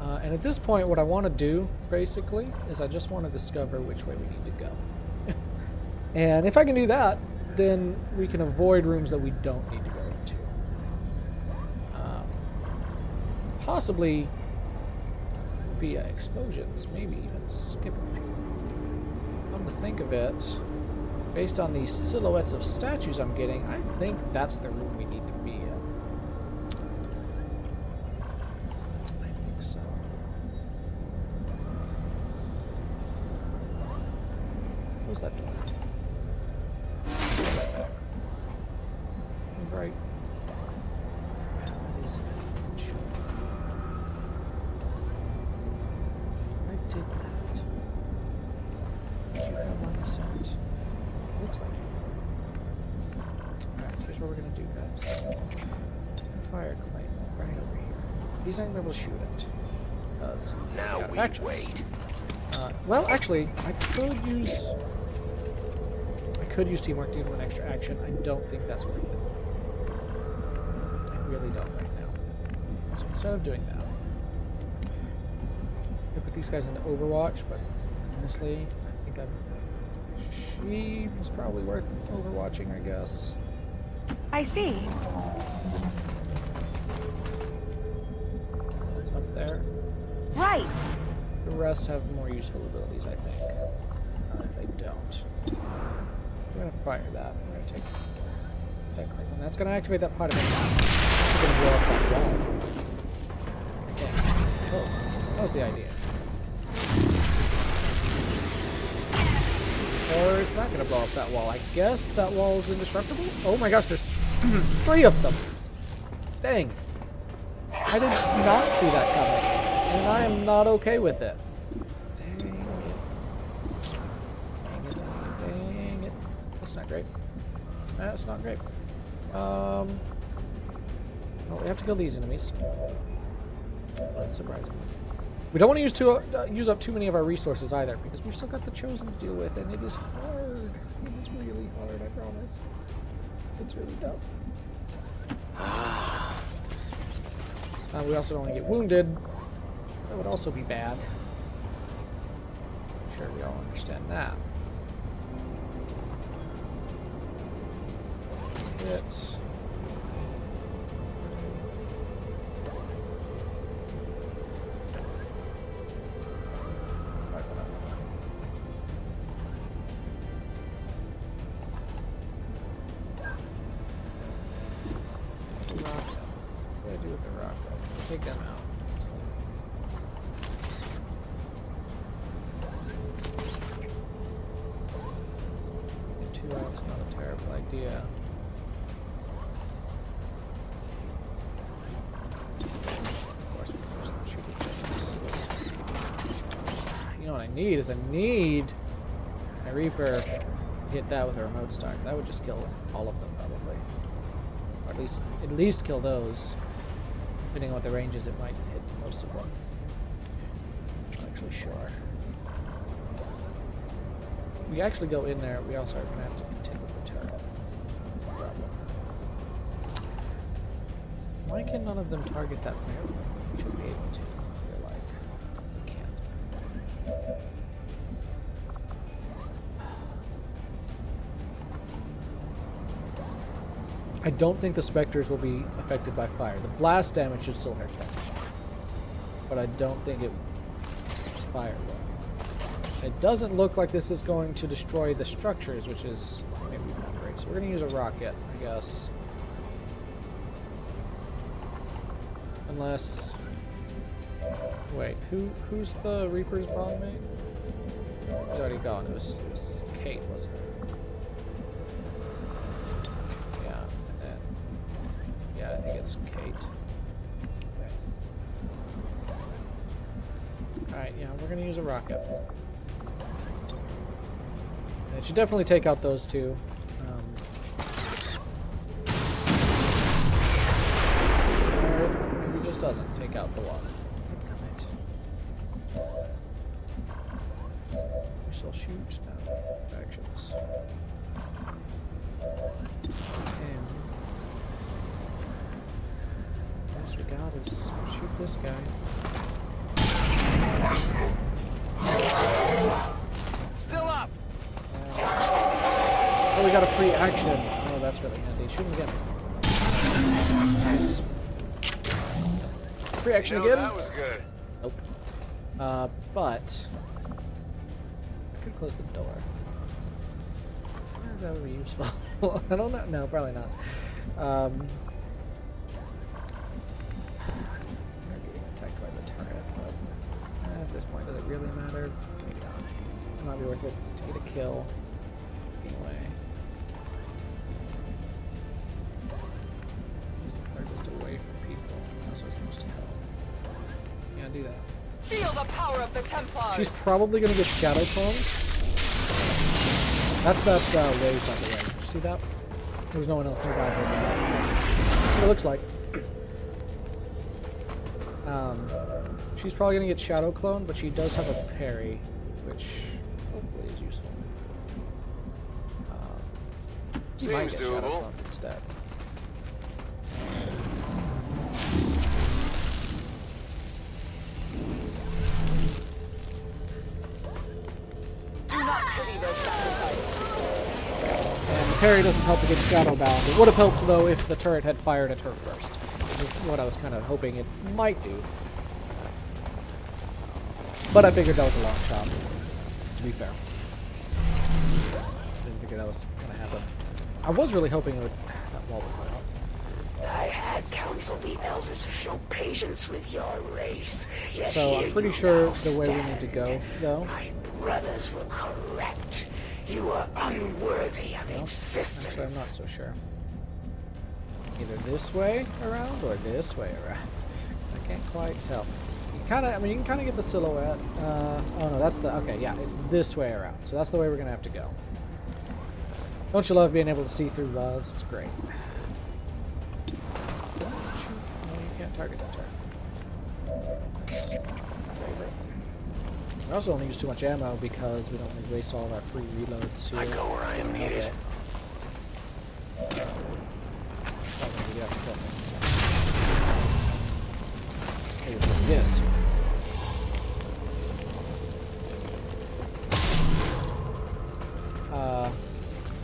And at this point, what I want to do, basically, is I just want to discover which way we need to go. And if I can do that, then we can avoid rooms that we don't need to go into. Possibly via explosions, maybe even skip a few. Come to think of it, based on these silhouettes of statues I'm getting, I think that's the room we need to be in. I think so. Close that door. Right. That is sure. I did that. Do you have line of sight? Looks like it. Alright, here's what we're gonna do, guys. Fire claim right over here. These aren't gonna be able to shoot it. Because now we wait. Well, actually, I could use teamwork to do an extra action. I don't think that's worth it. I really don't right now. So instead of doing that, I put these guys into Overwatch, but honestly, I think she's probably worth overwatching, I guess. I see. It's up there. Right. The rest have more useful abilities, I think. If they don't. We're going to fire that. We're going to take that click, and that's going to activate that part of it. It's going to blow up that wall. Yeah. Oh, that was the idea. Or it's not going to blow up that wall. I guess that wall is indestructible? Oh my gosh, there's 3 of them! Dang. I did not see that coming. And I am not okay with it. Dang it. Dang it. That's not great. That's not great. Well, we have to kill these enemies. That's surprising. We don't want to use up too many of our resources either, because we've still got the Chosen to deal with, and it is hard. It's really hard, I promise. It's really tough. We also don't want to get wounded. That would also be bad. I'm sure we all understand that. Hit. Take them out. Get 2 out is not a terrible idea. Of course, we can just shoot things. You know what I need is my Reaper hit that with a remote start. That would just kill all of them probably, or at least kill those. Depending on what the range is, it might hit most of them. I'm not actually sure. We actually go in there, we also are going to have to contend with the turret. That's the problem. Why can none of them target that barrel? We should be able to, I feel like. We can't. I don't think the Spectres will be affected by fire. The blast damage should still hurt them. But I don't think fire will. It doesn't look like this is going to destroy the structures, which is maybe not great. So we're going to use a rocket, I guess. Unless... Wait, who's the Reaper's bomb mate? He's already gone. It was Kate, wasn't it? I think it's Kate. Okay. Alright, yeah, we're we're gonna use a rocket. And it should definitely take out those two. Or maybe it just doesn't take out the one. We shall shoot. No. Actions. And best we got is shoot this guy. Still up. Oh, we got a free action. Oh, that's really handy. Shoot him again. Nice. Free action again. That was good. Nope. But I could close the door. That would be useful. I don't know. No, probably not. I'm getting attacked by the turret, but at this point, does it really matter? Maybe not. It might be worth it to get a kill. Anyway. Use the furthest away from people. Also has the most health. Yeah, do that. Feel the power of the Templars. She's probably gonna get shadow clones. That's that wave, by the way. See that? There's no one else nearby. That's what it looks like. She's probably gonna get shadow clone, but she does have a parry, which hopefully is useful. You might get shadow clone instead. Do not pity their sacrifice. And the parry doesn't help against shadow bound. It would have helped though if the turret had fired at her first. Which is what I was kind of hoping it might do. But I figured that was a long shot, to be fair. Didn't figure that was going to happen. I was really hoping it would... that wall would go up. I had counseled the elders to show patience with your race. Yet so I'm pretty sure the way we need to go, though... My brothers were correct. You are unworthy of existence. Actually, I'm not so sure. Either this way around or this way around. I can't quite tell. I mean, you can kind of get the silhouette. Oh no, that's the... Okay, yeah, it's this way around. So that's the way we're going to have to go. Don't you love being able to see through walls? It's great. Shoot. No, you can't target that turret. That's my favorite. We also only use too much ammo because we don't want to waste all of our free reloads here. I go where I am needed. Okay. Maybe have to kill things. Maybe it's like this.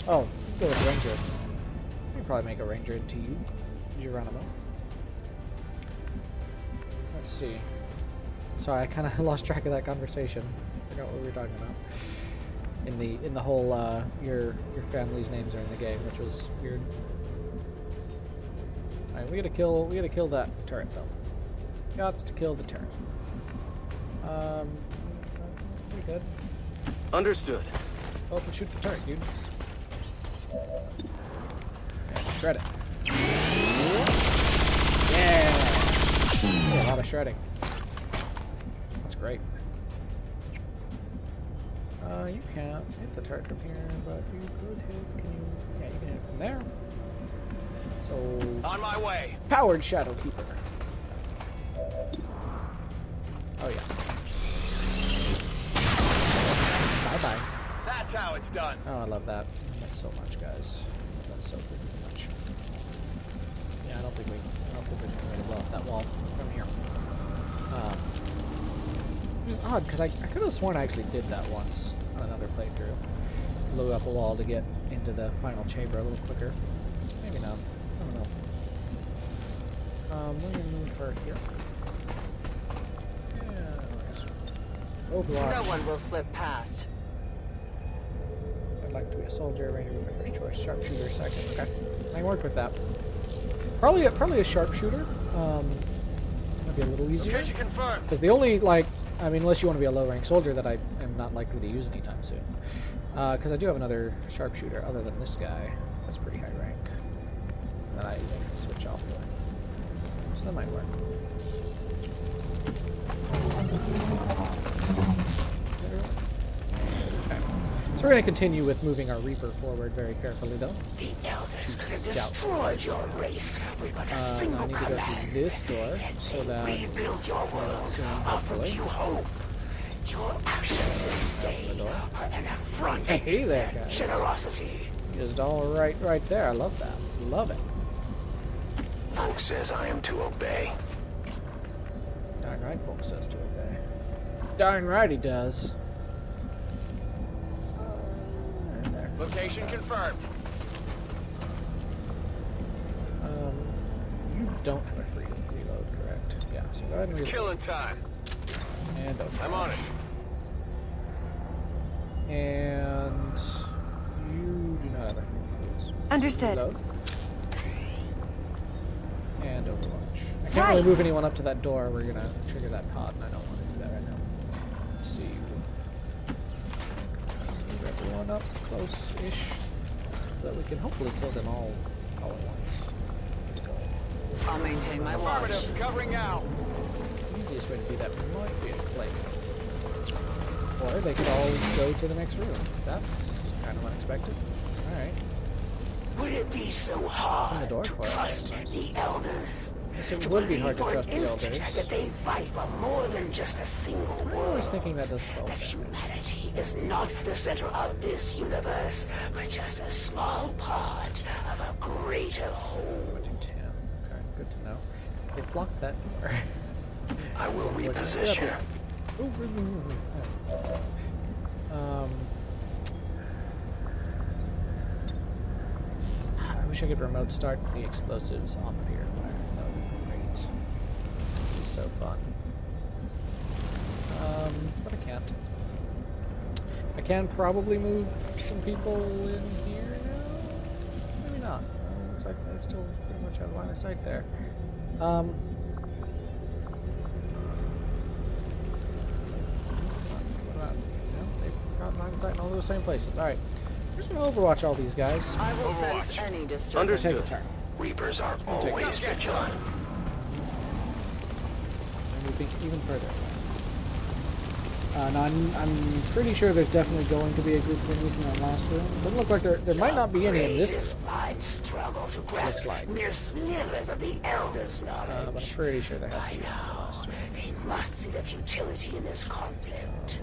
Oh, go with Ranger. You can probably make a Ranger into you. Geronimo. Let's see. Sorry, I kind of lost track of that conversation. Forgot what we were talking about. In the whole your family's names are in the game, which was weird. All right, we gotta kill that turret though. Gots to kill the turret. Pretty good. Understood. Oh, can shoot the turret, dude. Yeah, shred it. Yeah! A lot of shredding. That's great. You can't hit the turret from here, but you could hit... Can you... Yeah, you can hit it from there. So... On my way! Powered Shadow Keeper. Oh, yeah. Bye-bye. That's how it's done. Oh, I love that. That's so much, guys. That's so freaking much. Yeah, I don't think we can really blow up that wall from here. Which is odd, because I could have sworn I actually did that once on another playthrough. Blew up a wall to get into the final chamber a little quicker. Maybe not. I don't know. We're gonna move her here. Yeah. Overwatch. No one will slip past. I'd like to be a soldier. Ranger would be my first choice. Sharpshooter second. Okay, I can work with that. Probably a sharpshooter. Might be a little easier. Because the only I mean, unless you want to be a low rank soldier that I am not likely to use anytime soon. Because I do have another sharpshooter other than this guy. That's pretty high rank. That I can switch off with. So that might work. we're going to continue with moving our Reaper forward very carefully, though. To scout. Now I need to go through this door so that we're not seen, hopefully. Hey there, guys. Just all right there. I love that. Love it. Folk says I am to obey. Darn right, Folk says to obey. Darn right he does. There. Location confirmed. You don't have a free reload, correct? Yeah, so go ahead and reload. Killing time. And I'm on it. And you do not have a free reload. Understood. Reload. And Overwatch. I can't really move anyone up to that door. We're gonna trigger that pod, and I don't want to do that right now. Let's see. Move everyone up close-ish, so that we can hopefully kill them all at once. I'll maintain my watch. Covering out. The easiest way to do that might be a claim. Or they could all go to the next room. That's kind of unexpected. All right. Would it be so hard to trust the elders? Yes, it would be hard to trust the elders. That they fight for more than just a single world. I'm always thinking that does 12 damage. Humanity is not the center of this universe, but just a small part of a greater whole. 10. Okay, good to know. They blocked that door. I will reposition. I wish I could remote start the explosives on the purifier. That would be great. It'd be so fun. But I can't. I can probably move some people in here now. Maybe not. Looks like they still pretty much have line of sight there. They've got line of sight in all those same places. Alright. We're just gonna overwatch all these guys. I will sense any disturbance. Understood. Take a turn. Reapers are always vigilant. And moving even further. Now I'm pretty sure there's definitely going to be a group of enemies in that last room. Doesn't look like there might not be any in this room. Looks like. Mere slivers of the elders' knowledge. But I'm pretty sure there has to be one in the last room. They must see the futility in this conflict.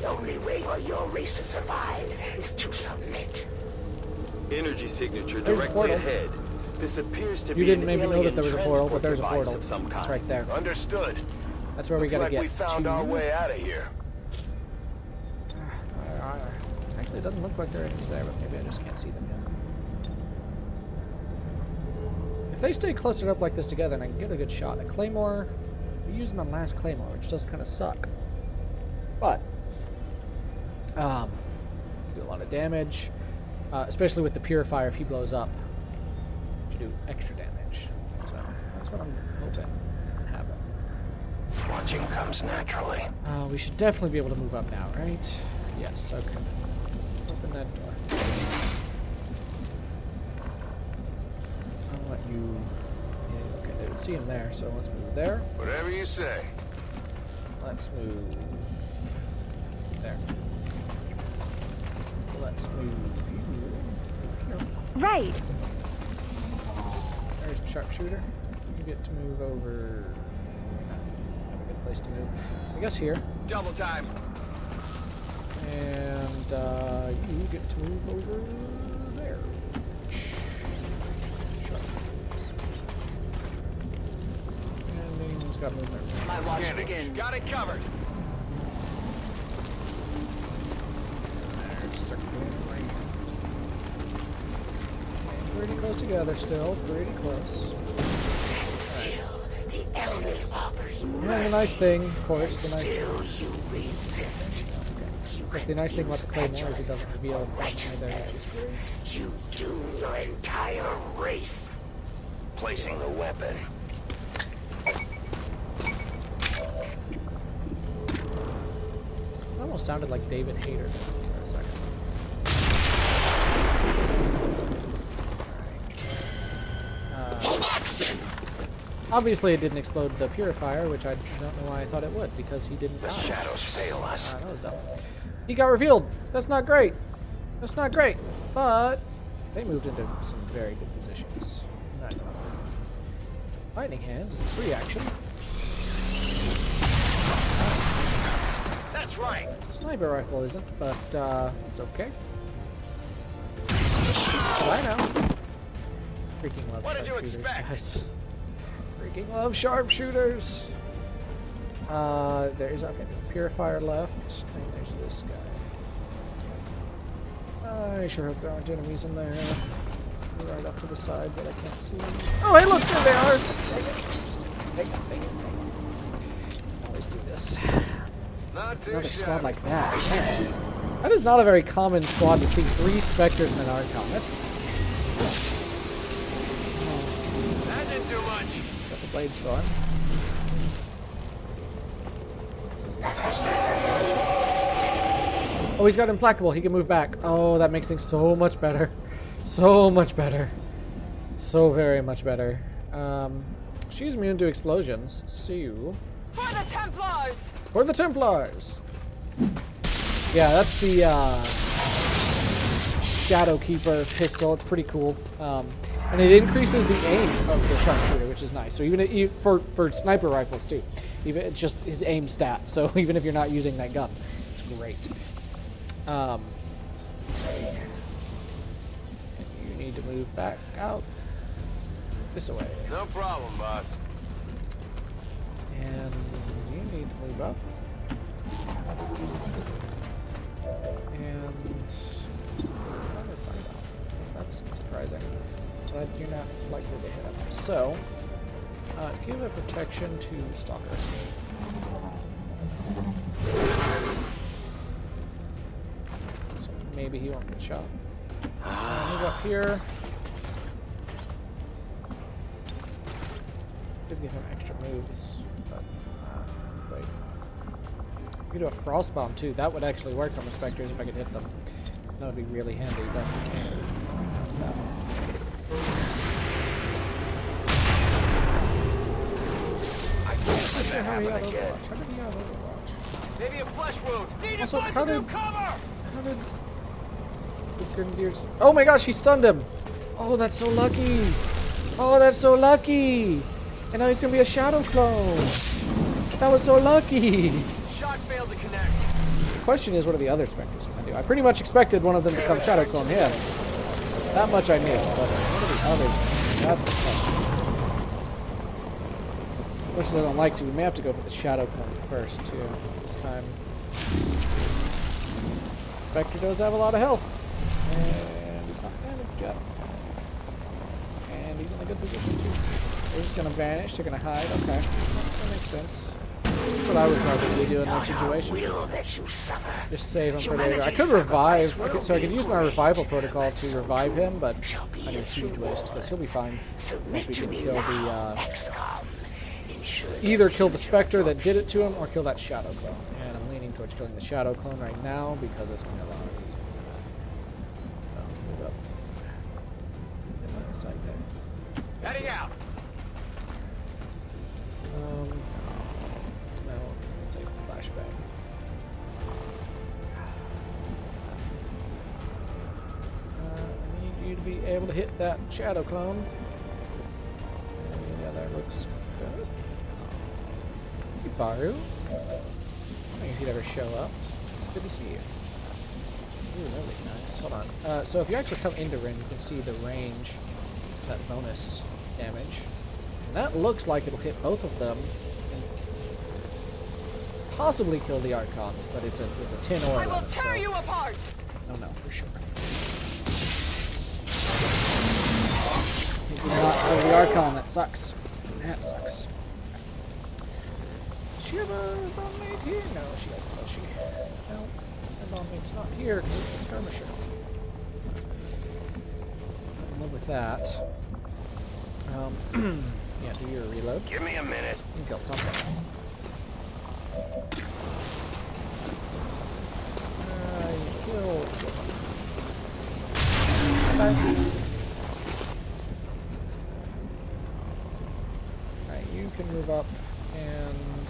The only way for your race to survive is to submit. Energy signature There's directly ahead. This appears to be. You didn't maybe know that there was a portal, but there's a portal. Of some kind. It's right there. Understood. That's where we gotta get. We found our way out of here. Actually, it doesn't look like there are enemies there, but maybe I just can't see them yet. If they stay clustered up like this together, and I can get a good shot, a claymore. We used my last claymore, which does kind of suck. But do a lot of damage, especially with the purifier. If he blows up, should do extra damage. So that's what I'm hoping can happen. Watching comes naturally. We should definitely be able to move up now, right? Yes. Okay. Open that door. I'll let you. Yeah, okay, they would see him there, so let's move there. Whatever you say. Let's move there. Let's move here. Right. There's the sharpshooter. You get to move over. Have a good place to move. I guess here. Double time. And you get to move over there. Sure. And anyone's got movement. My watch begins. Got it covered. There's circling right. And pretty close together still. Pretty close. Right. And the nice thing, of course, the nice thing. Of course, the nice thing about the claymore is it doesn't reveal anything there, which is great. You doom your entire race. Placing the weapon. It almost sounded like David Hayter for a second. Obviously, it didn't explode the purifier, which I don't know why I thought it would, because he didn't die. The shadows fail us. That was dumb. He got revealed. That's not great. That's not great, but they moved into some very good positions. Not gonna lie. Lightning Hands is a free action. That's right. Sniper rifle isn't, but it's okay. But I know. Freaking love sharpshooters, guys. Freaking love sharpshooters. There's okay. Purifier left, and there's this guy. I sure hope there aren't enemies in there. Right up to the sides that I can't see. Oh, hey, look, there they are! Take it. Always do this. Another squad like that. Man. That is not a very common squad to see 3 Spectres and an Archon. That's that didn't do much. Got the Blade Storm. Oh, he's got Implacable. He can move back. Oh, that makes things so much better. So much better. So very much better. She's immune to explosions. So... For the Templars! For the Templars! Yeah, that's the Shadowkeeper pistol. It's pretty cool. And it increases the aim of the sharpshooter, which is nice. So even for sniper rifles too. Even it's just his aim stat. So even if you're not using that gun, it's great. You need to move back out this way. No problem, boss. And you need to move up. And on this side. That's surprising. But you're not likely to hit him. So, give a protection to Stalker. So maybe he won't get shot. Move up here. Could give him extra moves, but wait. You could do a Frost Bomb too. That would actually work on the Spectres if I could hit them. That would be really handy, but we can't. How did he have Overwatch? Maybe a flesh wound. Need Also, to find some cover. How did the Grenadiers? Oh my gosh, he stunned him! Oh, that's so lucky! Oh, that's so lucky! And now he's gonna be a Shadow Clone. That was so lucky. Shot failed to connect. The question is, what are the other Spectres gonna do? I pretty much expected one of them to come Shadow Clone him. That much I knew, but what are the others? That's the question. Much as I don't like to, we may have to go for the Shadow Clone first, too, this time. Spectre does have a lot of health. And he's not damaged yet. And he's in a good position, too. They're just going to vanish, they're going to hide. Okay, that makes sense. That's what I would probably do in that situation. Just save him for later. I could revive, so I could use my revival protocol to revive him, but I need a huge waste, because he'll be fine once we can kill the... either kill the Spectre that did it to him, or kill that Shadow Clone. And I'm leaning towards killing the Shadow Clone right now, because it's going to allow me to move up. Get my side there. Heading out. No, let's take a flashbang. I need you to be able to hit that Shadow Clone. Yeah, that looks good. Baru. I think if you'd ever show up. Good to see you. Ooh, that would be nice. Hold on. So if you actually come into range, you can see the range, that bonus damage. And that looks like it'll hit both of them and possibly kill the Archon, but it's a 10 or 11. I will tear you apart. Oh no, for sure. He did not kill the Archon. That sucks. That sucks. Shiva, Abominate here? No, she doesn't. Does she? No, Abominate's not here because it's the skirmisher. I can live with that. Yeah, do your reload. Give me a minute. You can kill something. You killed. Okay. Alright, you can move up and...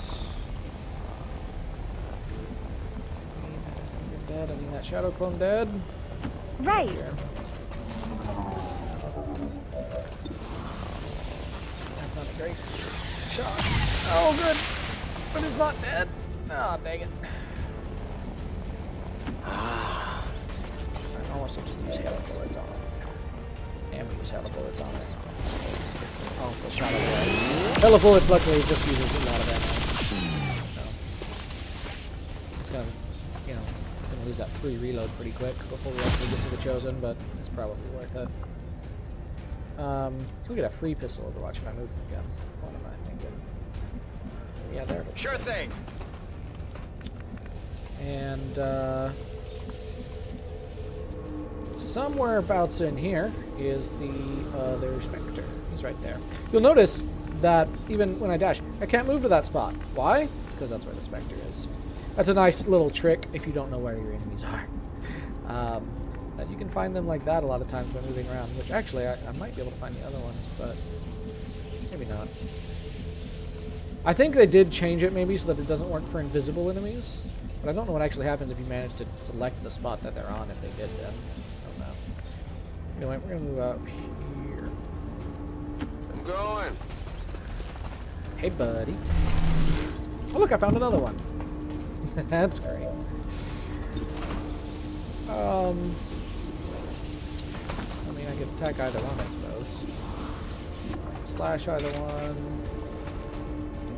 You're dead. I mean, that Shadow Clone dead. Right. Here. That's not a great shot. Oh, good. But it's not dead. Oh, dang it. I almost have to use hella bullets on it. And we use hella bullets on it. Oh, full shot of bullets. Hella bullets, luckily, just uses a lot of ammo. So, it's gonna, you know, gonna lose that free reload pretty quick before we actually get to the Chosen, but it's probably worth it. We'll get a free pistol Overwatch if I move again. What am I thinking? Yeah, there it is. Sure thing. And somewhere abouts in here is the other Spectre. He's right there. You'll notice that even when I dash, I can't move to that spot. Why? It's because that's where the Spectre is. That's a nice little trick if you don't know where your enemies are. That you can find them like that a lot of times by moving around, which actually I might be able to find the other ones, but maybe not. I think they did change it maybe so that it doesn't work for invisible enemies, but I don't know what actually happens if you manage to select the spot that they're on, if they did then. I don't know. Anyway, we're going to move up here. I'm going. Hey, buddy. Oh, look, I found another one. That's great. I mean, I could attack either one, I suppose. I can slash either one.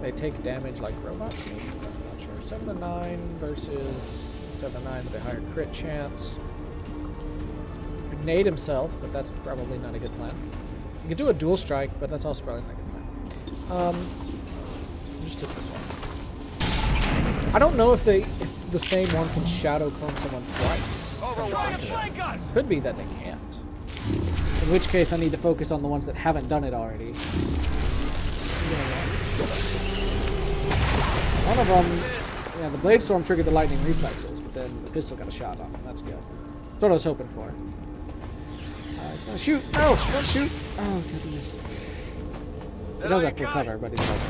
They take damage like robots, maybe? I'm not sure. 7 to 9 versus 7 to 9 with a higher crit chance. Could nade himself, but that's probably not a good plan. You could do a dual strike, but that's also probably not a good plan. Just hit this one. I don't know if the same one can shadow clone someone twice. Could be that they can't. In which case, I need to focus on the ones that haven't done it already. One of them, yeah, the Blade Storm triggered the lightning reflexes, but then the pistol got a shot on him. That's good. That's what I was hoping for. It's gonna shoot. No, don't shoot. Oh, good, he missed. He does have full cover, but he does have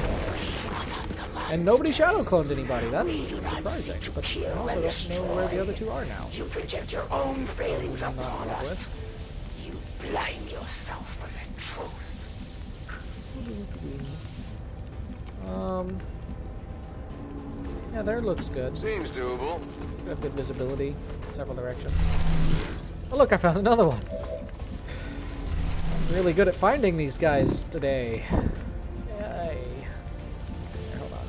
and nobody shadow clones anybody. That's surprising. But I also don't know where the other two are now. You project your own failings upon us. You blind yourself from the truth. Yeah, there looks good. Seems doable. We have good visibility in several directions. Oh, look, I found another one. I'm really good at finding these guys today. Yay. Here, hold on.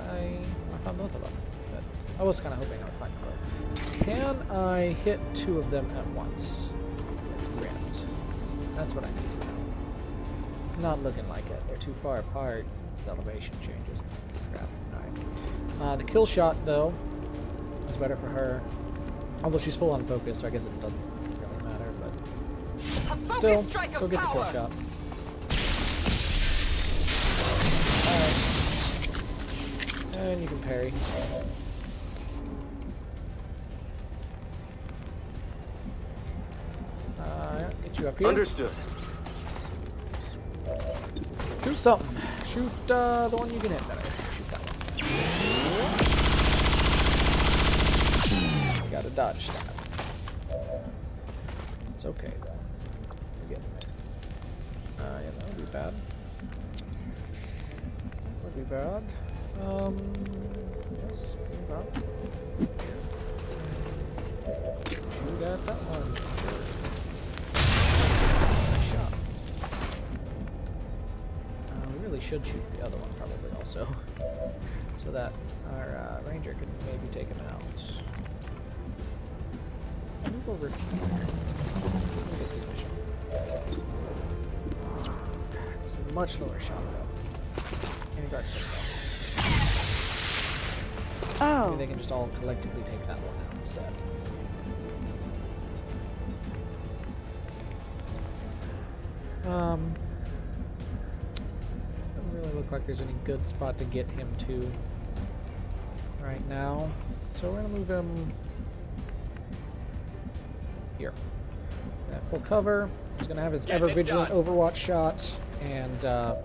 I found both of them. But I was kind of hoping I would find both. Can I hit 2 of them at once? Grant. That's what I need to know. It's not looking like it. They're too far apart. The elevation changes and stuff. Crap. Alright. The kill shot, though, is better for her. Although she's full on focus, so I guess it doesn't really matter, but still, go get the kill shot. Alright. And you can parry. Yeah, get you up here. Understood. Shoot something. Shoot the one you can hit better. Shoot that one. You gotta dodge that. It's okay though. We're getting there. Yeah, that would be bad. Would be bad. Yes, move up. Shoot at that one. Nice shot. We really should shoot the other one probably also, so that our ranger could maybe take him out. Move over here. It's a much lower shot though. And guard oh. Maybe they can just all collectively take that one out instead. Doesn't really look like there's any good spot to get him to right now. So we're gonna move him here. At full cover. He's gonna have his ever vigilant Overwatch shot, and that'll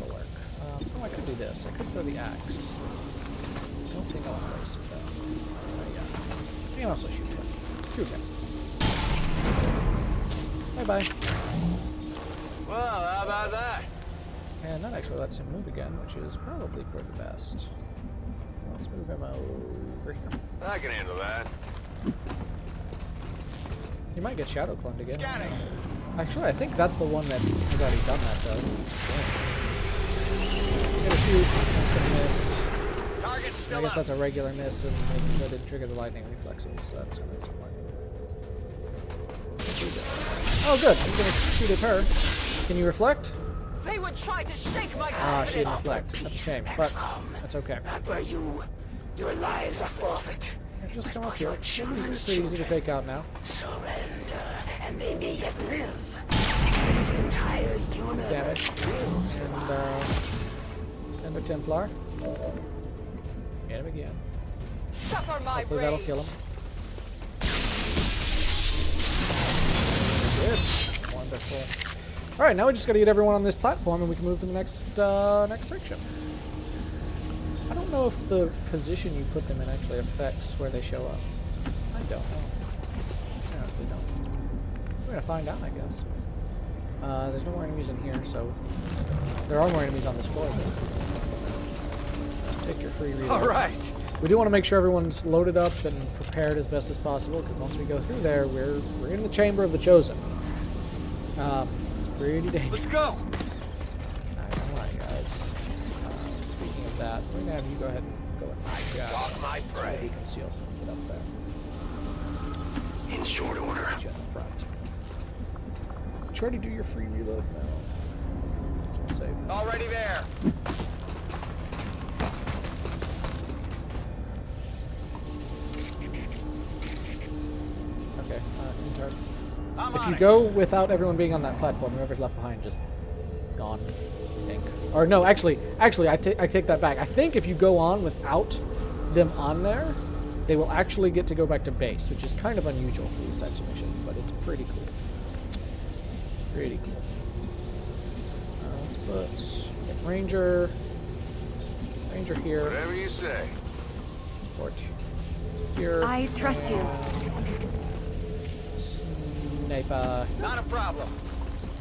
work. Oh, I could do this. I could throw the axe. I don't think I want to waste it though. You can also shoot him. Shoot him. Bye-bye. Well, how about that? And that actually lets him move again, which is probably for the best. Let's move him over here. I can handle that. You might get shadow cloned again. Actually, I think that's the one that has already done that, though. I'm gonna shoot. That's gonna miss. Target still I guess up. that's a regular miss, and that didn't trigger the lightning reflexes, so that's gonna be somewhere. Oh, good. I'm gonna shoot at her. Can you reflect? They would try to shake my Ah, she didn't reflect. That's a shame, but that's okay. Not for you. Your lives are forfeit. Just come up here. This is pretty easy to take out now. Surrender, and they may yet live. This entire universe Damage. And the Templar. Get him again. Suffer my Hopefully that'll rage. kill him. Good. Wonderful. Alright, now we just gotta get everyone on this platform and we can move to the next next section. I don't know if the position you put them in actually affects where they show up. I don't know. I honestly don't. We're gonna find out, I guess. There's no more enemies in here, so there are more enemies on this floor. Though. Take your free reload. All right. We do want to make sure everyone's loaded up and prepared as best as possible, because once we go through there, we're in the chamber of the chosen. It's pretty dangerous. Let's go. I don't lie, guys. Speaking of that, we're gonna have you go ahead and go in. My prey. Be concealed. Get up there. in short order. Get you in the front. Try to do your free reload now. Can't save it. Already there. Okay, intern. I'm If on you it. go without everyone being on that platform, whoever's left behind just gone, I think. Or no, actually, I take that back. I think if you go on without them on there, they will actually get to go back to base, which is kind of unusual for these types of missions, but it's pretty cool. Pretty cool. Let's put Ranger here. Whatever you say. Support here. I trust you. Sniper. Not a problem.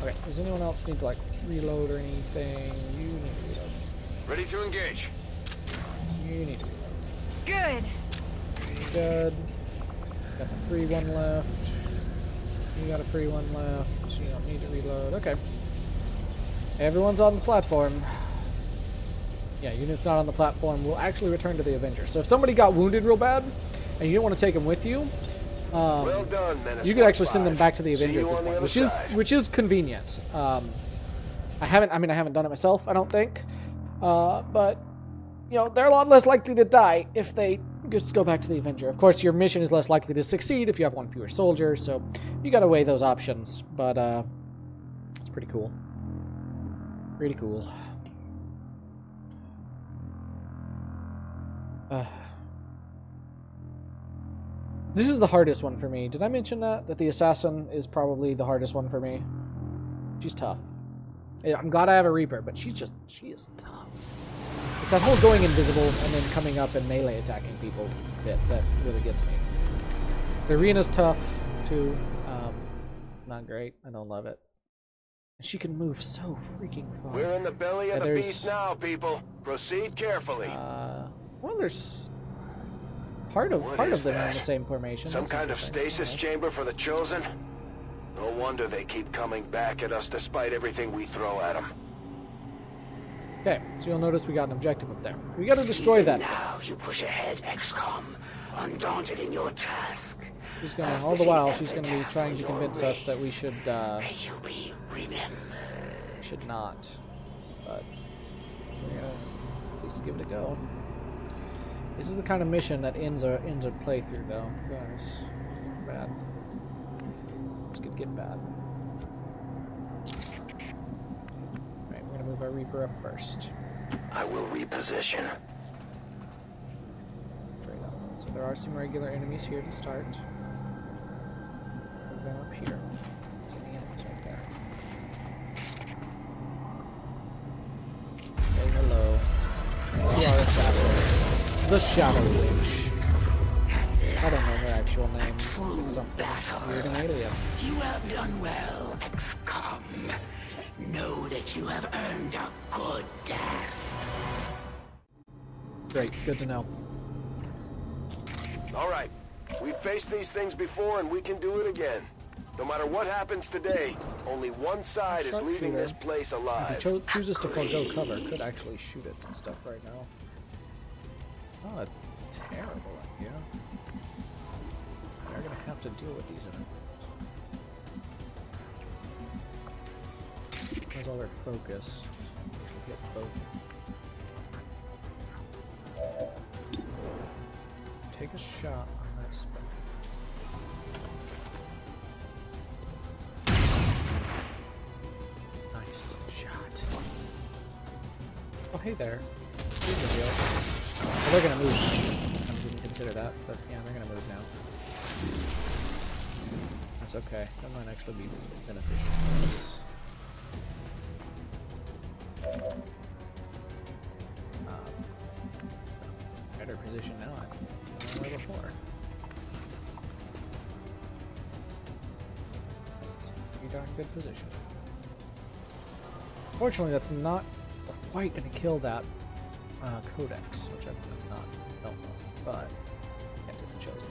Okay, does anyone else need to like reload or anything? You need to reload. Ready to engage. You need to reload. Good. Good. Got the free one left. You got a free one left, so you don't need to reload. Okay. Everyone's on the platform. Yeah, units not on the platform will actually return to the Avenger. So if somebody got wounded real bad, and you don't want to take them with you, Well done, Menace. you could actually send them 1-5. back to the Avenger See at you this on the point, other side. which is convenient. I haven't done it myself, I don't think, but you know they're a lot less likely to die if they just go back to the Avenger. Of course, your mission is less likely to succeed if you have one fewer soldier, so you got to weigh those options. But it's pretty cool. Pretty cool. This is the hardest one for me. Did I mention that the assassin is probably the hardest one for me? She's tough. Yeah, I'm glad I have a Reaper, but she is tough. It's that whole going invisible and then coming up and melee attacking people bit that really gets me. The arena's tough too. Not great. I don't love it. And she can move so freaking far. We're in the belly of Yeah, the beast now, people. Proceed carefully. Well, there's part of them are in the same formation. Some That's kind of interesting. stasis chamber for the chosen? No wonder they keep coming back at us despite everything we throw at them. Okay, so you'll notice we got an objective up there. We got to destroy that. Now you push ahead, XCOM, undaunted in your task. She's gonna, all the while, she's gonna be trying to convince us that we should, May you be remembered. should not. But we're gonna at least give it a go. This is the kind of mission that ends a playthrough, though, guys. Bad. This could get bad. Alright, we're gonna move our Reaper up first. I will reposition. Straight up. So there are some regular enemies here to start. Move them up here. So the enemies right there. Say hello. You are assassin. The Shadow Witch. I don't know where I actual name. True Something battle. weird and alien. You have done well, XCOM. Know that you have earned a good death. Great, good to know. All right, we've faced these things before and we can do it again. No matter what happens today, only one side is leaving this place alive. If he chooses to forego cover, could actually shoot it and stuff right now. Not a terrible idea. They're gonna have to deal with these enemies. That's all their focus. Get both. Take a shot on that spot. Nice shot. Oh, hey there. Here's the deal. Oh, they're gonna move. I didn't consider that, but yeah, they're gonna move now. That's okay. That might actually be beneficial for us. Better position now than we were before. Pretty darn good position. Fortunately, that's not quite going to kill that codex, which I don't know, but can't do the chosen.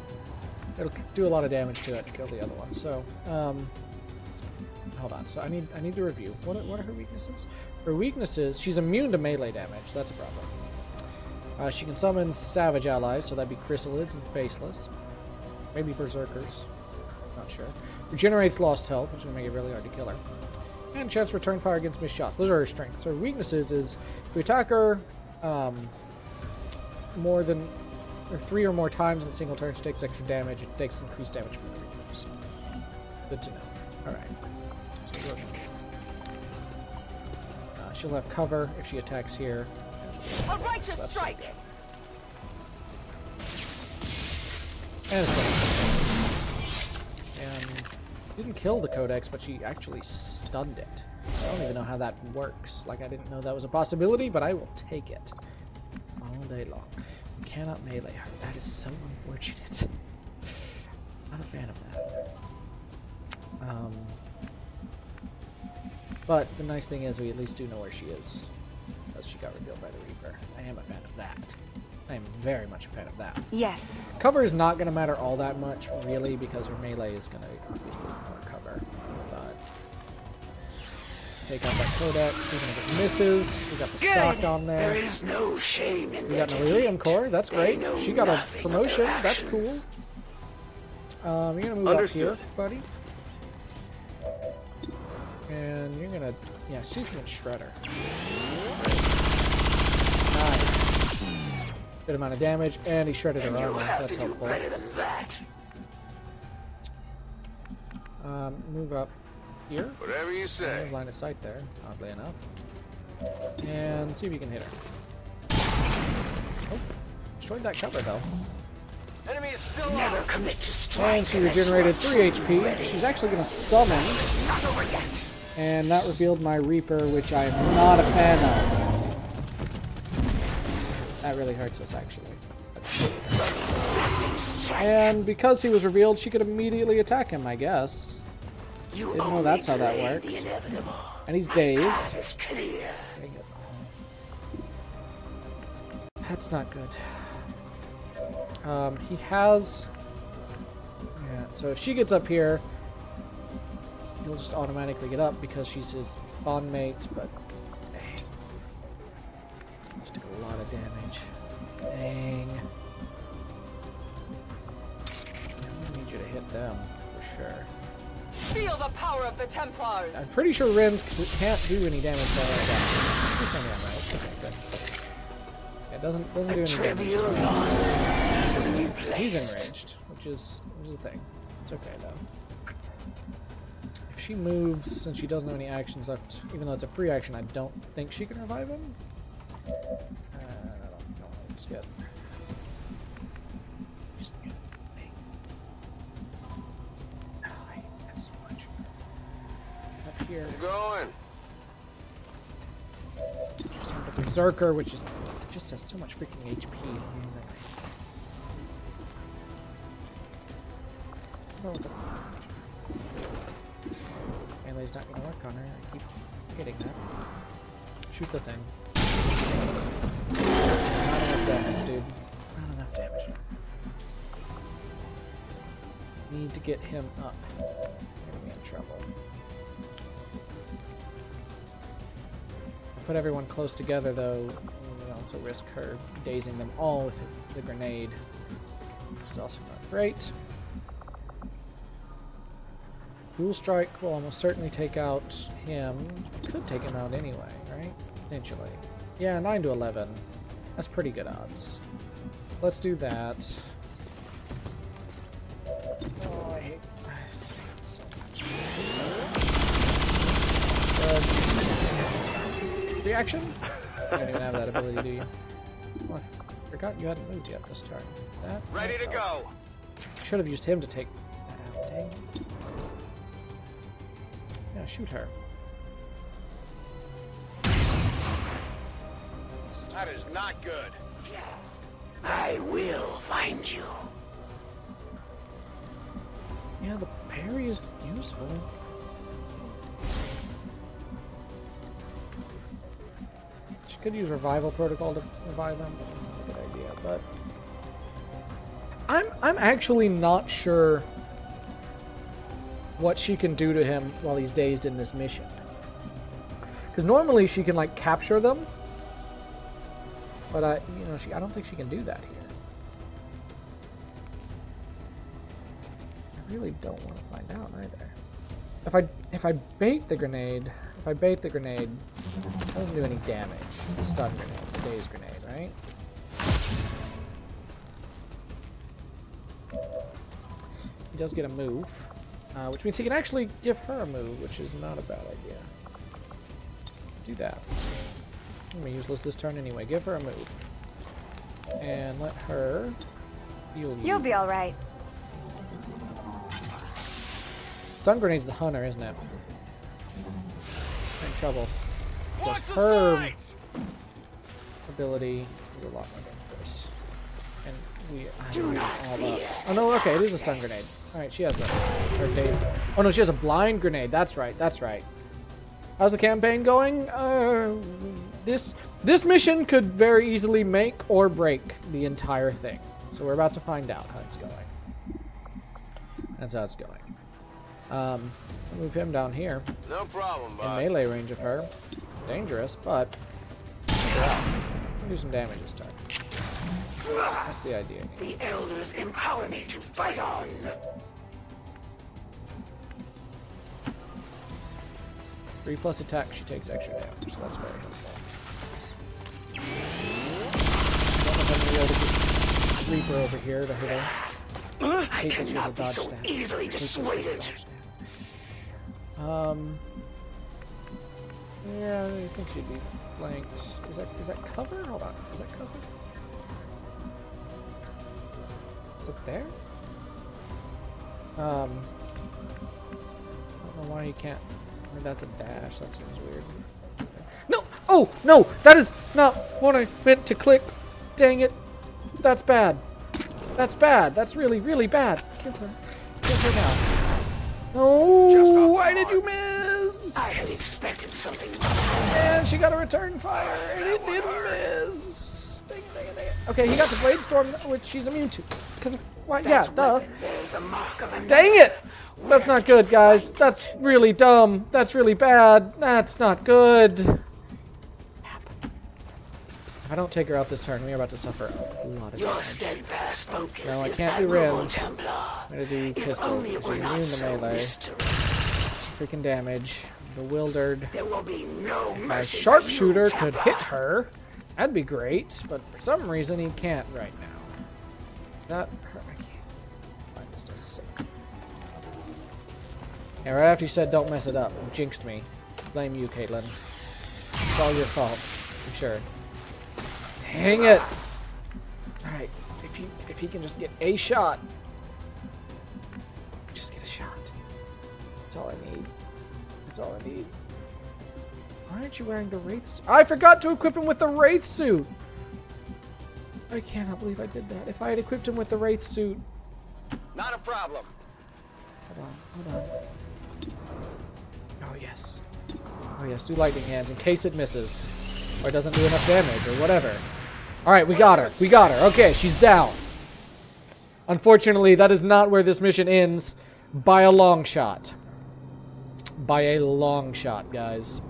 It'll do a lot of damage to it to kill the other one. So, hold on. So I need to review. What are her weaknesses? Her weaknesses: she's immune to melee damage. That's a problem. She can summon savage allies, so that'd be chrysalids and faceless. Maybe berserkers. Not sure. Regenerates lost health, which will make it really hard to kill her. And chance to return fire against missed shots. Those are her strengths. Her weaknesses is if we attack her more than 3 or more times in a single turn, she takes extra damage. It takes increased damage from every moves. Good to know. Alright. She'll have cover if she attacks here. A righteous strike! And didn't kill the codex, but she actually stunned it. I don't even know how that works. Like, I didn't know that was a possibility, but I will take it all day long. You cannot melee her. That is so unfortunate. Not a fan of that. But the nice thing is we at least do know where she is, because she got revealed by the Reaper. I am a fan of that. I am very much a fan of that. Yes. Cover is not going to matter all that much, really, because her melee is going to obviously ignore cover. But take out that codex, even if it misses. We got the stock on there. There is no shame in we got an Elerium core. That's great. She got a promotion. That's cool. You're going to move up here, buddy. And you're going to, yeah, see if you can shred her. Nice. Good amount of damage, and he shredded her armor. That's helpful. Move up here. Whatever you say. Line of sight there, oddly enough. And see if you can hit her. Oh, destroyed that cover though. Enemy is still never commit to strike. And she regenerated 3 HP. She's actually going to summon. Not over yet. And that revealed my Reaper, which I'm not a fan of. That really hurts us, actually. And because he was revealed, she could immediately attack him, I guess. Didn't know that's how that worked. And he's dazed. That's not good. He has... Yeah, so if she gets up here, he'll just automatically get up because she's his bondmate, but... Dang. Just took a lot of damage. Dang. I need you to hit them, for sure. Feel the power of the Templars! I'm pretty sure Ren can't do any damage to that. He's only on right. Okay, good. Yeah, it doesn't do any damage. He's enraged, which is a thing. It's okay, though. If she moves, and she doesn't have any actions left, even though it's a free action, I don't think she can revive him. I don't know. It's good. Just get me. Oh, I hate that so much. Up here. Going. Just have the Berserker, which is just has so much freaking HP. Melee's not gonna work on her. I keep getting that. Shoot the thing. Not enough damage, dude. Not enough damage. Need to get him up. We're gonna be in trouble. Put everyone close together, though. We also risk her dazing them all with the grenade, which is also not great. Dual strike will almost certainly take out him. Could take him out anyway, right? Potentially. Yeah, 9 to 11. That's pretty good odds. Let's do that. Oh, I hate it so much. Reaction? You don't even have that ability, do you? Oh, I forgot you hadn't moved yet this turn. That ready to go. Should have used him to take that out. Dang it. Yeah, shoot her. That is not good. I will find you. Yeah, the parry is useful. She could use revival protocol to revive him, but that's not a good idea. But I'm actually not sure what she can do to him while he's dazed in this mission. Because normally she can like capture them, but I don't think she can do that here. I really don't want to find out either. If I bait the grenade, it doesn't do any damage. The stun grenade, the daze grenade, right? He does get a move, which means he can actually give her a move, which is not a bad idea. Do that. I'm gonna be useless this turn anyway. Give her a move. And let her heal you. You'll be alright. Stun grenade's the hunter, isn't it? In trouble. Because her ability is a lot more dangerous. And we all up. Oh no, okay, it is a stun grenade. Alright, she has that. Oh no, she has a blind grenade. That's right, that's right. How's the campaign going? This mission could very easily make or break the entire thing. So we're about to find out how it's going. That's how it's going. Move him down here. No problem, boss. In melee range of her. Dangerous, but do some damage this time. That's the idea. The elders empower me to fight on. 3+ attack, she takes extra damage, so that's very helpful. I don't know if I'm going to be able to get Reaper over here to hit her. I hate that she has a dodge stat. Easily dissuaded. Yeah, I think she'd be flanked. Is that cover? Hold on. Is that cover? Is it there? I don't know why you can't. I mean, that's a dash. That seems weird. No! Oh! No! That is not what I meant to click. Dang it. That's bad. That's bad. That's really, really bad. Kill her. Kill her now. No! Why did you miss? I had expected something. And she got a return fire, and it didn't miss. Dang it, dang it, dang it. Okay, he got the Blade Storm, which she's immune to. Because of what? Yeah, duh. Dang it! That's not good, guys. That's really dumb. That's really bad. That's not good. If I don't take her out this turn, we are about to suffer a lot of damage. No, I can't do Rend. I'm gonna do Pistol. She's immune to melee. Freaking damage. Bewildered. If my Sharpshooter could hit her, that'd be great, but for some reason he can't right now. That hurt. I can't. I just sick. Yeah, right after you said don't mess it up, you jinxed me. Blame you, Caitlin. It's all your fault, I'm sure. Dang it! Alright, if he can just get a shot. Just get a shot. That's all I need. That's all I need. Why aren't you wearing the Wraith suit? I forgot to equip him with the Wraith suit! I cannot believe I did that. If I had equipped him with the Wraith suit... Not a problem. Hold on. Oh, yes. Oh, yes, do lightning hands in case it misses. Or it doesn't do enough damage, or whatever. Alright, we got her. We got her. Okay, she's down. Unfortunately, that is not where this mission ends by a long shot. By a long shot, guys.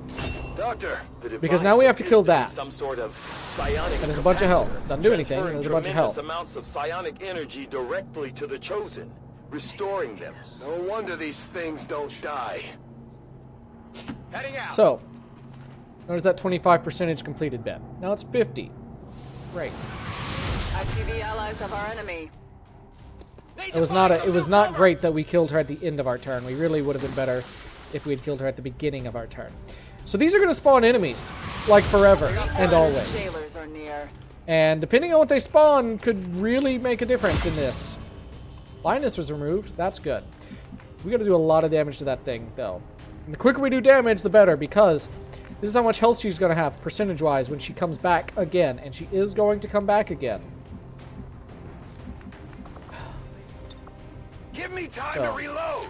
Doctor, because now we have to kill that. Some sort of psionic and there's a bunch of health. Doesn't do anything, and there's a bunch of health. Amounts of psionic energy directly to the Chosen, restoring them. No wonder these things don't die. Heading out. So, notice that 25% completed bit. Now it's 50. Great. I see the allies of our enemy. It was not great that we killed her at the end of our turn. We really would have been better if we had killed her at the beginning of our turn. So these are going to spawn enemies, like forever and always. And depending on what they spawn could really make a difference in this. Blindness was removed. That's good. We got to do a lot of damage to that thing, though. And the quicker we do damage, the better, because this is how much health she's going to have, percentage-wise, when she comes back again. And she is going to come back again. Give me time to reload.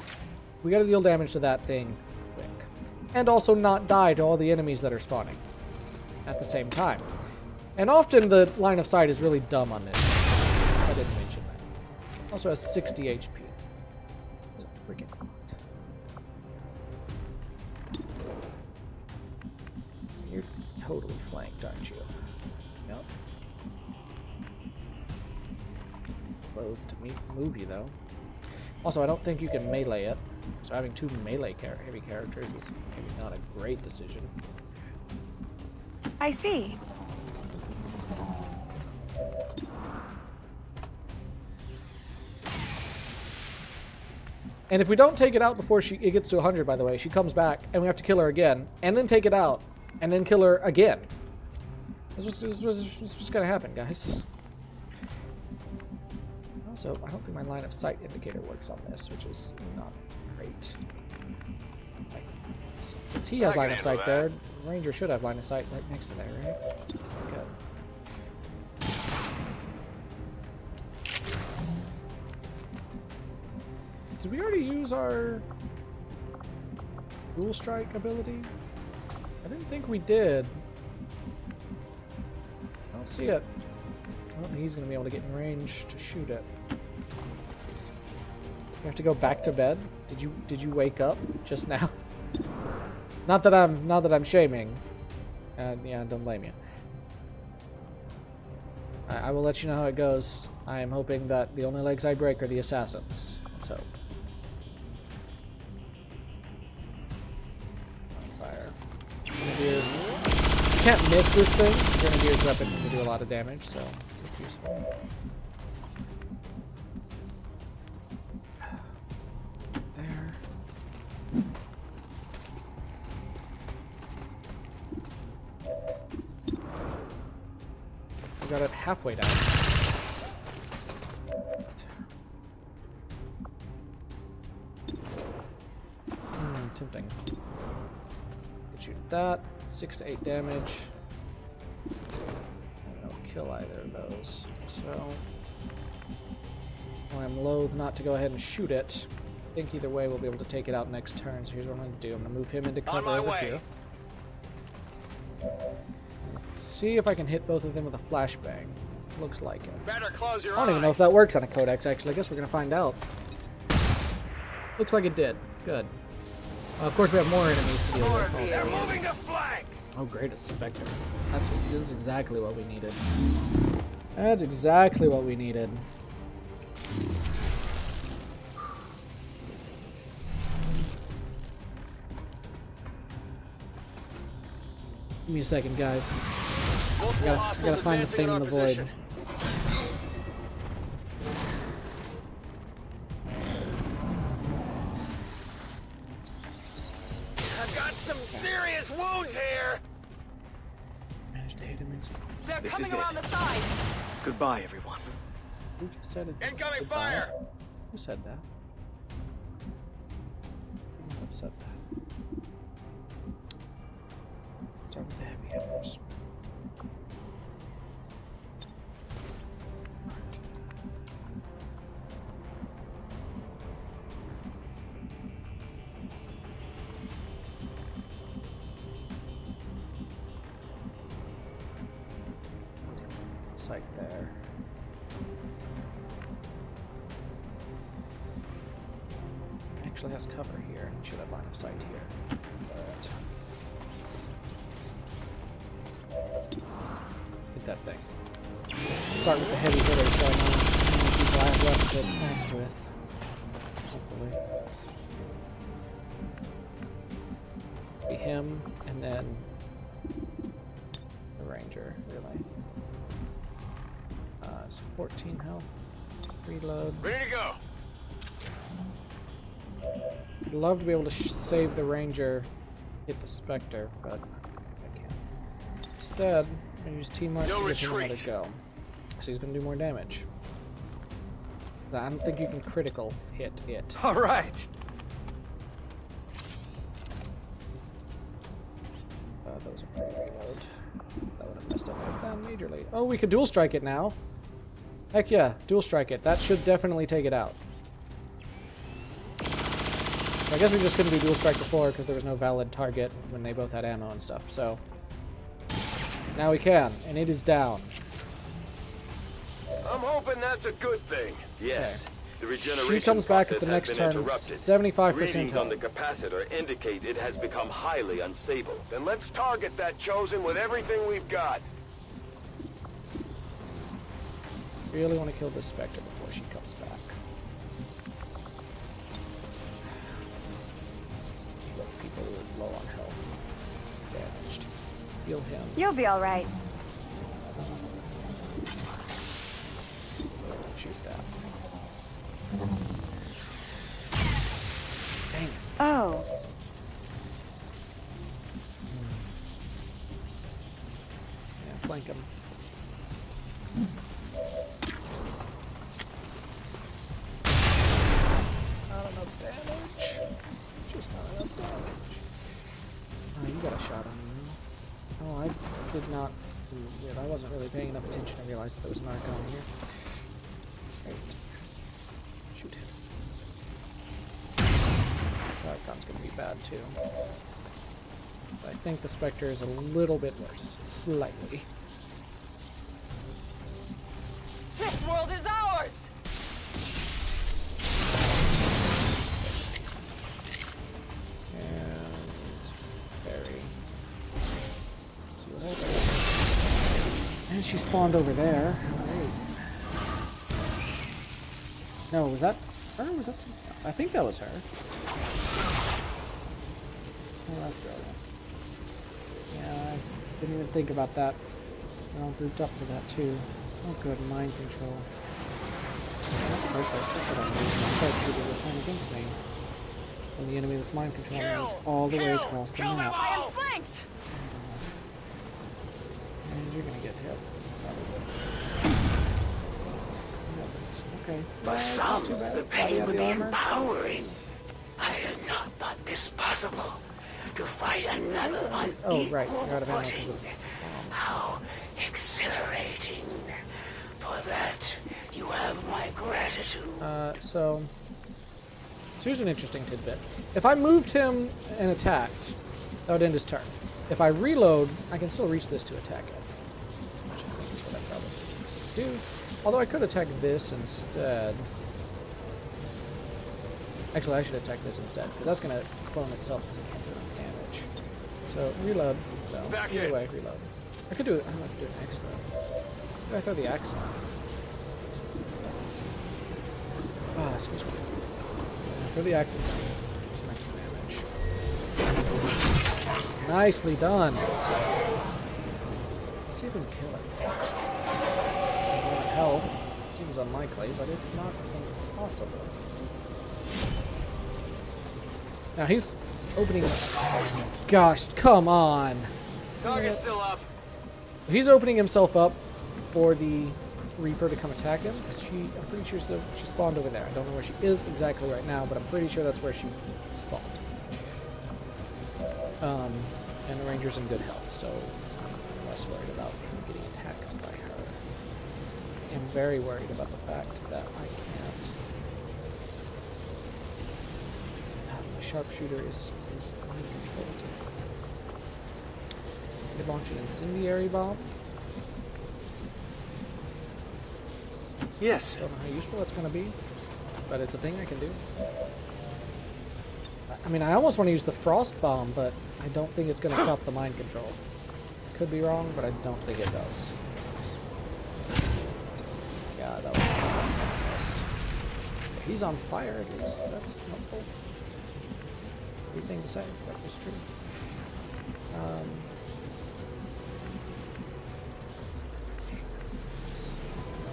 We got to deal damage to that thing quick. And also not die to all the enemies that are spawning at the same time. And often the line of sight is really dumb on this. I didn't mention that. Also has 60 HP. That's a freaking lot. You're totally flanked, aren't you? Yep. Loath to move you, though. Also, I don't think you can melee it. So having two melee heavy characters is maybe not a great decision. I see. And if we don't take it out before it gets to 100, by the way, she comes back, and we have to kill her again, and then take it out, and then kill her again. This was going to happen, guys. Also, I don't think my line of sight indicator works on this, which is not great. Since he has line of sight there, Ranger should have line of sight right next to there, right? Good. Did we already use our dual strike ability? I didn't think we did. I don't see it. I don't think he's going to be able to get in range to shoot it. You have to go back to bed? Did you wake up just now? Not that I'm shaming. Yeah, don't blame you. I will let you know how it goes. I am hoping that the only legs I break are the assassins. Let's hope. Fire. Grenadier. You can't miss this thing. Grenadier's weapon can do a lot of damage, so it's useful. Got it halfway down. Tempting. Shoot that. 6 to 8 damage. I don't kill either of those. So I'm loath not to go ahead and shoot it. I think either way we'll be able to take it out next turn. So here's what I'm going to do. I'm going to move him into cover over here. See if I can hit both of them with a flashbang. Looks like it. Better close your I don't even know if that works on a codex, actually. I guess we're going to find out. Looks like it did. Good. Of course, we have more enemies to deal with also. Moving to flank. Oh, great, a Spectre. That's exactly what we needed. That's exactly what we needed. Give me a second, guys. I gotta find the thing in the void. I've got some serious wounds here. Managed to hit him instantly. They're coming around the side. Goodbye, everyone. Who just said it? Incoming fire! Who said that? Who said that? Start with the heavy hitters. sight there. Actually has cover here, and should have line of sight here. But hit that thing. Start with the heavy hitters, so I know how many people I have left to act with. Hopefully. Be him, and then the ranger, really. It's 14 health. Reload. Ready to go. I'd love to be able to save the ranger, hit the specter, but I can't. Instead, I'm going to use T-Mark to get him to let it go. So he's going to do more damage. I don't think you can critical hit it. All right. That was a free reload. That would have messed up my plan majorly. Oh, we could dual strike it now. Heck yeah, dual strike it. That should definitely take it out. I guess we just couldn't do dual strike before because there was no valid target when they both had ammo and stuff. So now we can, and it is down. I'm hoping that's a good thing. Yes. Okay. The regeneration she comes back at the next turn. 75% Readings health. on the capacitor indicate it has become highly unstable. Then let's target that Chosen with everything we've got. Really want to kill this Spectre before she comes back. Let people low on health. Damaged. Heal him. You'll be alright. Don't shoot that. Dang it. Oh. Yeah, flank him. Not enough damage. Just not enough damage. Oh, you got a shot on me. Oh, I did not. Weird. I wasn't really paying enough attention to realize that there was an Archon here. Right. Shoot him. The Archon's gonna be bad too. But I think the Spectre is a little bit worse. Slightly. This world is ours! And Barry. Let's see what happens. And she spawned over there. Great. No, was that her? Was that something else? I think that was her. Oh, that's brilliant. Yeah, I didn't even think about that. They're all grouped up for that too. Oh good, mind control. That's perfect. That's what I need. My sharpshooter will turn against me. When the enemy that's mind controlling is all the way across the map. And you're gonna get hit. Probably. Okay. For Not some, too bad. the pain would be empowering. I had not thought this possible. To fight another unequal oh, right. You're out of ammo because of How exhilarating. For that, you have my gratitude. So here's an interesting tidbit. If I moved him and attacked, that would end his turn. If I reload, I can still reach this to attack it. Which I think is what I probably need to do. Although I could attack this instead. Actually, I should attack this instead, because that's going to clone itself because it can't do enough damage. So, reload. No, either way, reload. I could do it. I'm going to do an axe, though. I throw the axe on. Ah, excuse me. Throw the axe in. Some extra damage. Nicely done. Let's see if we can kill it. Health seems unlikely, but it's not impossible. Now he's opening. Gosh, come on! Target's still up. He's opening himself up for the Reaper to come attack him. Cause I'm pretty sure she spawned over there. I don't know where she is exactly right now, but I'm pretty sure that's where she spawned. And the Ranger's in good health, so I'm less worried about getting attacked by her. I'm very worried about the fact that I can't. My sharpshooter is mind controlled. I could launch an incendiary bomb. Yes. I don't know how useful it's going to be, but it's a thing I can do. I mean, I almost want to use the frost bomb, but I don't think it's going to stop the mind control. I could be wrong, but I don't think it does. Yeah, that was fast. He's on fire at least. That's helpful. Good thing to say. That was true. I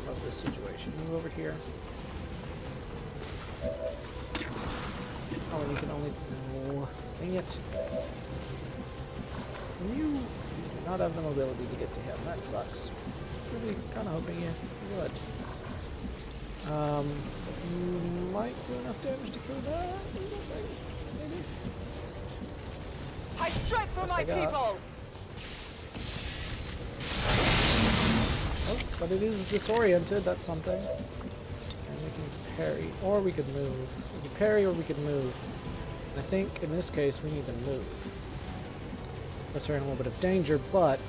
love this situation. Move over here. Oh, and you can only... No. Dang it. You do not have the mobility to get to him. That sucks. I was really kind of hoping you would. You might do enough damage to kill that. Maybe. I strike for my people. Oh, but it is disoriented. That's something. And we can parry, or we could move. We can parry, or we could move. And I think in this case we need to move. Puts her in a little bit of danger, but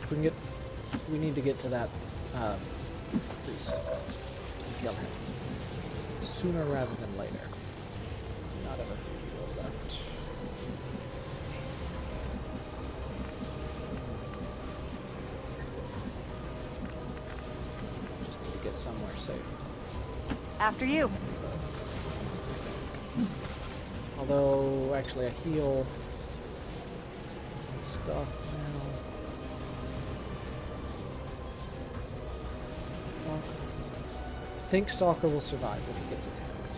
if we can get, we need to get to that priest and kill him sooner rather than later. Not have a hero left. Just need to get somewhere safe. After you. Although, actually, a heal and stuff now. Well, I think Stalker will survive when he gets attacked.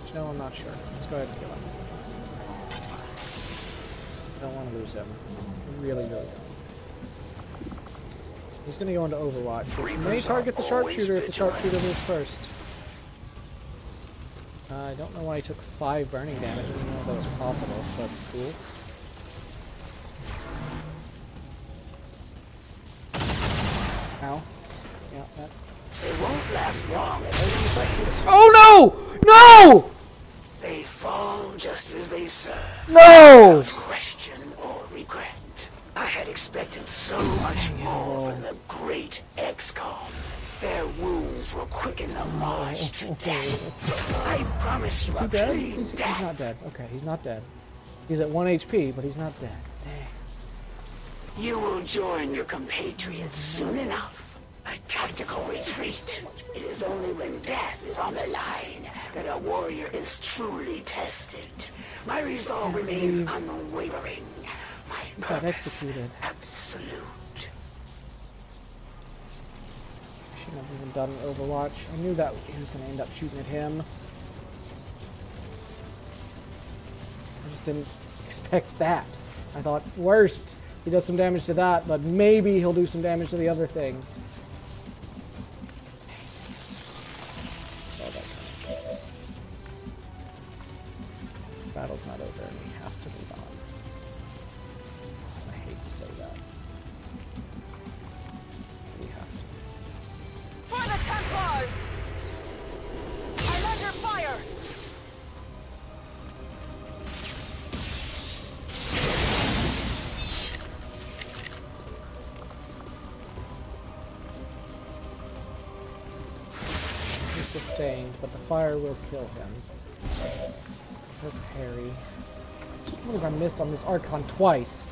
Which, no, I'm not sure. Let's go ahead and kill him. I don't want to lose him. I really, really don't. He's going to go into Overwatch, which may target the sharpshooter if the sharpshooter moves first. I don't know why he took 5 burning damage. I didn't know that was possible, but cool. Ow. Yeah, that. It won't last long. Oh no! No! They fall just as they serve. No! Question or regret. I had expected so much more from the great XCOM. Their wounds will quicken the march to death. I promise you. Is he dead? He's not dead. Okay, he's not dead. He's at 1 HP, but he's not dead. Dang. You will join your compatriots soon enough. A tactical retreat. It is only when death is on the line that a warrior is truly tested. My resolve remains unwavering. My got executed. Absolute. I shouldn't have even done Overwatch. I knew that he was going to end up shooting at him. I just didn't expect that. I thought, worst, he does some damage to that, but maybe he'll do some damage to the other things. Battle's not over and we have to move on. I hate to say that. We have to. For the Templars! I'm under fire! He's sustained, but the fire will kill him. Her parry. What have I missed on this Archon twice?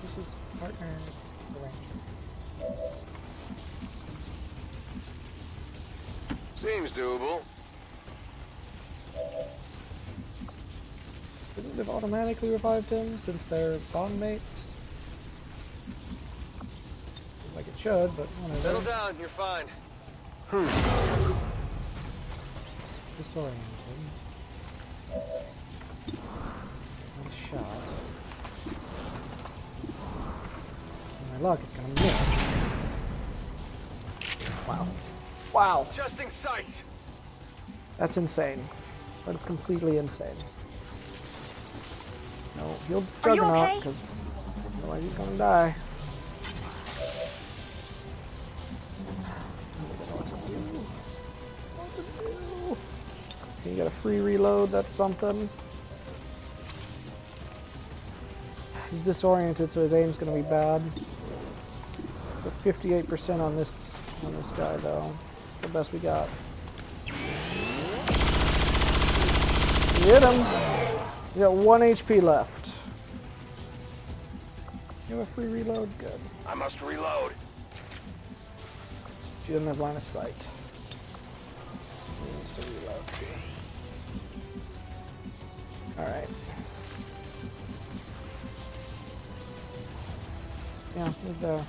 This is partner and it's the ranger. Seems doable. Couldn't have automatically revived him since they're bond mates? Seems like it should, but whatever. Settle down, you're fine. Disoriented. One shot. And my luck is gonna miss. Wow. Wow. Adjusting sight. That's insane. That is completely insane. No, he'll Juggernaut, because otherwise he's gonna die. a free reload, that's something. He's disoriented, so his aim's gonna be bad. But 58% on this guy though. That's the best we got. Hit him! You got 1 HP left. You have a free reload? Good. I must reload. She doesn't have line of sight. He needs to reload. Alright. Yeah, he's there.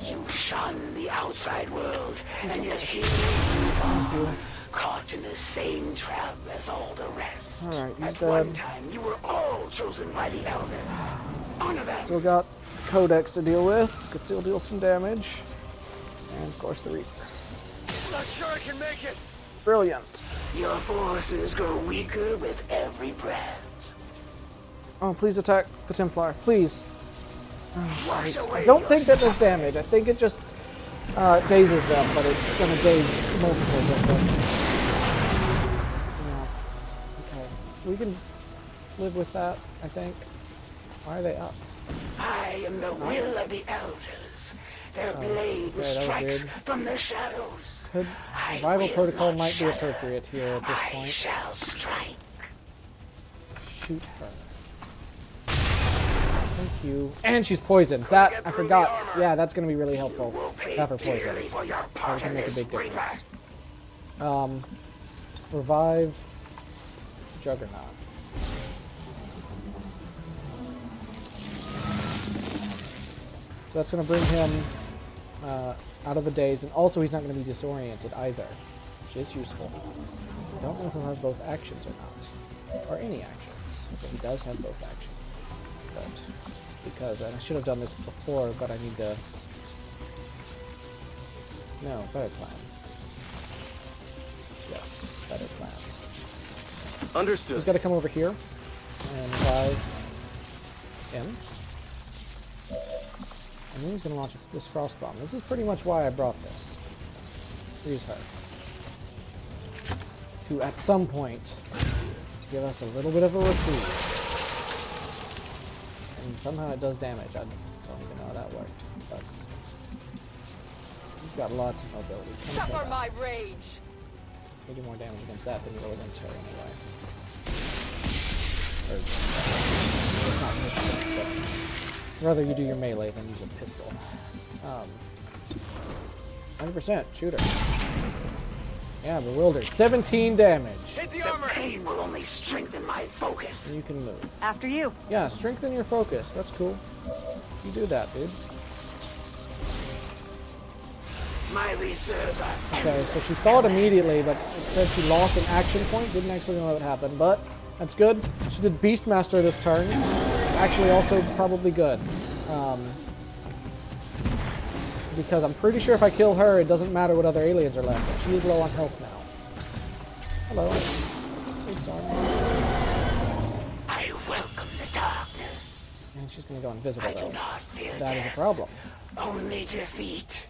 You shun the outside world, and yet here you are, caught in the same trap as all the rest. Alright, he's At dead. one time, you were all chosen by the elders. Honor them. Still got Codex to deal with. Could still deal some damage. And of course the Reaper. Not sure I can make it. Brilliant. Your forces grow weaker with every breath. Oh, please attack the Templar, please. Oh, Wash right. away I don't your think that does damage. I think it just dazes them, but it's gonna daze multiples of them. Yeah. Okay. We can live with that, I think. Why are they up? I am the will of the elders. Their blade strikes from the shadows. Survival protocol might be appropriate here at this point. I shall strike. Shoot her. Thank you. And she's poisoned. That, I forgot. Yeah, that's going to be really helpful. Have her poisoned. That can make a big difference. Revive Juggernaut. So that's going to bring him out of the daze, and also he's not going to be disoriented either, which is useful. I don't know if he'll have both actions or not, or any actions, but he does have both actions. But because I should have done this before, but I need to. No, better plan. Yes, better plan. Understood. He's got to come over here and revive him. And then he's going to launch this frost bomb. This is pretty much why I brought this. Use her. To, at some point, give us a little bit of a reprieve. And somehow it does damage. I don't even know how that worked. But you've got lots of mobility. Suffer my rage! You do more damage against that than you will against her anyway. Or, not this, but rather you do your melee than use a pistol. 100%, shoot her. Yeah, bewildered. 17 damage. Hit the armor. The pain will only strengthen my focus. And you can move. After you. Yeah, strengthen your focus. That's cool. You do that, dude. My reserves are okay, so she thought immediately, but it said she lost an action point. Didn't actually know what happened, but that's good. She did Beastmaster this turn. It's actually also probably good. Because I'm pretty sure if I kill her, it doesn't matter what other aliens are left. But she is low on health now. Hello. Good storm. I welcome the darkness. And she's going to go invisible, I though. do not fear That death. is a problem. Only defeat.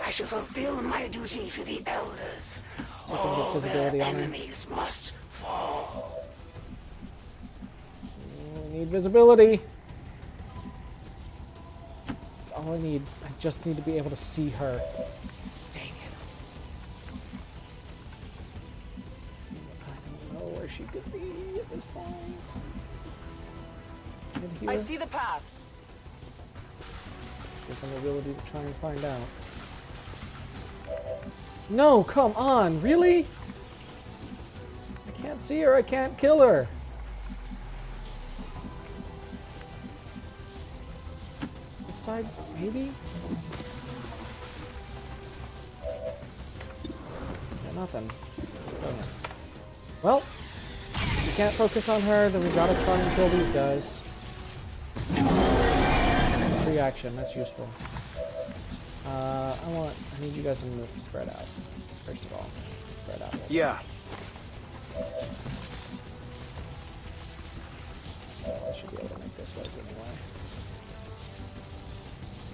I shall fulfill my duty to the elders. So I can get visibility on her. Enemies must fall. We need visibility. All I need, I just need to be able to see her. Dang it. I don't know where she could be at this point. I see the path. There's the mobility to try and find out. No, come on, really? I can't see her, I can't kill her. This side, maybe? Yeah, nothing. Brilliant. Well, if we can't focus on her, then we gotta try and kill these guys. Free action, that's useful. I need you guys to move, spread out. First of all, spread out. Yeah. I should be able to make this work anyway.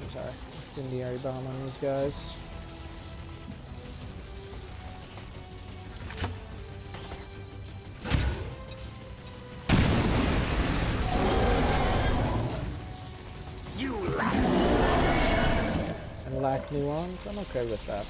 Use our incendiary bomb on these guys. And lack nuance? I'm okay with that.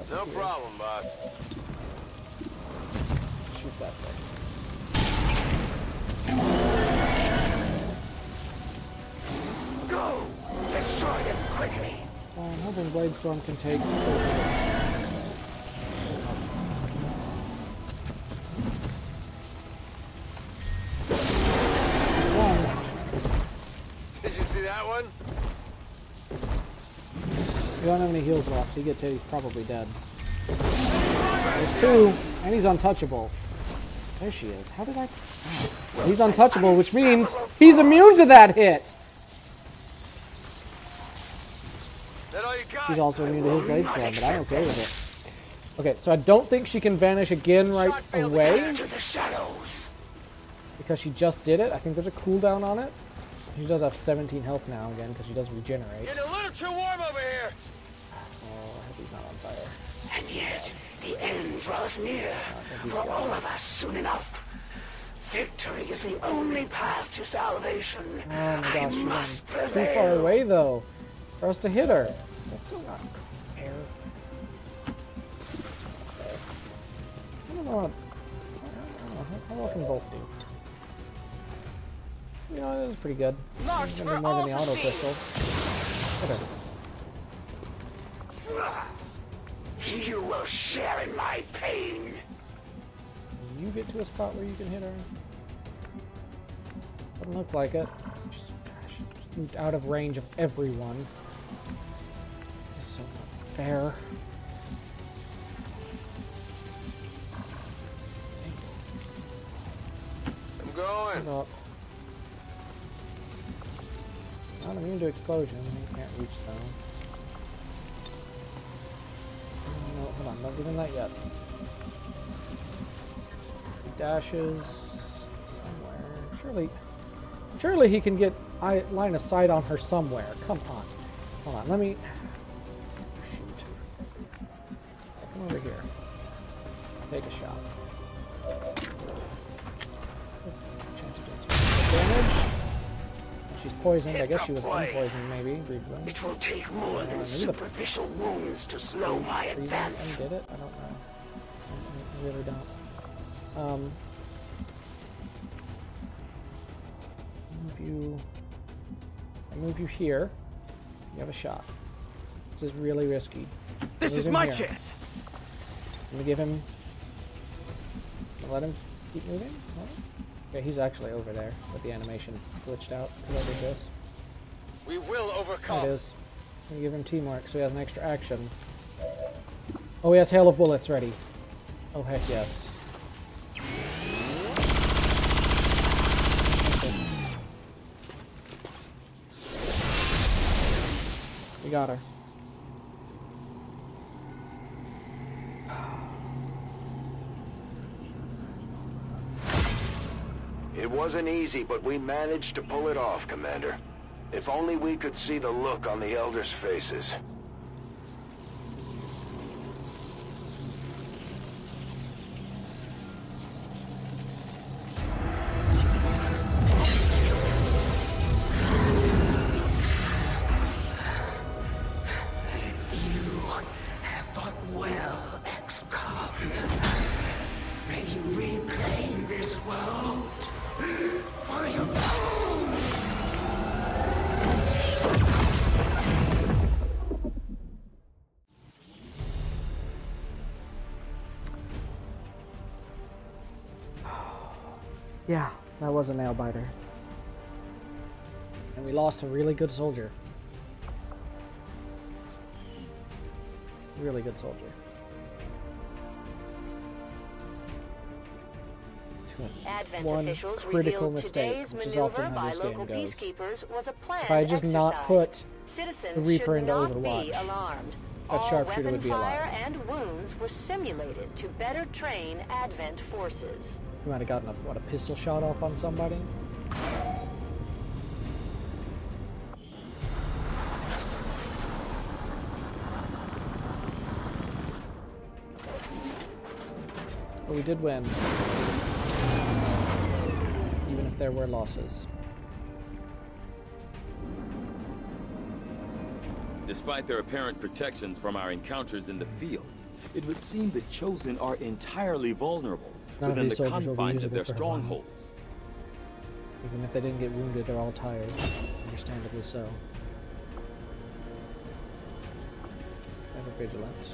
No problem, boss. Shoot that thing. Go! Destroy them quickly! I'm hoping Bladestorm can take Did you see that one? He don't have any heals left. If he gets hit, he's probably dead. There's two, and he's untouchable. There she is. How did I... Oh. He's untouchable, which means he's immune to that hit! He's also immune to his Bladestorm, but I'm okay with it. Okay, so I don't think she can vanish again right away. Because she just did it. I think there's a cooldown on it. She does have 17 health now again, because she does regenerate. Getting a little too warm over here! Oh, I hope he's not on fire. And yet, the end draws near for all of us soon enough. Victory is the only path to salvation. Oh my gosh, she went too far away, though, for us to hit her. That's still not fair. I don't know. How well can Bolt do? You know, it is pretty good. It's gonna be more than the auto pistol. Okay. You will share in my pain. You get to a spot where you can hit her. Doesn't look like it. Just moved out of range of everyone. It's so not fair. I'm going. Hold up. Not immune to explosion. You can't reach though. No, hold on. Don't give him that yet. He dashes somewhere. Surely he can get line of sight on her somewhere. Come on. Hold on. Let me. Shoot. Come over here. Take a shot. What's the chance of doing damage? She's poisoned. I guess she was unpoisoned, maybe, briefly. It will take more than superficial wounds to slow my advance. Did it? I don't know. I really don't. I move you here. You have a shot. This is really risky. This is my chance. I'm gonna give him. Let him keep moving. Okay, he's actually over there, but the animation glitched out because I did this. We will overcome. There it is. I'm gonna give him teamwork so he has an extra action. Oh, he has hail of bullets ready. Oh, heck yes. We got her. It wasn't easy, but we managed to pull it off, Commander. If only we could see the look on the Elders' faces. You have fought well, XCOM. May you reclaim this world. For your own. Yeah, that was a nail biter. And we lost a really good soldier. Really good soldier. One critical mistake, which is often how this game goes. If I had just not put the Reaper into Overwatch, that sharpshooter would be alive. And wounds were simulated to better train Advent forces. We might have gotten a pistol shot off on somebody. we did win. Even if there were losses. Despite their apparent protections from our encounters in the field, it would seem the Chosen are entirely vulnerable within the confines of their strongholds. Even if they didn't get wounded, they're all tired. Understandably so. Ever vigilant.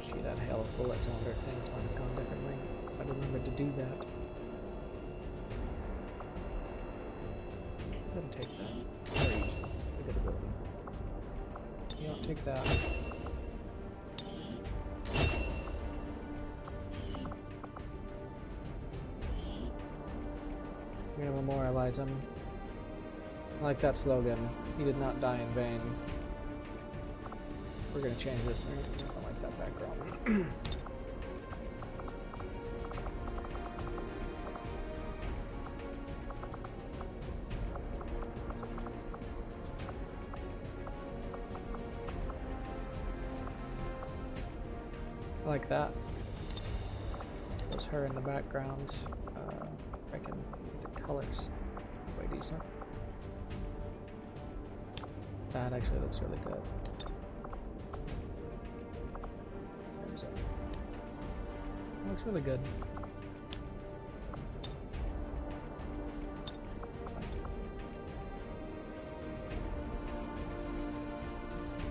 Shoot out a hail of bullets. I wonder if things might have gone differently. If I remembered to do that. I'm gonna take that. Great. Good ability. You don't take that. We're gonna memorialize him. I like that slogan. He did not die in vain. We're gonna change this. I don't like that background. I like that. There's her in the background. I can get the colors way decent. That actually looks really good. There's it. Looks really good.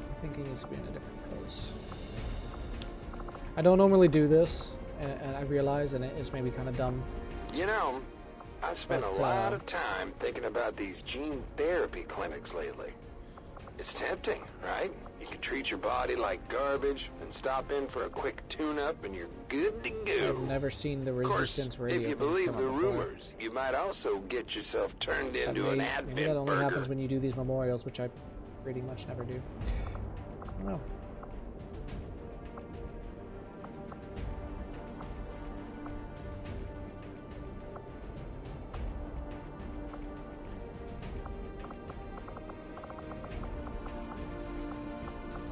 I think he needs to be in a different pose. I don't normally do this, and I realize, and it's maybe kind of dumb. You know, I've spent a lot of time thinking about these gene therapy clinics lately. It's tempting, right? You can treat your body like garbage and stop in for a quick tune-up and you're good to go. I've never seen the Resistance radio. If you believe the rumors, you might also get yourself turned into an Advent burger. That only happens when you do these memorials, which I pretty much never do. I don't know.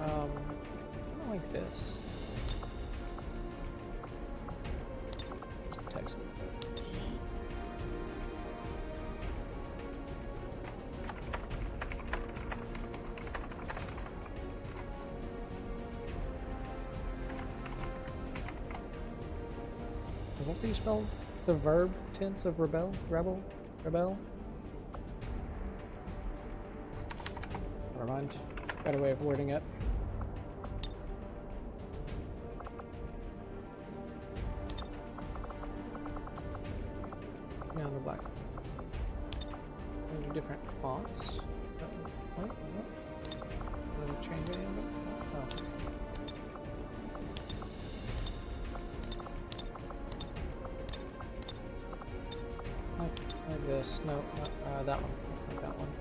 I like this. Just the text a little bit. Is that how you spell the verb tense of rebel? Rebel? Rebel? Never mind. Better way of wording it. Now the black. Different fonts. What? Did I change any of them? Oh. Like this. No, not that one. Like that one.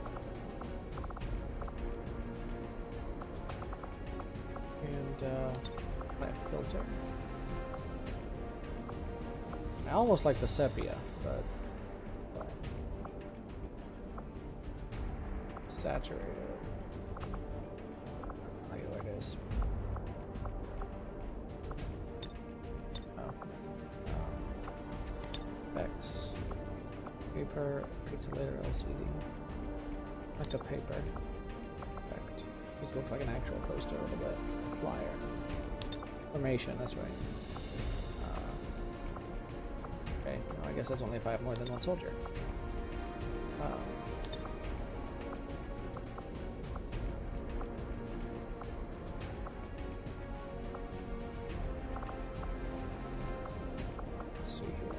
And light filter. I almost like the sepia, but saturated. I like the way it is. Oh. Effects. Paper, pixelator LCD. Like the paper effect. This looks like an actual poster a little bit. A flyer. Formation, that's right. Okay, well, I guess that's only if I have more than one soldier. Let's see here.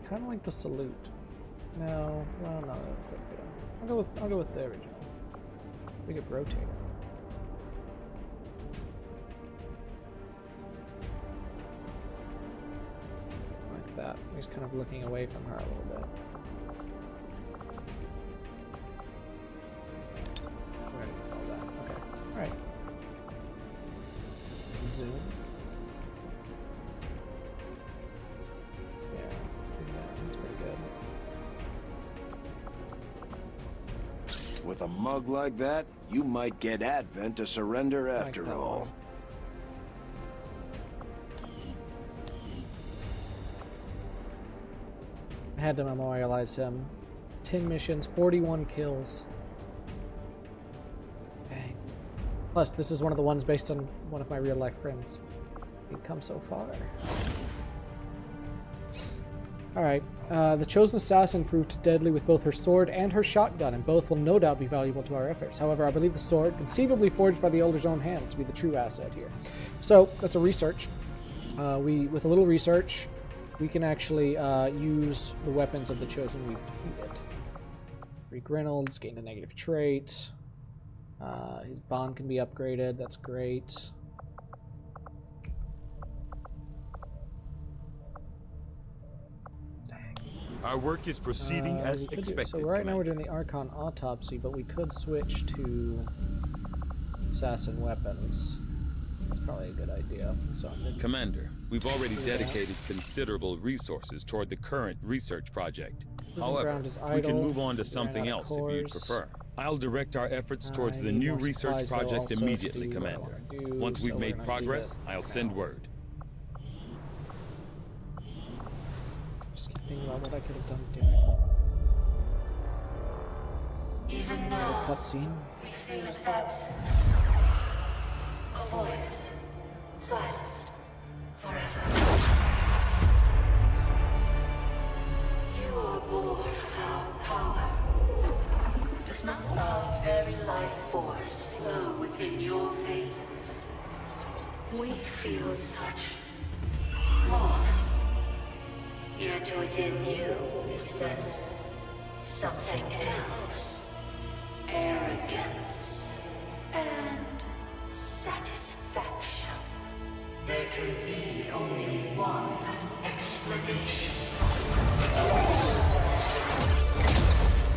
Kind of like the salute. No, well, no, I'll go with the original. We could rotate it. Like that. He's kind of looking away from her a little bit. We're gonna call that. Okay. Alright. Zoom. Yeah, that's pretty good. With a mug like that, you might get Advent to surrender after all. I had to memorialize him. 10 missions, 41 kills. Dang. Plus, this is one of the ones based on one of my real-life friends. We've come so far. Alright, the chosen assassin proved deadly with both her sword and her shotgun, and both will no doubt be valuable to our efforts. However, I believe the sword, conceivably forged by the Elder's own hands, to be the true asset here. So, that's a research. With a little research, we can actually use the weapons of the chosen we've defeated. Reek Reynolds gained a negative trait. His bond can be upgraded, that's great. Our work is proceeding as expected. So right now we're doing the Archon autopsy, but we could switch to assassin weapons. That's probably a good idea. So Commander, we've already dedicated considerable resources toward the current research project. However, we can move on to something else if you'd prefer. I'll direct our efforts towards the new research project immediately, Commander. Once we've made progress, I'll send word. Thinking about what I could have done differently. Even now, cutscene. We feel its absence. A voice, silenced forever. You are born of our power. Does not our very life force flow within your veins? We feel such loss. Yet within you, we sense something else. Arrogance and satisfaction. There can be only one explanation.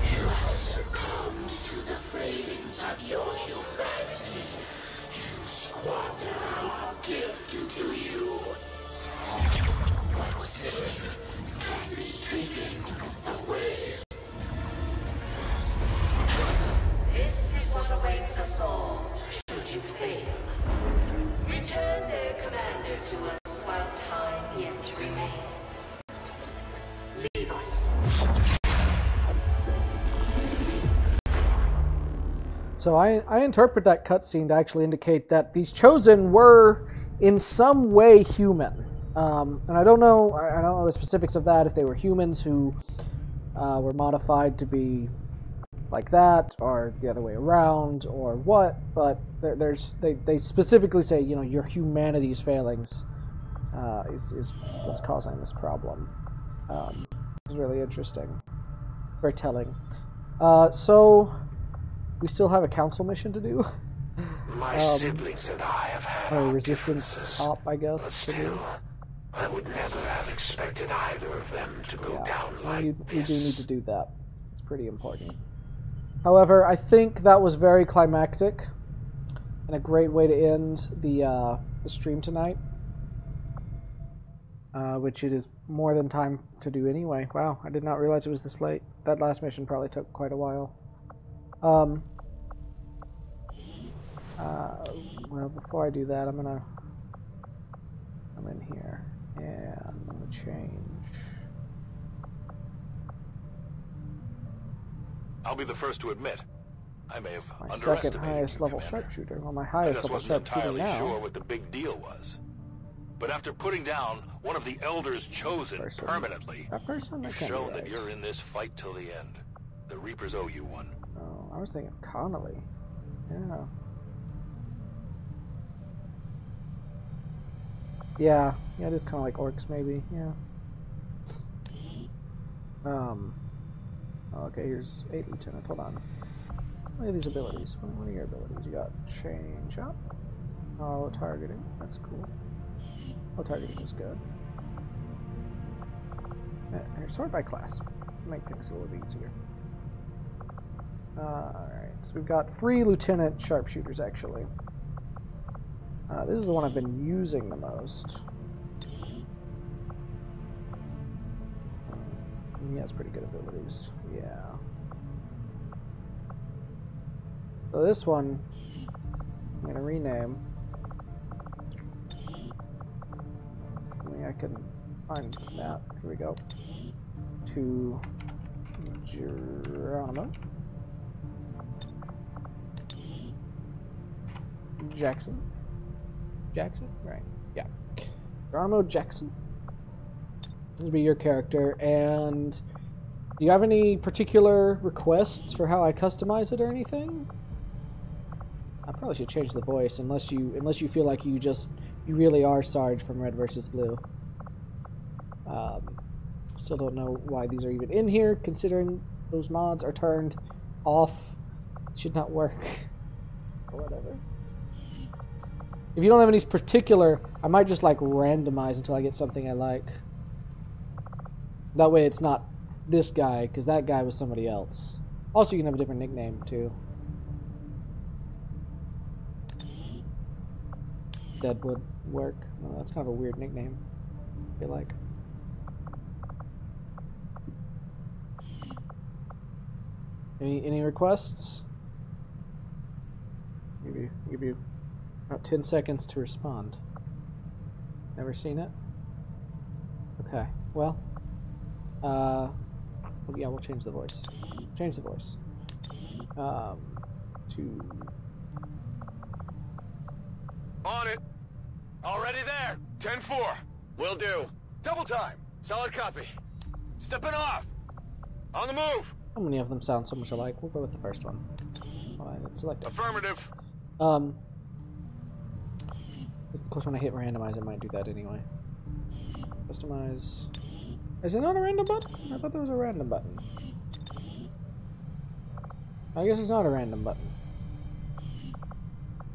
You have succumbed to the cravings of your humanity. You squander our gift to you. What was it? Can be taken away. This is what awaits us all, should you fail. Return their commander to us while time yet remains. Leave us. So I interpret that cutscene to actually indicate that these chosen were in some way human. And I don't know the specifics of that, if they were humans who were modified to be like that, or the other way around, or what, but they specifically say, you know, your humanity's failings is what's causing this problem. It's really interesting. Very telling. So, we still have a council mission to do. My siblings and I have had a resistance op, I guess, to do. I would never have expected either of them to go down like this. You do need to do that. It's pretty important. However, I think that was very climactic and a great way to end the stream tonight, which it is more than time to do anyway. Wow, I did not realize it was this late. That last mission probably took quite a while. Well, before I do that, I'm in here. And I'm gonna change. I'll be the first to admit, I may have my second highest level sharpshooter. Well, my highest level sharpshooter now. I wasn't entirely sure what the big deal was. But after putting down one of the elders chosen permanently, you've shown that you're in this fight till the end. The Reapers owe you one. Oh, I was thinking of Connolly. Yeah. Yeah, it is kind of like orcs, maybe. Yeah. Okay, here's 8 Lieutenant. Hold on. What are these abilities? What are your abilities? You got change up. Oh, targeting. That's cool. Oh, targeting is good. Here, sort by class. Make things a little easier. Alright, so we've got 3 Lieutenant Sharpshooters, actually. This is the one I've been using the most. He has pretty good abilities. Yeah. So this one, I'm going to rename. I mean, I can find that. Here we go. To Geronimo Jackson. Jackson? Right. Yeah. Geronimo Jackson. This will be your character. And do you have any particular requests for how I customize it or anything? I probably should change the voice unless you feel like you really are Sarge from Red vs. Blue. Still don't know why these are even in here, considering those mods are turned off. It should not work. Or whatever. If you don't have any particular, I might just like randomize until I get something I like. That way it's not this guy, because that guy was somebody else. Also, you can have a different nickname too. Deadwood work. Well, that's kind of a weird nickname, I feel like. Any requests? Give you about 10 seconds to respond. Never seen it? Okay. Well, yeah, we'll change the voice. Change the voice. To on it. Already there. 10-4. Will do. Double time. Solid copy. Stepping off. On the move. How many of them sound so much alike? We'll go with the first one. Alright, let's select it. Affirmative. Of course, when I hit randomize, it might do that anyway. Customize. Is it not a random button? I thought there was a random button. I guess it's not a random button.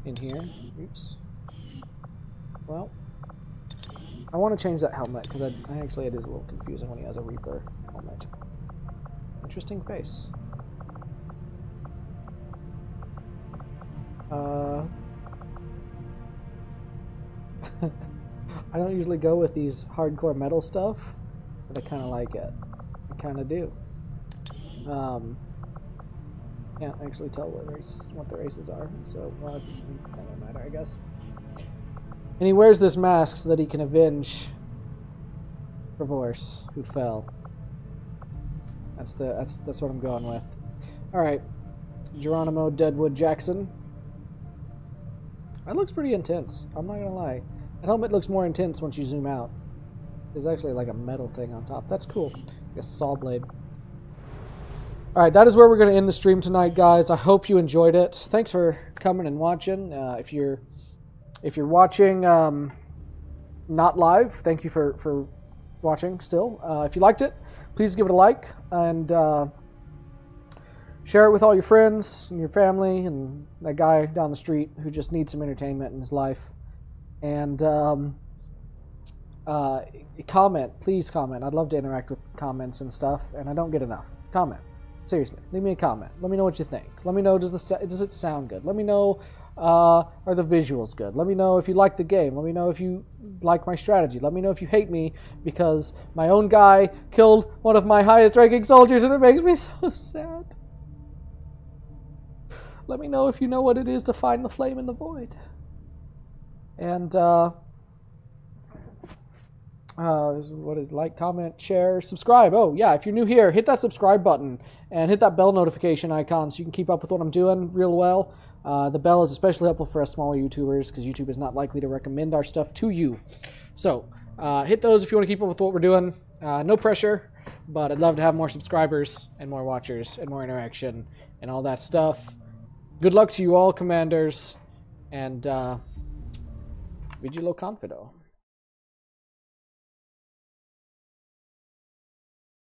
In here. Oops. Well, I want to change that helmet because I actually it is a little confusing when he has a Reaper helmet. Interesting face. I don't usually go with these hardcore metal stuff, but I kind of like it. I kind of do. Can't actually tell what the races are, so well, it doesn't matter, I guess. And he wears this mask so that he can avenge Revorse, who fell. That's what I'm going with. All right, Geronimo Deadwood Jackson. That looks pretty intense. I'm not gonna lie. That helmet looks more intense once you zoom out. There's actually like a metal thing on top. That's cool. Like a saw blade. All right, that is where we're gonna end the stream tonight, guys. I hope you enjoyed it. Thanks for coming and watching. If you're watching not live, thank you for watching still. If you liked it, please give it a like and share it with all your friends and your family and that guy down the street who just needs some entertainment in his life. And comment, please comment. I'd love to interact with comments and stuff, and I don't get enough. Comment. Seriously, leave me a comment. Let me know what you think. Let me know, does it sound good? Let me know, are the visuals good? Let me know if you like the game. Let me know if you like my strategy. Let me know if you hate me because my own guy killed one of my highest ranking soldiers and it makes me so sad. Let me know if you know what it is to find the flame in the void. And, what is like, comment, share, subscribe. Oh, yeah, if you're new here, hit that subscribe button and hit that bell notification icon so you can keep up with what I'm doing real well. The bell is especially helpful for us smaller YouTubers because YouTube is not likely to recommend our stuff to you. So, hit those if you want to keep up with what we're doing. No pressure, but I'd love to have more subscribers and more watchers and more interaction and all that stuff. Good luck to you all, Commanders, and Vigilo Confido.